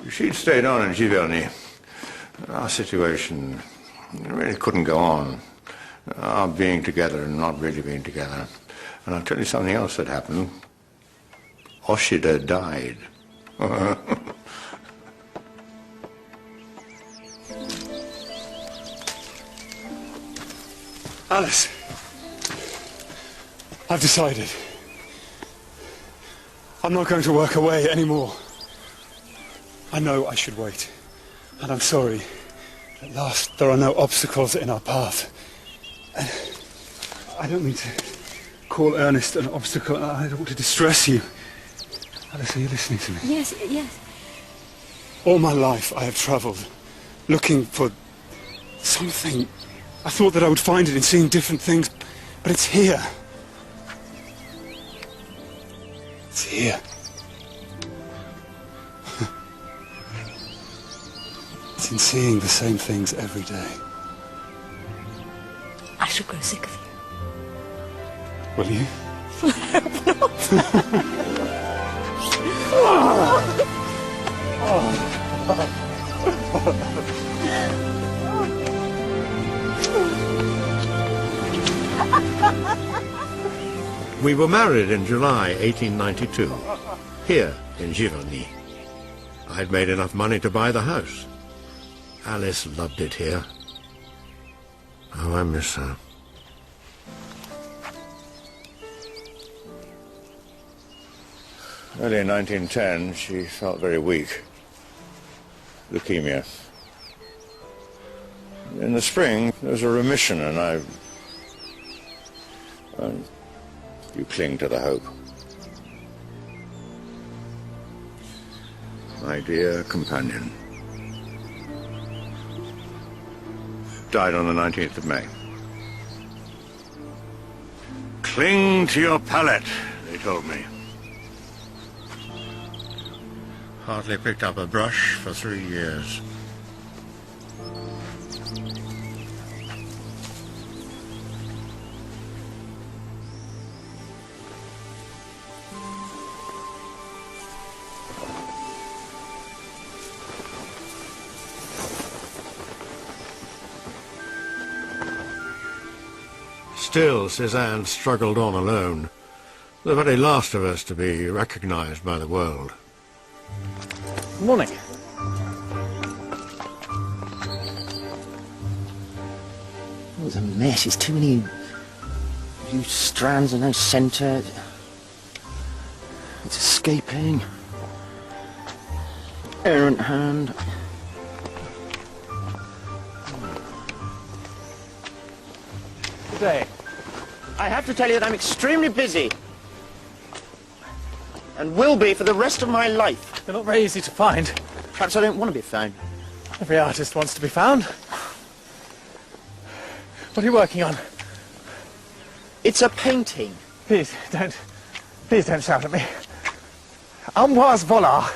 She'd stayed on in Giverny. Our situation really couldn't go on. Our being together and not really being together. And I'll tell you something else that happened. Oshida died. Alice, I've decided. I'm not going to work away anymore. I know I should wait. And I'm sorry. At last, there are no obstacles in our path. And I don't mean to call Ernest an obstacle. I don't want to distress you. Alice, are you listening to me? Yes, yes. All my life I have travelled, looking for something. I thought that I would find it in seeing different things, but it's here. It's here. It's in seeing the same things every day. I shall grow sick of you. Will you? I hope not. We were married in July 1892, here in Giverny. I'd made enough money to buy the house. Alice loved it here. Oh, I miss her. Early in 1910, she felt very weak. Leukemia. In the spring, there was a remission, and you cling to the hope. My dear companion died on the 19th of May. Cling to your palate, they told me. Hardly picked up a brush for 3 years. Still, Cézanne struggled on alone, the very last of us to be recognized by the world. Good morning. It was a mess. It's too many loose strands and no centre. It's escaping. Errant hand. Good day. I have to tell you that I'm extremely busy. And will be for the rest of my life. They're not very easy to find. Perhaps I don't want to be found. Every artist wants to be found. What are you working on? It's a painting. Please, don't Please don't shout at me. Amboise voila.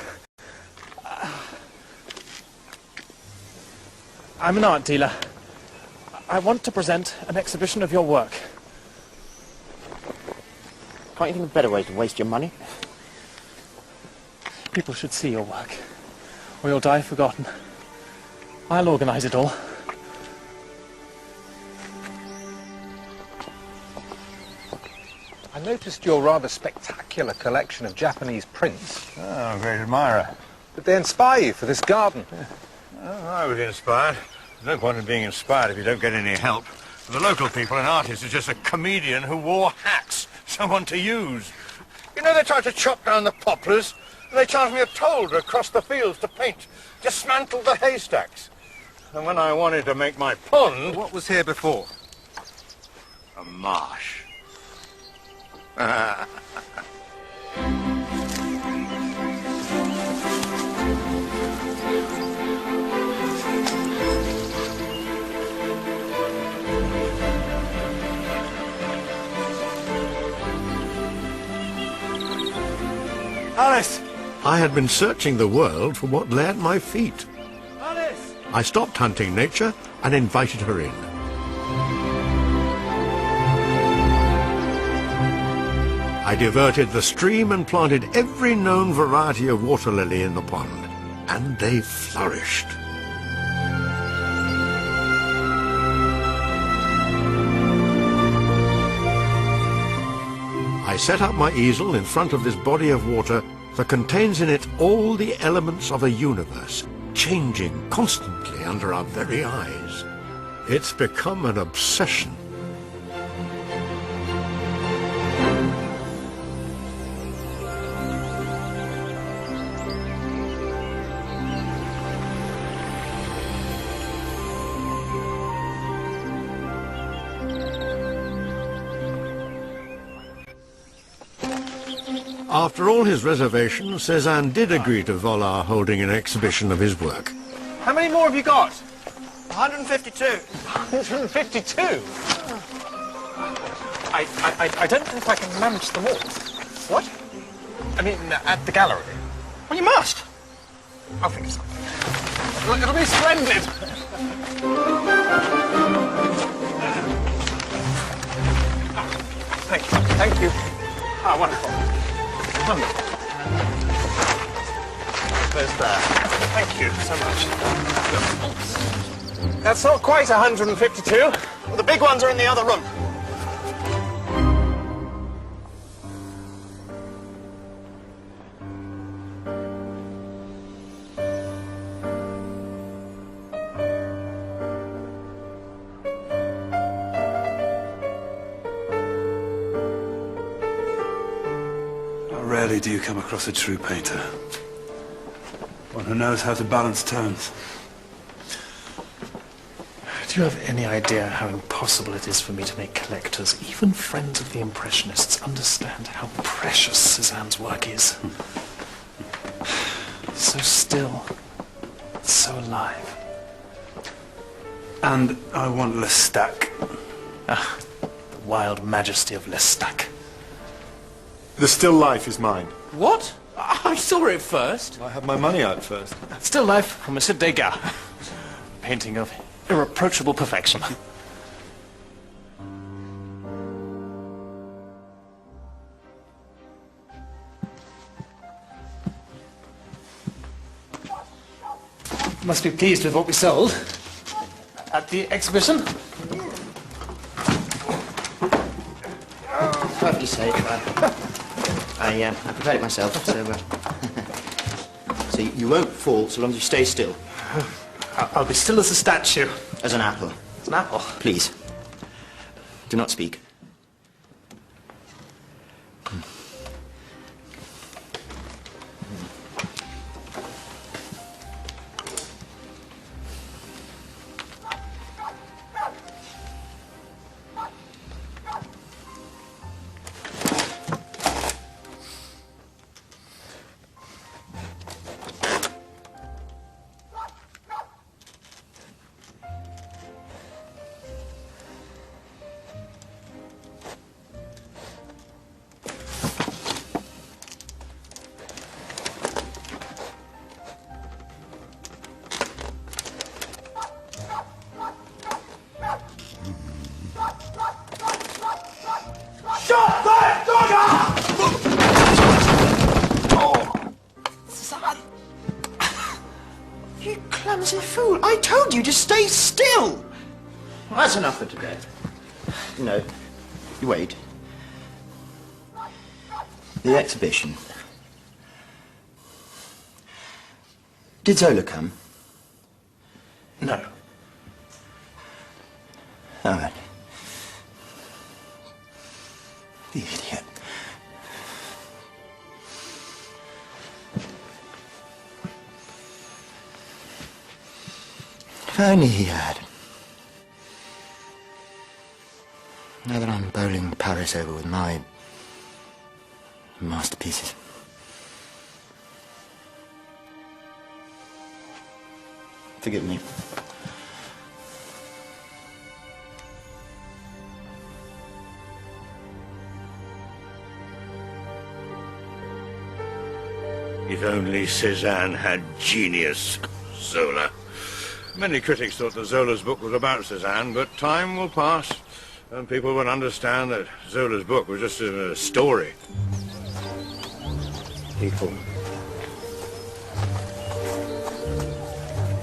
I'm an art dealer. I want to present an exhibition of your work. Can't you think of better ways to waste your money? People should see your work, or you'll die forgotten. I'll organise it all. I noticed your rather spectacular collection of Japanese prints. Oh, I'm a great admirer. Did they inspire you for this garden? Oh, I was inspired. There's no point in being inspired if you don't get any help. The local people, an artist is just a comedian who wore hats, someone to use. You know, they tried to chop down the poplars, and they charged me a toll to cross the fields to paint, dismantled the haystacks. And when I wanted to make my pond... What was here before? A marsh. Alice! I had been searching the world for what lay at my feet. Alice! I stopped hunting nature and invited her in. I diverted the stream and planted every known variety of water lily in the pond, and they flourished. I set up my easel in front of this body of water that contains in it all the elements of a universe, changing constantly under our very eyes. It's become an obsession. After all his reservations, Cézanne did agree to Vollard holding an exhibition of his work. How many more have you got? 152. 152? I don't know if I can manage them all. What? I mean, at the gallery? Well, you must. I'll think of something. It'll be splendid. Thank you. Thank you. Ah, wonderful. Wonderful. There's that. Thank you so much. That's not quite 152. Well, the big ones are in the other room. Rarely do you come across a true painter. One who knows how to balance tones. Do you have any idea how impossible it is for me to make collectors, even friends of the Impressionists, understand how precious Cézanne's work is? So still, so alive. And I want Lestat. Ah, the wild majesty of Lestat. The still life is mine. What? I saw it first. I had my money out first. Still life from Monsieur Degas. Painting of irreproachable perfection. Must be pleased with what we sold at the exhibition. Perfectly safe. I prepared it myself, so... so you won't fall so long as you stay still. I'll be still as a statue. As an apple. As an apple? Please. Do not speak. I told you to stay still! Well, that's enough for today. No, you wait. The exhibition. Did Zola come? No. All right. The idiot. If only he had. Now that I'm bowling Paris over with my masterpieces. Forgive me. If only Cézanne had genius, Zola. Many critics thought that Zola's book was about Cézanne, but time will pass and people will understand that Zola's book was just a story. People.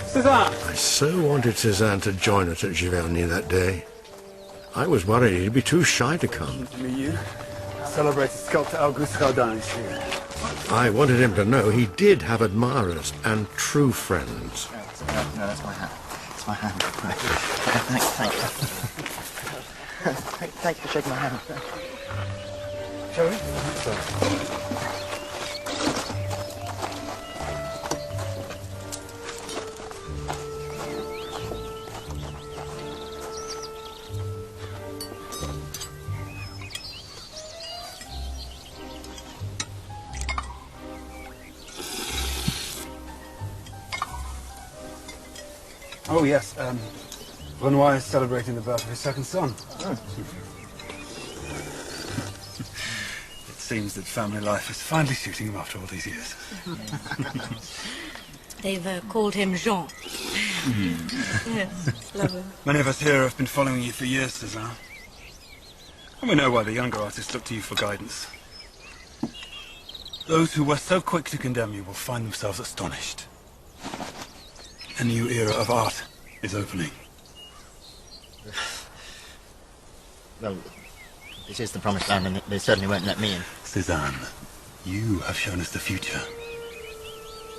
Cézanne! I so wanted Cézanne to join us at Giverny that day. I was worried he'd be too shy to come. To meet you. Celebrated sculptor Auguste Rodin is here. I wanted him to know he did have admirers and true friends. No, that's my hand. It's my hand. Right. Thank you. Thank you for shaking my hand. Shall we? Oh, yes. Renoir is celebrating the birth of his second son. Oh. It seems that family life is finally suiting him after all these years. They've called him Jean. Yes, lovely. Many of us here have been following you for years, Cézanne. And we know why the younger artists look to you for guidance. Those who were so quick to condemn you will find themselves astonished. A new era of art is opening. Well, this is the promised land, and they certainly won't let me in. Cézanne, you have shown us the future.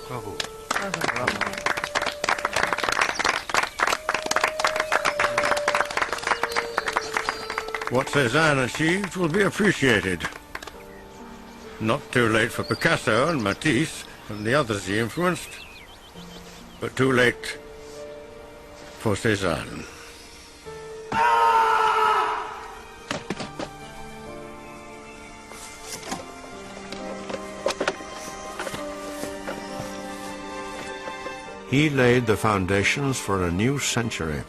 Bravo. What Cézanne achieved will be appreciated. Not too late for Picasso and Matisse and the others he influenced, but too late for Cézanne. He laid the foundations for a new century,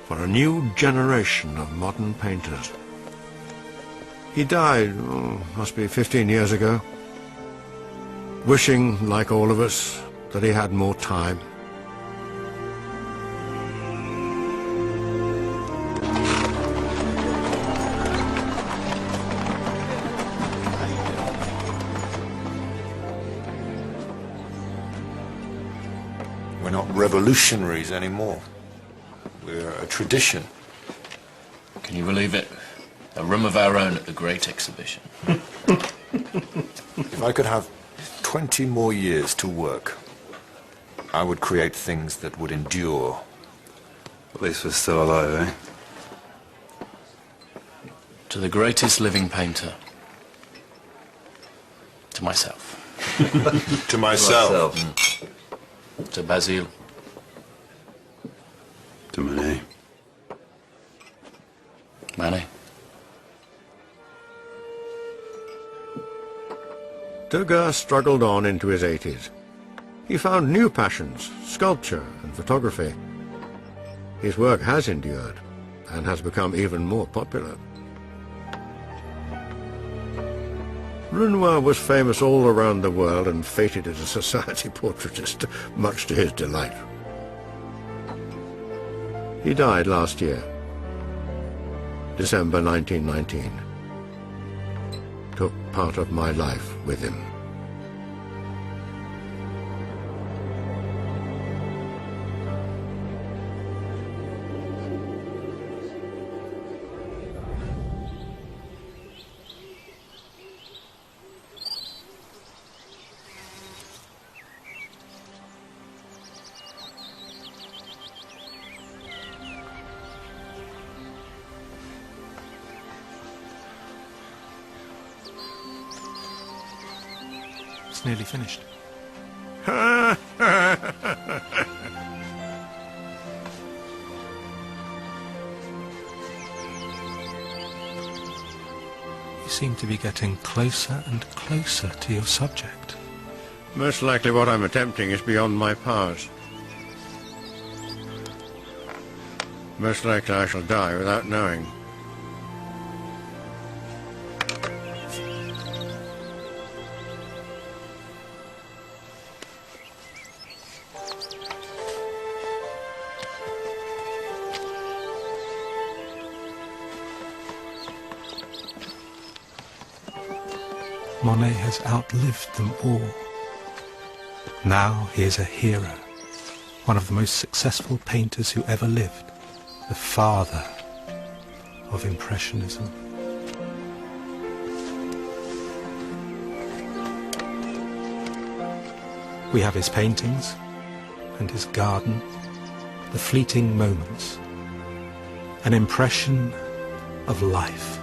for a new generation of modern painters. He died, must be 15 years ago, wishing, like all of us, that he had more time. We're not revolutionaries anymore. We're a tradition. Can you believe it? A room of our own at the Great Exhibition. If I could have 20 more years to work, I would create things that would endure. At least we're still alive, eh? To the greatest living painter. To myself. To myself. To Basile. To Manet. Manet. Degas struggled on into his 80s. He found new passions, sculpture and photography. His work has endured and has become even more popular. Renoir was famous all around the world and feted as a society portraitist, much to his delight. He died last year, December 1919. Took part of my life with him. It's nearly finished. You seem to be getting closer and closer to your subject. Most likely what I'm attempting is beyond my powers. Most likely I shall die without knowing. Monet has outlived them all. Now he is a hero, one of the most successful painters who ever lived, the father of Impressionism. We have his paintings and his garden, the fleeting moments, an impression of life.